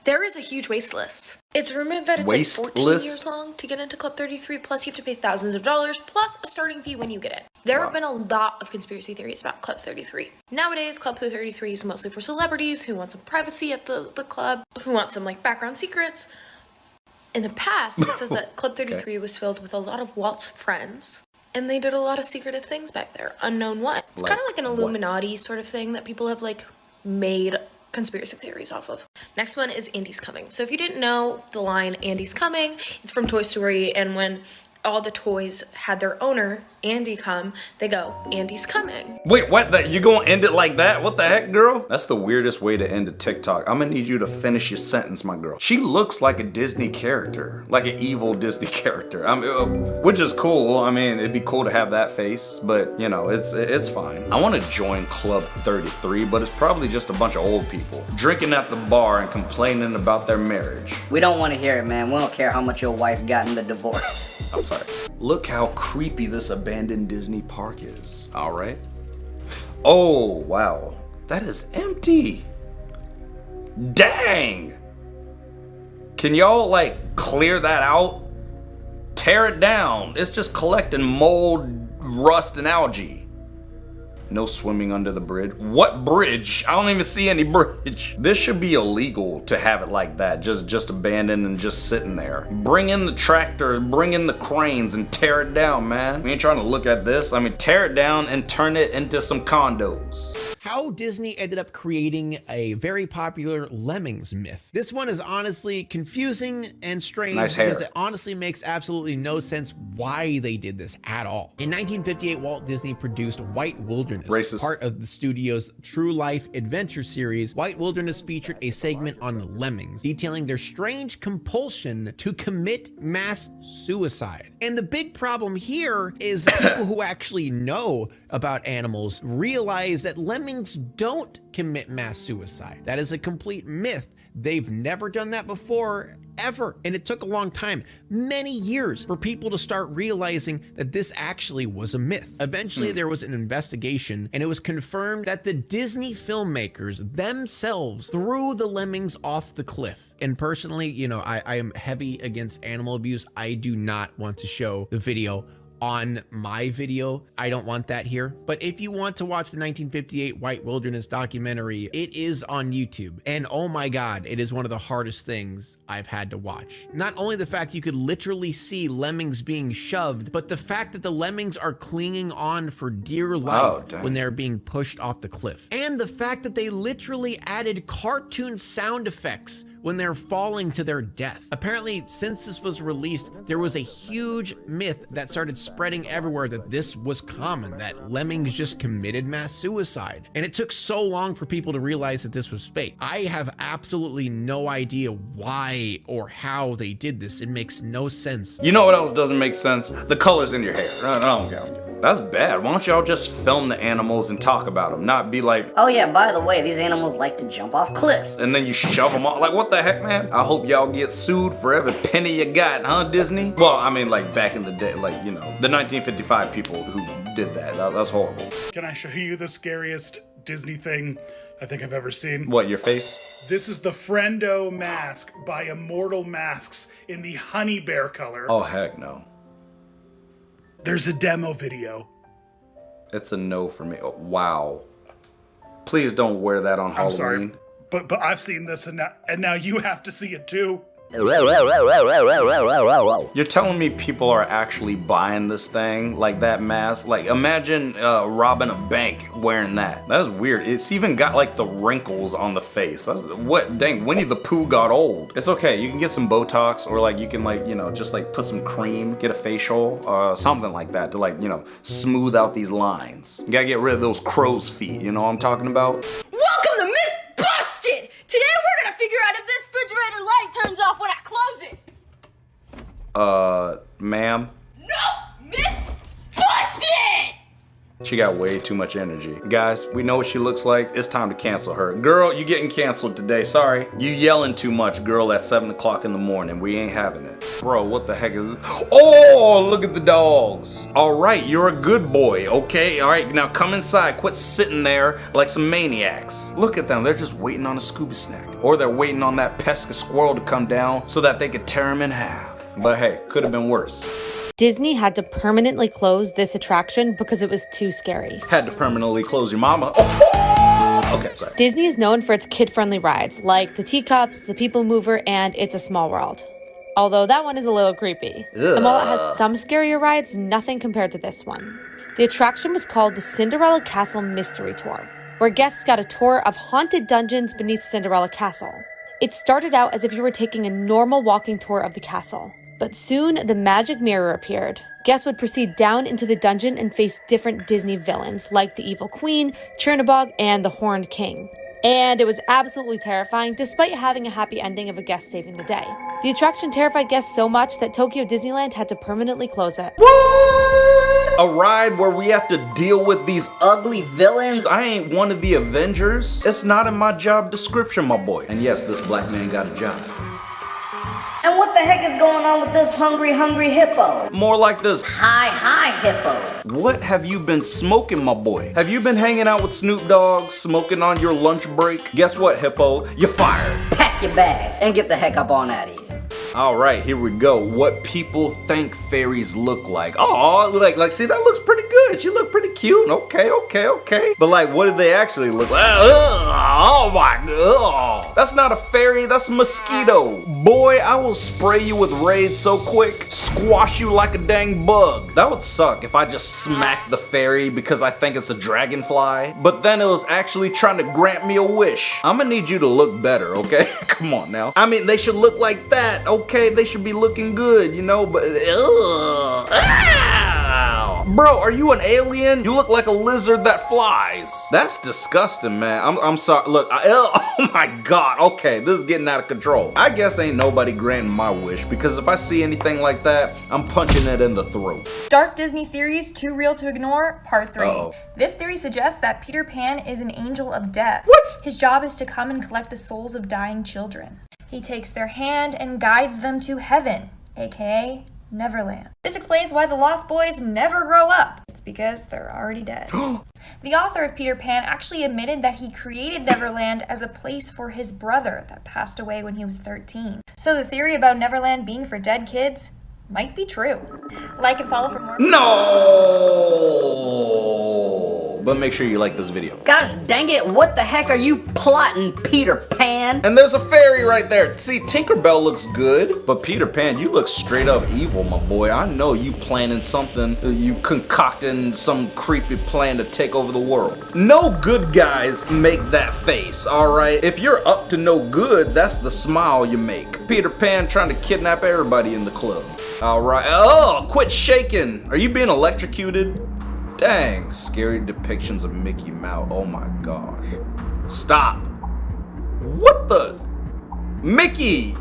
Speaker 22: there is a huge wait list. It's rumored that it's like 14 years long to get into Club 33, plus you have to pay thousands of dollars, plus a starting fee when you get in. There have been a lot of conspiracy theories about Club 33. Nowadays, Club 33 is mostly for celebrities who want some privacy at the club, who want some like background secrets. In the past, it says that Club 33 was filled with a lot of Walt's friends. And they did a lot of secretive things back there. Unknown what. It's kind of like an Illuminati sort of thing that people have like made conspiracy theories off of. Next one is Andy's Coming. So if you didn't know the line Andy's Coming, it's from Toy Story, and when all the toys had their owner, Andy, come, they go, Andy's coming.
Speaker 1: Wait, what? You gonna end it like that? What the heck, girl? That's the weirdest way to end a TikTok. I'm gonna need you to finish your sentence, my girl. She looks like a Disney character, like an evil Disney character. Which is cool. I mean, it'd be cool to have that face, but you know, it's fine. I want to join Club 33, but it's probably just a bunch of old people drinking at the bar and complaining about their marriage.
Speaker 18: We don't want to hear it, man. We don't care how much your wife got in the divorce.
Speaker 1: I'm sorry. Look how creepy this abandoned Disney park is. All right. Oh, wow. That is empty. Dang. Can y'all like clear that out? Tear it down. It's just collecting mold, rust, and algae. No swimming under the bridge. What bridge? I don't even see any bridge. This should be illegal to have it like that. Just abandoned and just sitting there. Bring in the tractors, bring in the cranes and tear it down, man. We ain't trying to look at this. I mean, tear it down and turn it into some condos.
Speaker 24: How Disney ended up creating a very popular Lemmings myth. This one is honestly confusing and strange because it honestly makes absolutely no sense why they did this at all. In 1958, Walt Disney produced White Wilderness, part of the studio's True Life Adventure series. White Wilderness featured a segment on the lemmings, detailing their strange compulsion to commit mass suicide. And the big problem here is people who actually know about animals realize that lemmings don't commit mass suicide. That is a complete myth. They've never done that before, ever. And it took a long time, many years, for people to start realizing that this actually was a myth. Eventually, there was an investigation, and it was confirmed that the Disney filmmakers themselves threw the lemmings off the cliff. And personally, you know, I am heavy against animal abuse. I do not want to show the video on my video. I don't want that here. But if you want to watch the 1958 White Wilderness documentary, it is on YouTube. And oh my God, it is one of the hardest things I've had to watch. Not only the fact you could literally see lemmings being shoved, but the fact that the lemmings are clinging on for dear life when they're being pushed off the cliff. And the fact that they literally added cartoon sound effects when they're falling to their death. Apparently, since this was released, there was a huge myth that started spreading everywhere that this was common, that lemmings just committed mass suicide. And it took so long for people to realize that this was fake. I have absolutely no idea why or how they did this. It makes no sense.
Speaker 1: You know what else doesn't make sense? The colors in your hair. No. That's bad. Why don't y'all just film the animals and talk about them, not be like,
Speaker 18: oh yeah, by the way, these animals like to jump off cliffs.
Speaker 1: And then you shove them off. Like, what the heck, man? I hope y'all get sued for every penny you got, huh, Disney? Well, I mean, like, back in the day, like, you know, the 1955 people who did that. That's horrible.
Speaker 8: Can I show you the scariest Disney thing I think I've ever seen?
Speaker 1: What, your face?
Speaker 8: This is the Friendo mask by Immortal Masks in the honey bear color.
Speaker 1: Oh, heck no.
Speaker 8: There's a demo video.
Speaker 1: It's a no for me. Oh, wow. Please don't wear that on Halloween.
Speaker 8: I'm sorry, but I've seen this and now you have to see it too.
Speaker 1: You're telling me people are actually buying this thing, like that mask? Like, imagine robbing a bank wearing that. That's weird. It's even got like the wrinkles on the face. That's what, dang, Winnie the Pooh got old. It's okay, you can get some Botox, or like you can, like, you know, just like put some cream, get a facial, something like that to, like, you know, smooth out these lines. You gotta get rid of those crow's feet, you know what I'm talking about?
Speaker 9: Welcome to Myth Busted! Today we're gonna figure out if this refrigerator light turns off when I close it.
Speaker 1: Ma'am?
Speaker 9: No! Myth Busted!
Speaker 1: She got way too much energy. Guys, we know what she looks like. It's time to cancel her. Girl, you getting canceled today. Sorry. You yelling too much, girl, at 7 o'clock in the morning. We ain't having it. Bro, what the heck is it? Oh, look at the dogs. All right, you're a good boy, okay? All right, now come inside. Quit sitting there like some maniacs. Look at them. They're just waiting on a Scooby snack. Or they're waiting on that pesky squirrel to come down so that they could tear him in half. But hey, could have been worse.
Speaker 13: Disney had to permanently close this attraction because it was too scary.
Speaker 1: Had to permanently close your mama. Oh. Okay, sorry.
Speaker 13: Disney is known for its kid-friendly rides, like the Teacups, the People Mover, and It's a Small World. Although that one is a little creepy.
Speaker 1: Ugh.
Speaker 13: And while it has some scarier rides, nothing compared to this one. The attraction was called the Cinderella Castle Mystery Tour, where guests got a tour of haunted dungeons beneath Cinderella Castle. It started out as if you were taking a normal walking tour of the castle. But soon, the magic mirror appeared. Guests would proceed down into the dungeon and face different Disney villains, like the Evil Queen, Chernabog, and the Horned King. And it was absolutely terrifying, despite having a happy ending of a guest saving the day. The attraction terrified guests so much that Tokyo Disneyland had to permanently close it.
Speaker 1: What? A ride where we have to deal with these ugly villains? I ain't one of the Avengers. It's not in my job description, my boy. And yes, this black man got a job.
Speaker 18: And what the heck is going on with this hungry hippo?
Speaker 1: More like this
Speaker 18: high hippo.
Speaker 1: What have you been smoking, my boy? Have you been hanging out with Snoop Dogg, smoking on your lunch break? Guess what, hippo? You're fired.
Speaker 18: Pack your bags and get the heck up on out of here.
Speaker 1: All right, here we go. What people think fairies look like. Oh, like, see, that looks pretty good. She look pretty cute. Okay. But like, what do they actually look like? Oh my God. That's not a fairy, that's a mosquito. Boy, I will spray you with Raid so quick, squash you like a dang bug. That would suck if I just smacked the fairy because I think it's a dragonfly, but then it was actually trying to grant me a wish. I'm gonna need you to look better, okay? Come on now. I mean, they should look like that, okay? They should be looking good, you know, but bro, are you an alien? You look like a lizard that flies. That's disgusting, man. I'm sorry. Look, oh my God. Okay, this is getting out of control. I guess ain't nobody granting my wish, because if I see anything like that, I'm punching it in the throat.
Speaker 15: Dark Disney Theories Too Real to Ignore, Part 3.
Speaker 1: Uh-oh.
Speaker 15: This theory suggests that Peter Pan is an angel of death.
Speaker 1: What?
Speaker 15: His job is to come and collect the souls of dying children. He takes their hand and guides them to heaven, aka Neverland. This explains why the Lost Boys never grow up. It's because they're already dead. The author of Peter Pan actually admitted that he created Neverland as a place for his brother that passed away when he was 13. So the theory about Neverland being for dead kids, might be true. Like and follow for more.
Speaker 1: No! But make sure you like this video.
Speaker 18: Gosh dang it, what the heck are you plotting, Peter Pan?
Speaker 1: And there's a fairy right there. See, Tinkerbell looks good, but Peter Pan, you look straight up evil, my boy. I know you planning something, you concocting some creepy plan to take over the world. No good guys make that face, all right? If you're up to no good, that's the smile you make. Peter Pan trying to kidnap everybody in the club. All right, oh, quit shaking. Are you being electrocuted? Dang, scary depictions of Mickey Mouse. Oh my gosh. Stop. What the? Mickey!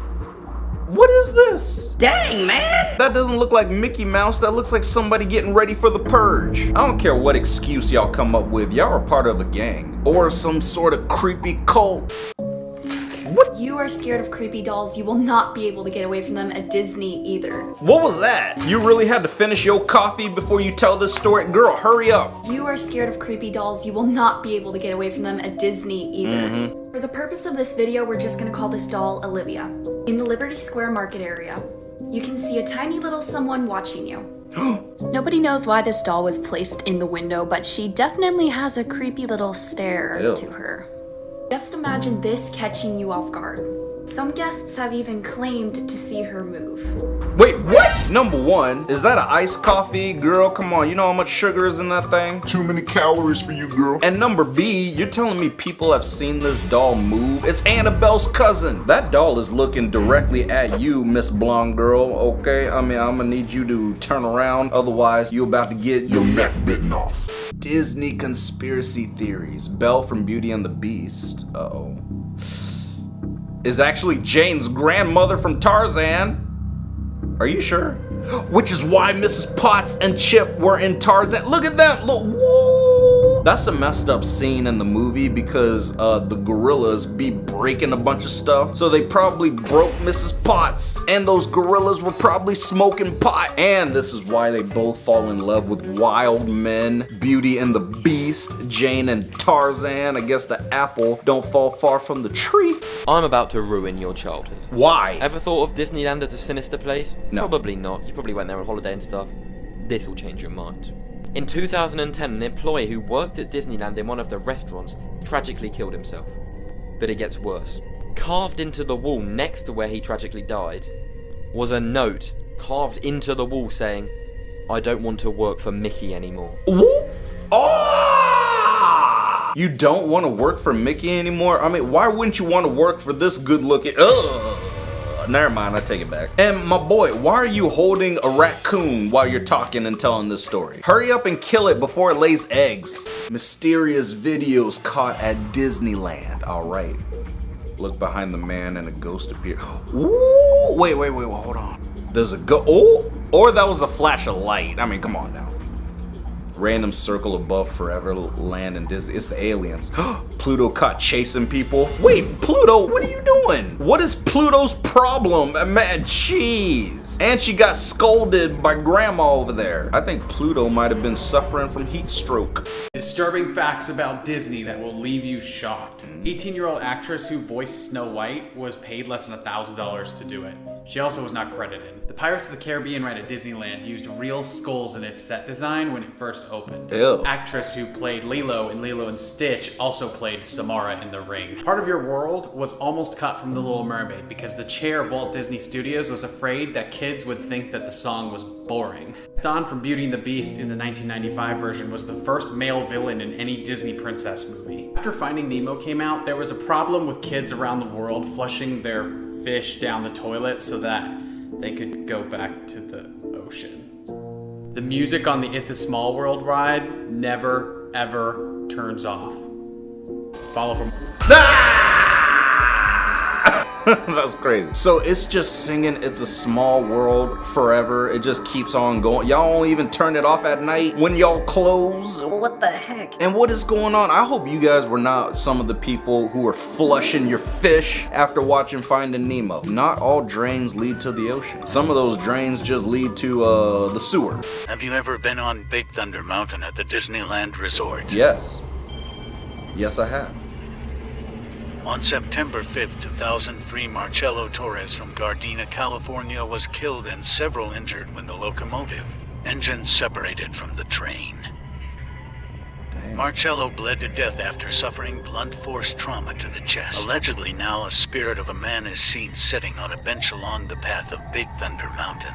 Speaker 1: What is this?
Speaker 18: Dang, man!
Speaker 1: That doesn't look like Mickey Mouse. That looks like somebody getting ready for the purge. I don't care what excuse y'all come up with. Y'all are part of a gang. Or some sort of creepy cult. What?
Speaker 10: You are scared of creepy dolls. You will not be able to get away from them at Disney either.
Speaker 1: What was that? You really had to finish your coffee before you tell this story? Girl, hurry up.
Speaker 10: You are scared of creepy dolls. You will not be able to get away from them at Disney either. For the purpose of this video, we're just gonna call this doll Olivia. In the Liberty Square Market area, you can see a tiny little someone watching you. Nobody knows why this doll was placed in the window, but she definitely has a creepy little stare to her. Just imagine this catching you off guard. Some guests have even claimed to see her move.
Speaker 1: Wait, what? Number one, is that an iced coffee? Girl, come on, you know how much sugar is in that thing?
Speaker 4: Too many calories for you, girl.
Speaker 1: And number B, you're telling me people have seen this doll move? It's Annabelle's cousin. That doll is looking directly at you, Miss Blonde Girl, okay? I mean, I'm gonna need you to turn around, otherwise you're about to get your neck bitten off. Disney conspiracy theories. Belle from Beauty and the Beast, uh-oh, is actually Jane's grandmother from Tarzan. Are you sure? Which is why Mrs. Potts and Chip were in Tarzan. Look at that, look, woo! That's a messed up scene in the movie because the gorillas be breaking a bunch of stuff. So they probably broke Mrs. Potts, and those gorillas were probably smoking pot. And this is why they both fall in love with wild men. Beauty and the Beast, Jane and Tarzan. I guess the apple don't fall far from the tree.
Speaker 11: I'm about to ruin your childhood.
Speaker 1: Why?
Speaker 11: Ever thought of Disneyland as a sinister place?
Speaker 1: No.
Speaker 11: Probably not. You probably went there on holiday and stuff. This will change your mind. In 2010, an employee who worked at Disneyland in one of the restaurants tragically killed himself. But it gets worse. Carved into the wall next to where he tragically died was a note carved into the wall saying, "I don't want to work for Mickey anymore."
Speaker 1: Ooh. Oh! You don't want to work for Mickey anymore? I mean, why wouldn't you want to work for this good looking... Ugh. Never mind, I take it back. And my boy, why are you holding a raccoon while you're talking and telling this story? Hurry up and kill it before it lays eggs. Mysterious videos caught at Disneyland. All right. Look behind the man and a ghost appeared. Ooh, wait, hold on. There's a oh, or that was a flash of light. I mean, come on now. Random circle above forever land and Disney. It's the aliens. Pluto caught chasing people. Wait, Pluto, what are you doing? What is Pluto's problem? Man, jeez. And she got scolded by grandma over there. I think Pluto might have been suffering from heat stroke.
Speaker 14: Disturbing facts about Disney that will leave you shocked. 18-year-old actress who voiced Snow White was paid less than $1,000 to do it. She also was not credited. The Pirates of the Caribbean ride at Disneyland used real skulls in its set design when it first opened.
Speaker 1: Ew.
Speaker 14: Actress who played Lilo in Lilo and Stitch also played Samara in The Ring. Part of your world was almost cut from The Little Mermaid because the chair of Walt Disney Studios was afraid that kids would think that the song was boring. Don from Beauty and the Beast in the 1995 version was the first male villain in any Disney princess movie. After Finding Nemo came out, there was a problem with kids around the world flushing their fish down the toilet so that they could go back to the ocean. The music on the It's a Small World ride never, ever turns off. Follow for more.
Speaker 1: That's crazy. So it's just singing It's a Small World forever. It just keeps on going. Y'all don't even turn it off at night when y'all close.
Speaker 18: What the heck?
Speaker 1: And what is going on? I hope you guys were not some of the people who were flushing your fish after watching Finding Nemo. Not all drains lead to the ocean. Some of those drains just lead to the sewer.
Speaker 16: Have you ever been on Big Thunder Mountain at the Disneyland Resort?
Speaker 1: Yes. Yes, I have.
Speaker 16: On September 5th, 2003, Marcelo Torres from Gardena, California was killed and several injured when the locomotive engine separated from the train. Marcello bled to death after suffering blunt force trauma to the chest. Allegedly now a spirit of a man is seen sitting on a bench along the path of Big Thunder Mountain.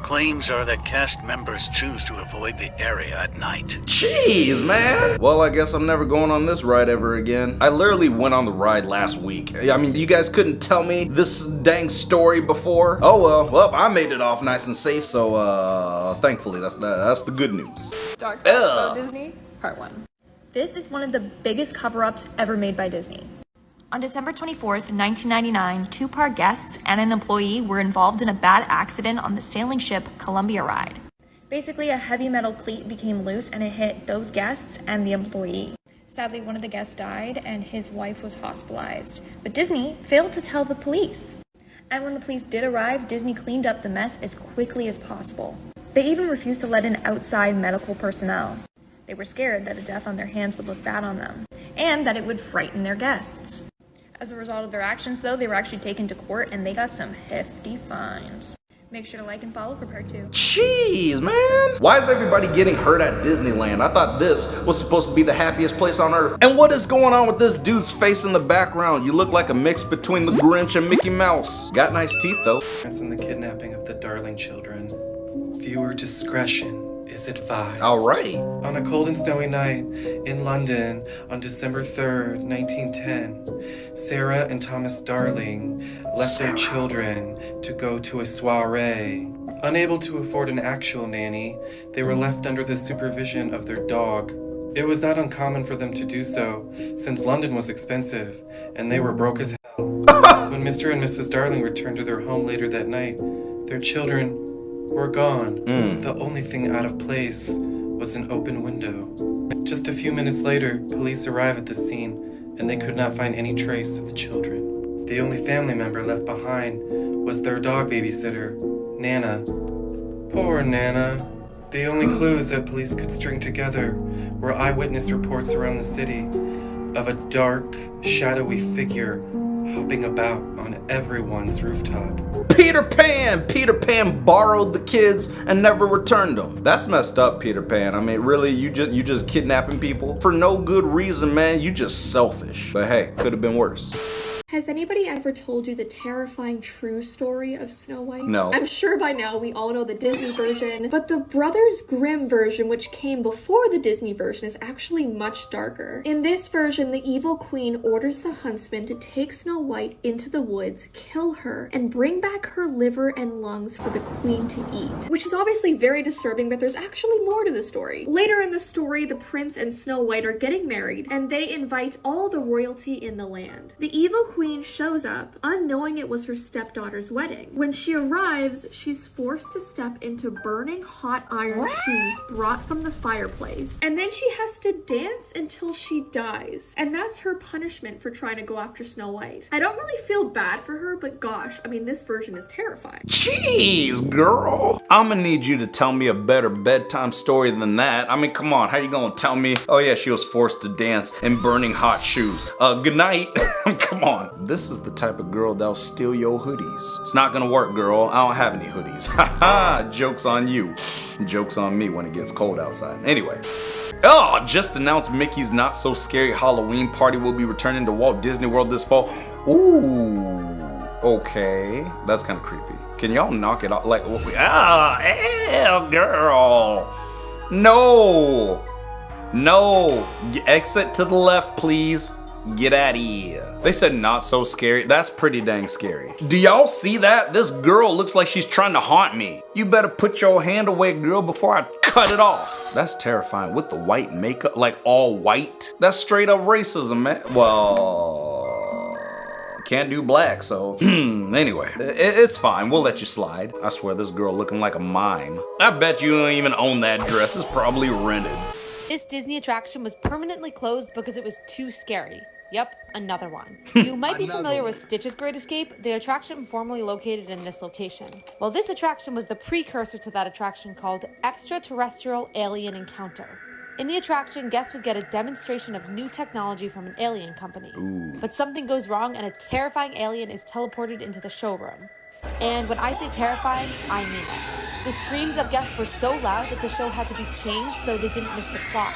Speaker 16: Claims are that cast members choose to avoid the area at night.
Speaker 1: Jeez, man. Well, I guess I'm never going on this ride ever again. I literally went on the ride last week. I mean, you guys couldn't tell me this dang story before. Oh well, I made it off nice and safe, so thankfully that's the good news.
Speaker 15: Dark Facts About Disney, Part 1. This is one of the biggest cover-ups ever made by Disney. On December 24th, 1999, 2 park guests and an employee were involved in a bad accident on the sailing ship Columbia Ride. Basically, a heavy metal cleat became loose and it hit those guests and the employee. Sadly, one of the guests died and his wife was hospitalized. But Disney failed to tell the police. And when the police did arrive, Disney cleaned up the mess as quickly as possible. They even refused to let in outside medical personnel. They were scared that a death on their hands would look bad on them, and that it would frighten their guests. As a result of their actions, though, they were actually taken to court and they got some hefty fines. Make sure to like and follow for part 2.
Speaker 1: Jeez, man. Why is everybody getting hurt at Disneyland? I thought this was supposed to be the happiest place on earth. And what is going on with this dude's face in the background? You look like a mix between the Grinch and Mickey Mouse. Got nice teeth, though.
Speaker 2: And the kidnapping of the Darling children. Viewer discretion is advised.
Speaker 1: All right.
Speaker 2: On a cold and snowy night in London on December 3rd, 1910, Sarah and Thomas Darling left their children to go to a soiree. Unable to afford an actual nanny, they were left under the supervision of their dog. It was not uncommon for them to do so, since London was expensive, and they were broke as hell. When Mr. and Mrs. Darling returned to their home later that night, their children were gone. The only thing out of place was an open window. Just a few minutes later, police arrived at the scene, and they could not find any trace of the children. The only family member left behind was their dog babysitter, Nana. Poor Nana. The only clues that police could string together were eyewitness reports around the city of a dark, shadowy figure hopping about on everyone's rooftop.
Speaker 1: Peter Pan! Peter Pan borrowed the kids and never returned them. That's messed up, Peter Pan. I mean, really, you just kidnapping people for no good reason, man. You just selfish. But hey, could have been worse.
Speaker 6: Has anybody ever told you the terrifying true story of Snow White?
Speaker 1: No.
Speaker 6: I'm sure by now we all know the Disney version, but the Brothers Grimm version, which came before the Disney version, is actually much darker. In this version, the evil queen orders the huntsman to take Snow White into the woods, kill her, and bring back her liver and lungs for the queen to eat. Which is obviously very disturbing, but there's actually more to the story. Later in the story, the prince and Snow White are getting married, and they invite all the royalty in the land. The evil queen shows up, unknowing it was her stepdaughter's wedding. When she arrives, she's forced to step into burning hot iron shoes brought from the fireplace. And then she has to dance until she dies. And that's her punishment for trying to go after Snow White. I don't really feel bad for her, but gosh, I mean, this version is terrifying.
Speaker 1: Jeez, girl. I'm gonna need you to tell me a better bedtime story than that. I mean, come on, how you gonna tell me, oh yeah, she was forced to dance in burning hot shoes. Good night. Come on. This is the type of girl that'll steal your hoodies. It's not gonna work, girl. I don't have any hoodies. Haha, joke's on you. Joke's on me when it gets cold outside. Anyway. Oh, just announced Mickey's Not So Scary Halloween Party will be returning to Walt Disney World this fall. Ooh, okay. That's kind of creepy. Can y'all knock it off? Like, girl. No. No. Exit to the left, please. Get out of here. They said not so scary. That's pretty dang scary. Do y'all see that? This girl looks like she's trying to haunt me. You better put your hand away, girl, before I cut it off. That's terrifying. With the white makeup, like all white. That's straight up racism, man. Well, can't do black, so anyway, it's fine. We'll let you slide. I swear this girl looking like a mime. I bet you don't even own that dress. It's probably rented.
Speaker 13: This Disney attraction was permanently closed because it was too scary. Yep, another one. You might be familiar with Stitch's Great Escape, the attraction formerly located in this location. Well, this attraction was the precursor to that attraction called Extraterrestrial Alien Encounter. In the attraction, guests would get a demonstration of new technology from an alien company.
Speaker 1: Ooh.
Speaker 13: But something goes wrong and a terrifying alien is teleported into the showroom. And when I say terrifying, I mean it. The screams of guests were so loud that the show had to be changed so they didn't miss the plot.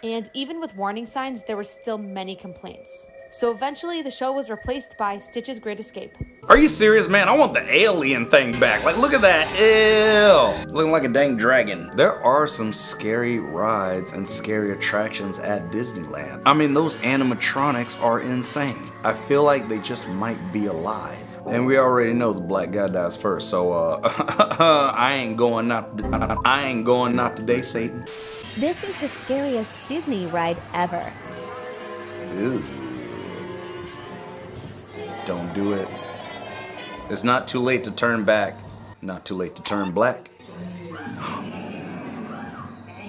Speaker 13: And even with warning signs, there were still many complaints. So eventually, the show was replaced by Stitch's Great Escape.
Speaker 1: Are you serious, man? I want the alien thing back. Like, look at that. Ew. Looking like a dang dragon. There are some scary rides and scary attractions at Disneyland. I mean, those animatronics are insane. I feel like they just might be alive. And we already know the black guy dies first, so I ain't going not today, Satan.
Speaker 5: This was the scariest Disney ride ever.
Speaker 1: Ew. Don't do it. It's not too late to turn back. Not too late to turn black.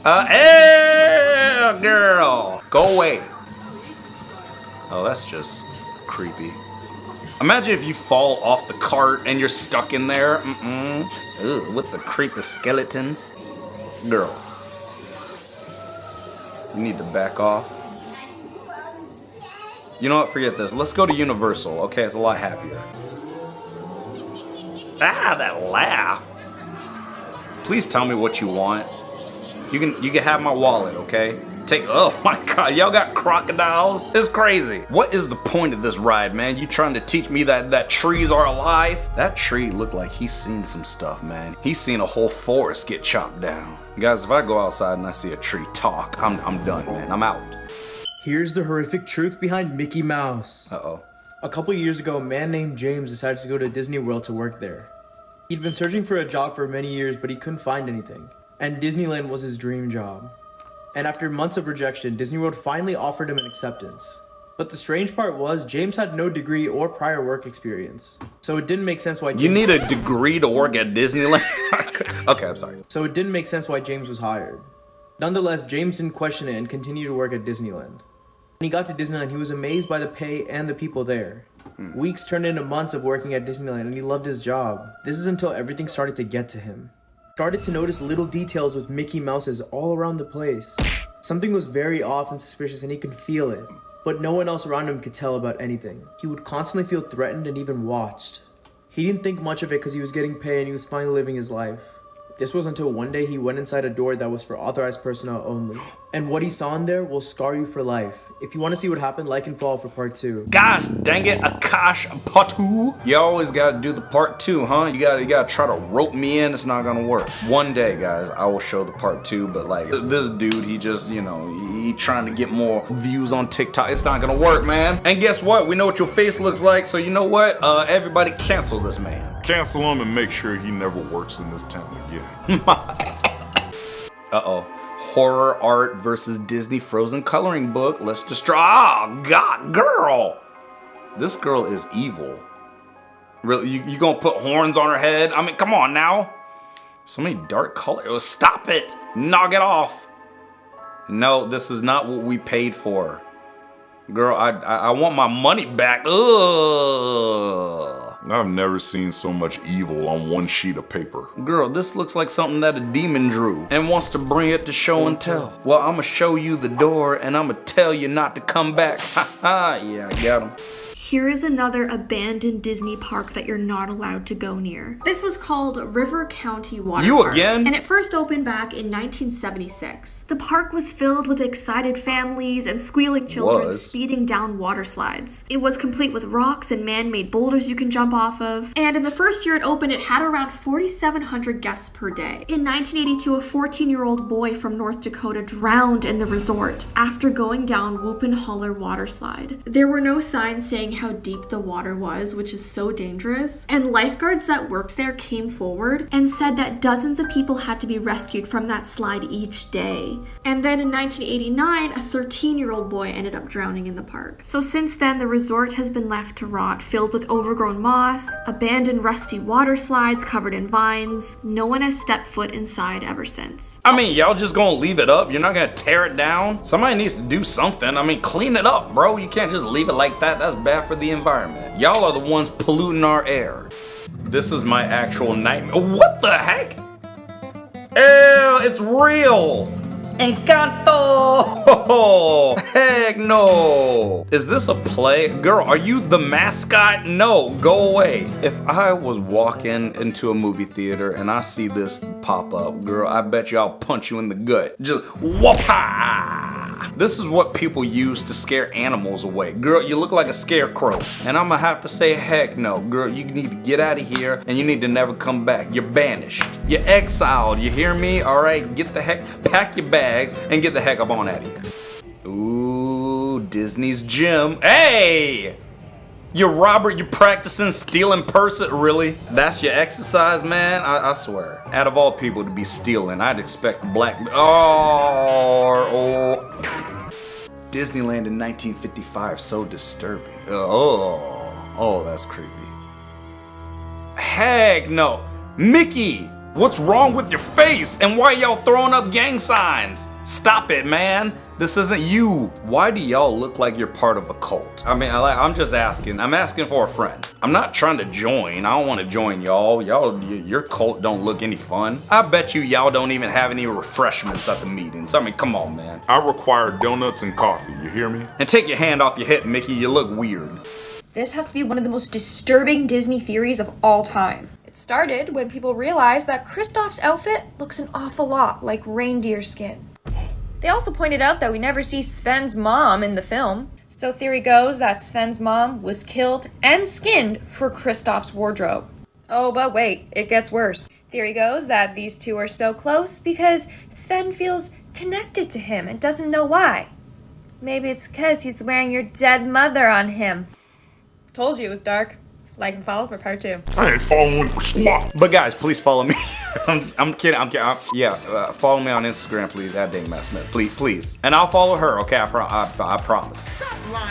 Speaker 1: Hey, girl, go away. Oh, that's just creepy. Imagine if you fall off the cart and you're stuck in there. Ew, with the creepy skeletons. Girl, you need to back off. You know what? Forget this. Let's go to Universal. Okay, it's a lot happier. Ah, that laugh. Please tell me what you want. You can have my wallet, okay? Oh my god, y'all got crocodiles? It's crazy. What is the point of this ride, man? You trying to teach me that trees are alive? That tree looked like he's seen some stuff, man. He's seen a whole forest get chopped down. Guys, if I go outside and I see a tree talk, I'm done, man. I'm out.
Speaker 3: Here's the horrific truth behind Mickey Mouse.
Speaker 1: Uh-oh.
Speaker 3: A couple years ago, a man named James decided to go to Disney World to work there. He'd been searching for a job for many years, but he couldn't find anything. And Disneyland was his dream job. And after months of rejection, Disney World finally offered him an acceptance. But the strange part was, James had no degree or prior work experience. So it didn't make sense why
Speaker 1: You need a degree to work at Disneyland? Okay, I'm sorry.
Speaker 3: So it didn't make sense why James was hired. Nonetheless, James didn't question it and continued to work at Disneyland. When he got to Disneyland, he was amazed by the pay and the people there. Weeks turned into months of working at Disneyland and he loved his job. This is until everything started to get to him. Started to notice little details with Mickey Mouses all around the place. Something was very off and suspicious and he could feel it, but no one else around him could tell about anything. He would constantly feel threatened and even watched. He didn't think much of it because he was getting paid and he was finally living his life. This was until one day he went inside a door that was for authorized personnel only. And what he saw in there will scar you for life. If you want to see what happened, like and follow for part 2.
Speaker 1: Gosh dang it, Akash part 2. You always gotta do the part 2, huh? You gotta try to rope me in, it's not gonna work. One day, guys, I will show the part 2, but like, this dude, he just, you know, he trying to get more views on TikTok. It's not gonna work, man. And guess what? We know what your face looks like, so you know what? Everybody cancel this man.
Speaker 4: Cancel him and make sure he never works in this town again.
Speaker 1: Uh-oh. Horror art versus Disney Frozen coloring book. Let's destroy. Oh, God, girl. This girl is evil. Really, you gonna put horns on her head? I mean, come on now. So many dark colors. Oh, stop it. Knock it off. No, this is not what we paid for. Girl, I want my money back. Ugh.
Speaker 4: I've never seen so much evil on one sheet of paper.
Speaker 1: Girl, this looks like something that a demon drew and wants to bring it to show and tell. Well, I'ma show you the door and I'ma tell you not to come back. Ha ha, yeah, I got him.
Speaker 6: Here is another abandoned Disney park that you're not allowed to go near. This was called River County Water
Speaker 1: You
Speaker 6: Park,
Speaker 1: again?
Speaker 6: and it first opened back in 1976. The park was filled with excited families and squealing children speeding down water slides. It was complete with rocks and man-made boulders you can jump off of, and in the first year it opened, it had around 4,700 guests per day. In 1982, a 14-year-old boy from North Dakota drowned in the resort after going down Whoopin' Holler water slide. There were no signs saying how deep the water was, which is so dangerous, and lifeguards that worked there came forward and said that dozens of people had to be rescued from that slide each day. And then in 1989, a 13-year-old boy ended up drowning in the park. So since then, the resort has been left to rot, filled with overgrown moss, abandoned rusty water slides covered in vines. No one has stepped foot inside ever since.
Speaker 1: I mean, y'all just gonna leave it up? You're not gonna tear it down? Somebody needs to do something. I mean, clean it up, bro. You can't just leave it like that. That's bad for the environment. Y'all are the ones polluting our air. This is my actual nightmare. What the heck? Ew, it's real.
Speaker 18: Encanto!
Speaker 1: Oh, heck no. Is this a play? Girl, are you the mascot? No, go away. If I was walking into a movie theater and I see this pop up, girl, I bet you I'll punch you in the gut. Just whoop-ha! This is what people use to scare animals away. Girl, you look like a scarecrow. And I'm gonna have to say, heck no. Girl, you need to get out of here and you need to never come back. You're banished. You're exiled. You hear me? All right, get the heck, pack your bags and get the heck up on out of here. Ooh, Disney's gym. Hey! You're Robert, you're practicing stealing person? Really? That's your exercise, man? I swear. Out of all people to be stealing, I'd expect black. Oh. Disneyland in 1955, so disturbing. Oh, that's creepy. Heck no. Mickey, what's wrong with your face? And why y'all throwing up gang signs? Stop it, man. This isn't you. Why do y'all look like you're part of a cult? I mean, I'm just asking. I'm asking for a friend. I'm not trying to join. I don't want to join y'all. Your cult don't look any fun. I bet you y'all don't even have any refreshments at the meetings. I mean, come on, man.
Speaker 4: I require donuts and coffee, you hear me?
Speaker 1: And take your hand off your hip, Mickey. You look weird.
Speaker 15: This has to be one of the most disturbing Disney theories of all time. It started when people realized that Kristoff's outfit looks an awful lot like reindeer skin. They also pointed out that we never see Sven's mom in the film. So theory goes that Sven's mom was killed and skinned for Kristoff's wardrobe. Oh, but wait, it gets worse. Theory goes that these two are so close because Sven feels connected to him and doesn't know why. Maybe it's because he's wearing your dead mother on him. Told you it was dark. Like and follow for part 2.
Speaker 4: I ain't following for squat.
Speaker 1: But guys, please follow me. I'm kidding. Follow me on Instagram, please. @DaveMattSmith, please. And I'll follow her. Okay, I promise.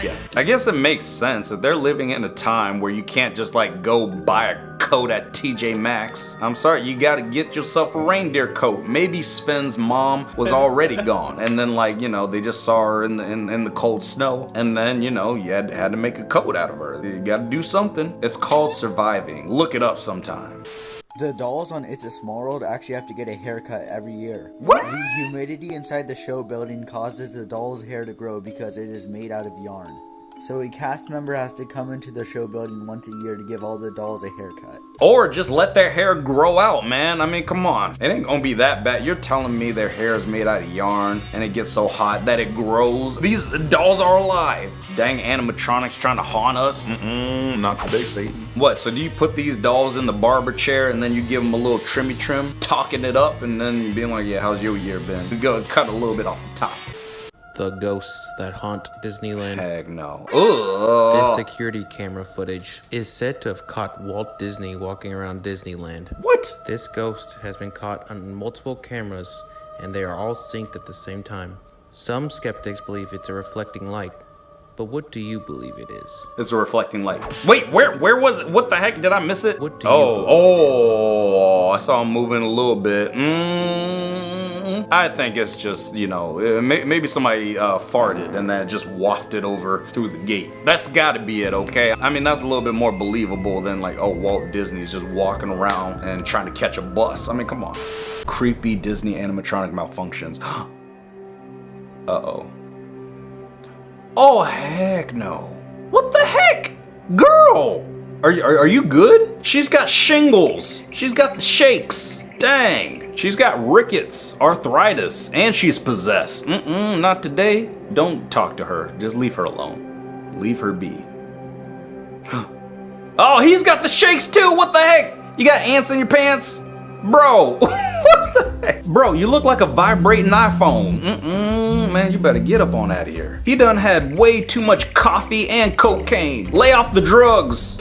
Speaker 1: Yeah. I guess it makes sense that they're living in a time where you can't just like go buy a coat at TJ Maxx. I'm sorry, you gotta get yourself a reindeer coat. Maybe Sven's mom was already gone, and then like they just saw her in the cold snow, and then you had to make a coat out of her. You gotta do something. It's called surviving. Look it up sometime.
Speaker 7: The dolls on It's a Small World actually have to get a haircut every year.
Speaker 1: What?
Speaker 7: The humidity inside the show building causes the doll's hair to grow because it is made out of yarn. So a cast member has to come into the show building once a year to give all the dolls a haircut.
Speaker 1: Or just let their hair grow out, man. I mean, come on. It ain't gonna be that bad. You're telling me their hair is made out of yarn and it gets so hot that it grows? These dolls are alive. Dang animatronics trying to haunt us?
Speaker 4: Not today, Satan.
Speaker 1: What, so do you put these dolls in the barber chair and then you give them a little trim, talking it up, and then being like, yeah, how's your year been? You go cut a little bit off the top.
Speaker 12: The ghosts that haunt Disneyland.
Speaker 1: Heck no.
Speaker 12: This security camera footage is said to have caught Walt Disney walking around Disneyland.
Speaker 1: What?
Speaker 12: This ghost has been caught on multiple cameras, and they are all synced at the same time. Some skeptics believe it's a reflecting light, but what do you believe it is?
Speaker 1: It's a reflecting light. Wait, where was it? What the heck? Did I miss it?
Speaker 12: What do you believe it is?
Speaker 1: I saw him moving a little bit. I think it's just, maybe somebody farted and then just wafted over through the gate. That's gotta be it, okay? I mean, that's a little bit more believable than like, Walt Disney's just walking around and trying to catch a bus. I mean, come on. Creepy Disney animatronic malfunctions. Uh-oh. Oh, heck no. What the heck? Girl! Are you good? She's got shingles. She's got the shakes. Dang. She's got rickets, arthritis, and she's possessed. Not today. Don't talk to her. Just leave her alone. Leave her be. Oh, he's got the shakes too. What the heck? You got ants in your pants? Bro, what the heck? Bro, you look like a vibrating iPhone. Man, you better get up on out of here. He done had way too much coffee and cocaine. Lay off the drugs.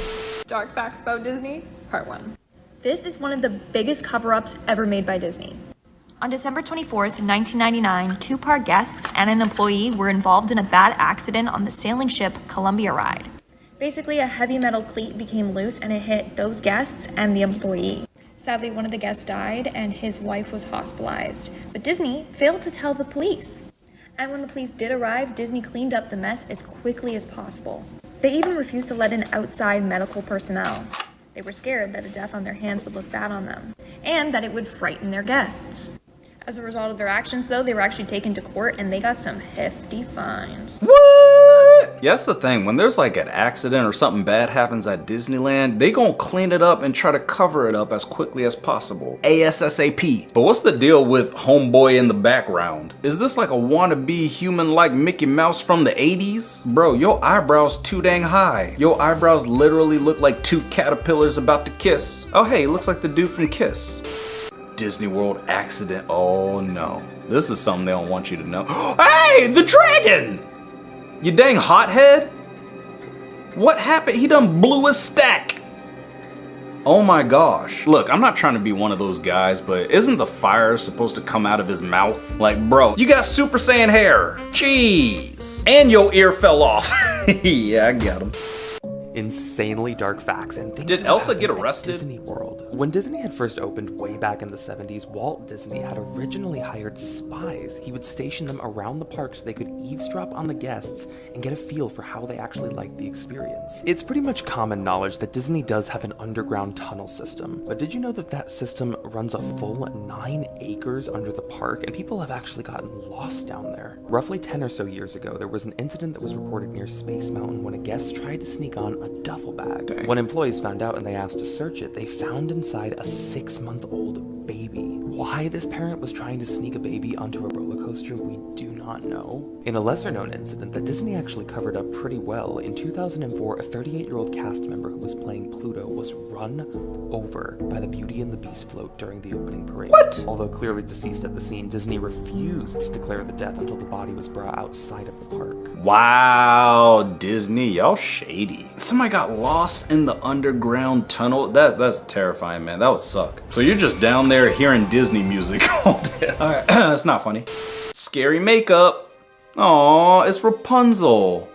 Speaker 15: Dark facts about Disney, part 1. This is one of the biggest cover-ups ever made by Disney. On December 24th, 1999, 2 park guests and an employee were involved in a bad accident on the sailing ship Columbia Ride. Basically, a heavy metal cleat became loose and it hit those guests and the employee. Sadly, one of the guests died and his wife was hospitalized, but Disney failed to tell the police. And when the police did arrive, Disney cleaned up the mess as quickly as possible. They even refused to let in outside medical personnel. They were scared that a death on their hands would look bad on them, and that it would frighten their guests. As a result of their actions, though, they were actually taken to court and they got some hefty fines.
Speaker 1: What? Yeah, that's the thing. When there's like an accident or something bad happens at Disneyland, they gonna clean it up and try to cover it up as quickly as possible. ASAP. But what's the deal with homeboy in the background? Is this like a wannabe human-like Mickey Mouse from the 80s? Bro, your eyebrows too dang high. Your eyebrows literally look like two caterpillars about to kiss. Oh hey, looks like the dude from Kiss. Disney World accident. Oh no. This is something they don't want you to know. Hey, the dragon! You dang hothead? What happened? He done blew his stack. Oh my gosh. Look, I'm not trying to be one of those guys, but isn't the fire supposed to come out of his mouth? Like, bro, you got Super Saiyan hair. Jeez. And your ear fell off. Yeah, I got him.
Speaker 17: Insanely dark facts and things.
Speaker 1: Did Elsa get arrested?
Speaker 17: Disney World. When Disney had first opened way back in the 70s, Walt Disney had originally hired spies. He would station them around the park so they could eavesdrop on the guests and get a feel for how they actually liked the experience. It's pretty much common knowledge that Disney does have an underground tunnel system, but did you know that that system runs a full 9 acres under the park, and people have actually gotten lost down there? Roughly 10 or so years ago, there was an incident that was reported near Space Mountain when a guest tried to sneak on a duffel bag. Dang. When employees found out and they asked to search it, they found inside a 6-month-old baby. Why this parent was trying to sneak a baby onto a roller coaster, we do not know. In a lesser-known incident that Disney actually covered up pretty well, in 2004, a 38-year-old cast member who was playing Pluto was run over by the Beauty and the Beast float during the opening parade.
Speaker 1: What?
Speaker 17: Although clearly deceased at the scene, Disney refused to declare the death until the body was brought outside of the park.
Speaker 1: Wow, Disney, y'all shady. Somebody got lost in the underground tunnel. That's terrifying, man. That would suck. So you're just down there hearing Disney music all day. Alright, that's not funny. Scary makeup. Aw, it's Rapunzel.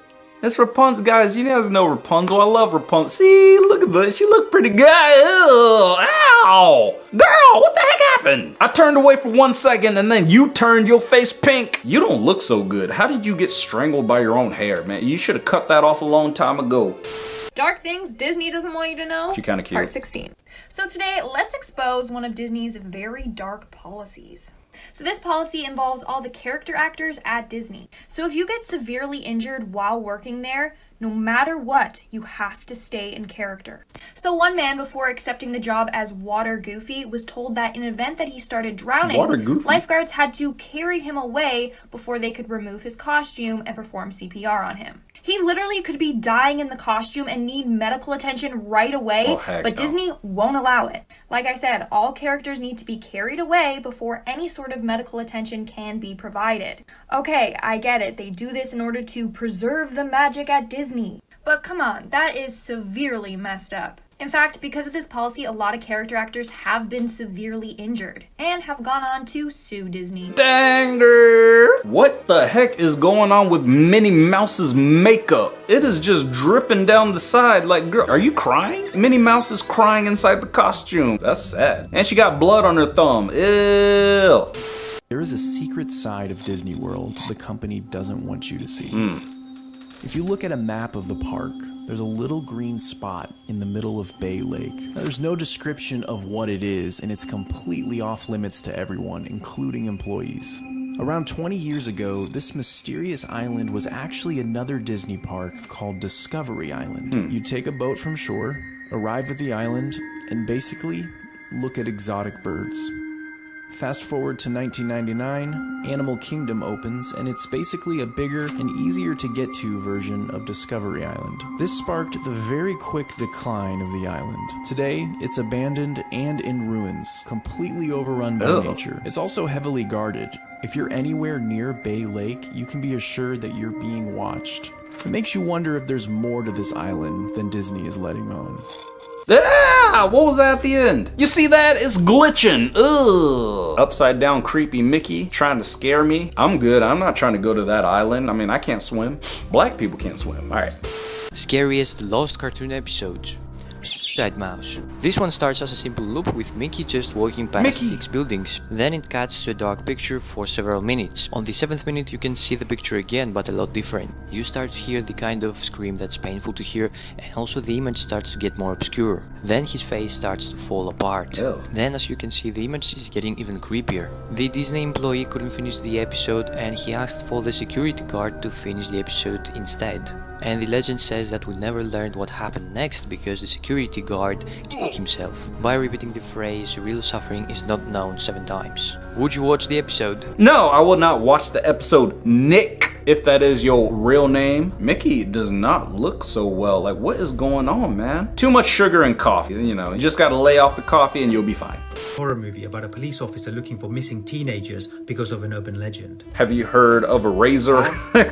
Speaker 1: It's Rapunzel, guys. You guys know Rapunzel. I love Rapunzel. See, look at this. She look pretty good. Ew, ow, girl, what the heck happened? I turned away for 1 second and then you turned your face pink. You don't look so good. How did you get strangled by your own hair, man? You should have cut that off a long time ago.
Speaker 15: Dark things Disney doesn't want you to know.
Speaker 1: She kind of cute.
Speaker 15: Part 16. So today, let's expose one of Disney's very dark policies. So this policy involves all the character actors at Disney. So if you get severely injured while working there, no matter what, you have to stay in character. So one man, before accepting the job as Water Goofy, was told that in an event that he started drowning, lifeguards had to carry him away before they could remove his costume and perform CPR on him. He literally could be dying in the costume and need medical attention right away, but Disney won't allow it. Like I said, all characters need to be carried away before any sort of medical attention can be provided. Okay, I get it. They do this in order to preserve the magic at Disney. But come on, that is severely messed up. In fact, because of this policy, a lot of character actors have been severely injured and have gone on to sue Disney.
Speaker 1: Danger! What the heck is going on with Minnie Mouse's makeup? It is just dripping down the side like, girl, are you crying? Minnie Mouse is crying inside the costume. That's sad. And she got blood on her thumb. Ew.
Speaker 19: There is a secret side of Disney World the company doesn't want you to see. If you look at a map of the park, there's a little green spot in the middle of Bay Lake. Now, there's no description of what it is, and it's completely off limits to everyone, including employees. Around 20 years ago, this mysterious island was actually another Disney park called Discovery Island. You take a boat from shore, arrive at the island, and basically look at exotic birds. Fast forward to 1999, Animal Kingdom opens, and it's basically a bigger and easier to get to version of Discovery Island. This sparked the very quick decline of the island. Today, it's abandoned and in ruins, completely overrun by nature. It's also heavily guarded. If you're anywhere near Bay Lake, you can be assured that you're being watched. It makes you wonder if there's more to this island than Disney is letting on.
Speaker 1: Ah, what was that at the end? You see that? It's glitching. Ugh. Upside down creepy Mickey trying to scare me. I'm good. I'm not trying to go to that island. I mean, I can't swim. Black people can't swim. All right.
Speaker 20: Scariest lost cartoon episodes. Searchlight Mouse. This one starts as a simple loop with Mickey just walking past 6 buildings. Then it cuts to a dark picture for several minutes. On the 7th minute you can see the picture again, but a lot different. You start to hear the kind of scream that's painful to hear, and also the image starts to get more obscure. Then his face starts to fall apart. Then, as you can see, the image is getting even creepier. The Disney employee couldn't finish the episode and he asked for the security guard to finish the episode instead. And the legend says that we never learned what happened next because the security guard killed himself by repeating the phrase "real suffering is not known" 7 times. Would you watch the episode?
Speaker 1: No, I will not watch the episode, Nick, if that is your real name. Mickey does not look so well. Like, what is going on, man? Too much sugar in coffee, you know. You just gotta lay off the coffee and you'll be fine.
Speaker 21: Horror movie about a police officer looking for missing teenagers because of an urban legend.
Speaker 1: Have you heard of a razor?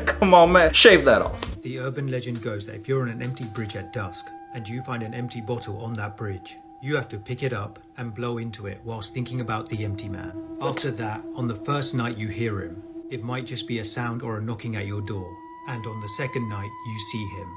Speaker 1: Come on, man. Shave that off.
Speaker 21: The urban legend goes that if you're on an empty bridge at dusk and you find an empty bottle on that bridge, you have to pick it up and blow into it whilst thinking about the empty man. After that, on the first night you hear him, it might just be a sound or a knocking at your door. And on the second night, you see him.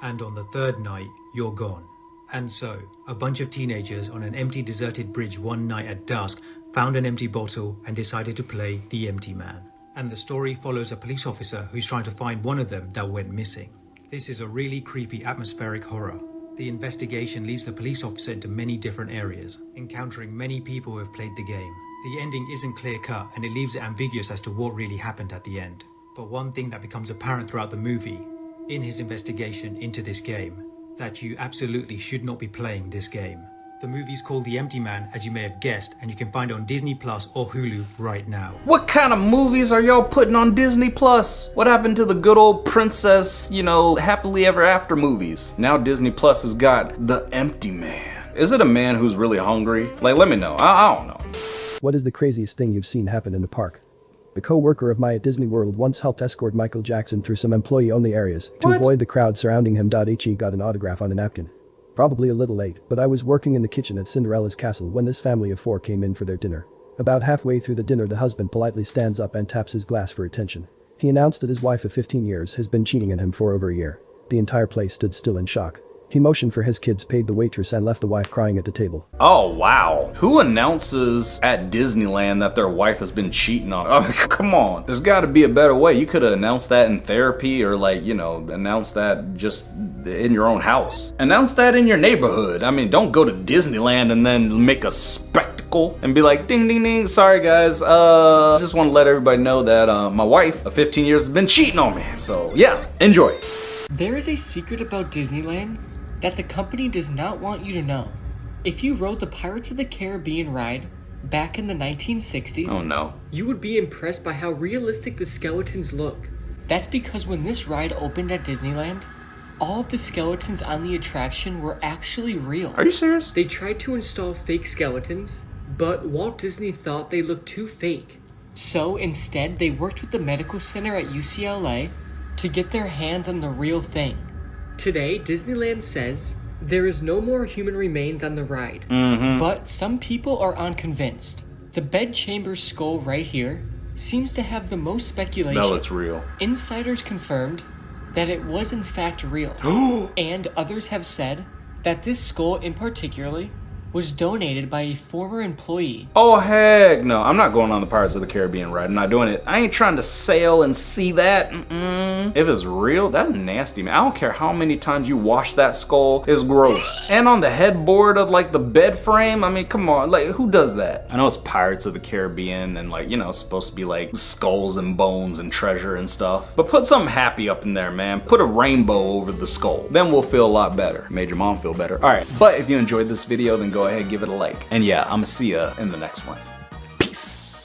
Speaker 21: And on the third night, you're gone. And so, a bunch of teenagers on an empty deserted bridge one night at dusk found an empty bottle and decided to play the empty man. And the story follows a police officer who's trying to find one of them that went missing. This is a really creepy atmospheric horror. The investigation leads the police officer into many different areas, encountering many people who have played the game. The ending isn't clear-cut and it leaves it ambiguous as to what really happened at the end. But one thing that becomes apparent throughout the movie, in his investigation into this game, that you absolutely should not be playing this game. The movie's called The Empty Man, as you may have guessed, and you can find it on Disney Plus or Hulu right now.
Speaker 1: What kind of movies are y'all putting on Disney Plus? What happened to the good old princess, you know, happily ever after movies? Now Disney Plus has got The Empty Man. Is it a man who's really hungry? Like, let me know. I don't know.
Speaker 22: What is the craziest thing you've seen happen in the park? The co-worker of Maya at Disney World once helped escort Michael Jackson through some employee-only areas to avoid the crowd surrounding him. He got an autograph on a napkin. Probably a little late, but I was working in the kitchen at Cinderella's castle when this family of 4 came in for their dinner. About halfway through the dinner, the husband politely stands up and taps his glass for attention. He announced that his wife of 15 years has been cheating on him for over a year. The entire place stood still in shock. He motioned for his kids, paid the waitress, and left the wife crying at the table.
Speaker 1: Oh, wow. Who announces at Disneyland that their wife has been cheating on? Oh, come on. There's got to be a better way. You could have announced that in therapy or, like, you know, announce that just in your own house. Announce that in your neighborhood. I mean, don't go to Disneyland and then make a spectacle and be like, ding, ding, ding. Sorry, guys. Just want to let everybody know that my wife of 15 years has been cheating on me. So, yeah, enjoy.
Speaker 23: There is a secret about Disneyland that the company does not want you to know. If you rode the Pirates of the Caribbean ride back in the 1960s,
Speaker 1: oh no,
Speaker 23: you would be impressed by how realistic the skeletons look. That's because when this ride opened at Disneyland, all of the skeletons on the attraction were actually real.
Speaker 1: Are you serious?
Speaker 23: They tried to install fake skeletons, but Walt Disney thought they looked too fake. So instead, they worked with the medical center at UCLA to get their hands on the real thing. Today, Disneyland says there is no more human remains on the ride, but some people are unconvinced. The bedchamber skull right here seems to have the most speculation.
Speaker 1: No, it's real.
Speaker 23: Insiders confirmed that it was in fact real, and others have said that this skull in particular was donated by a former employee.
Speaker 1: Oh, heck no. I'm not going on the Pirates of the Caribbean ride. I'm not doing it. I ain't trying to sail and see that. If it's real, that's nasty, man. I don't care how many times you wash that skull. It's gross. And on the headboard of, like, the bed frame, I mean, come on. Like, who does that? I know it's Pirates of the Caribbean and, like, you know, it's supposed to be, like, skulls and bones and treasure and stuff. But put something happy up in there, man. Put a rainbow over the skull. Then we'll feel a lot better. Made your mom feel better. All right. But if you enjoyed this video, then go ahead, give it a like. And yeah, I'ma see ya in the next one. Peace.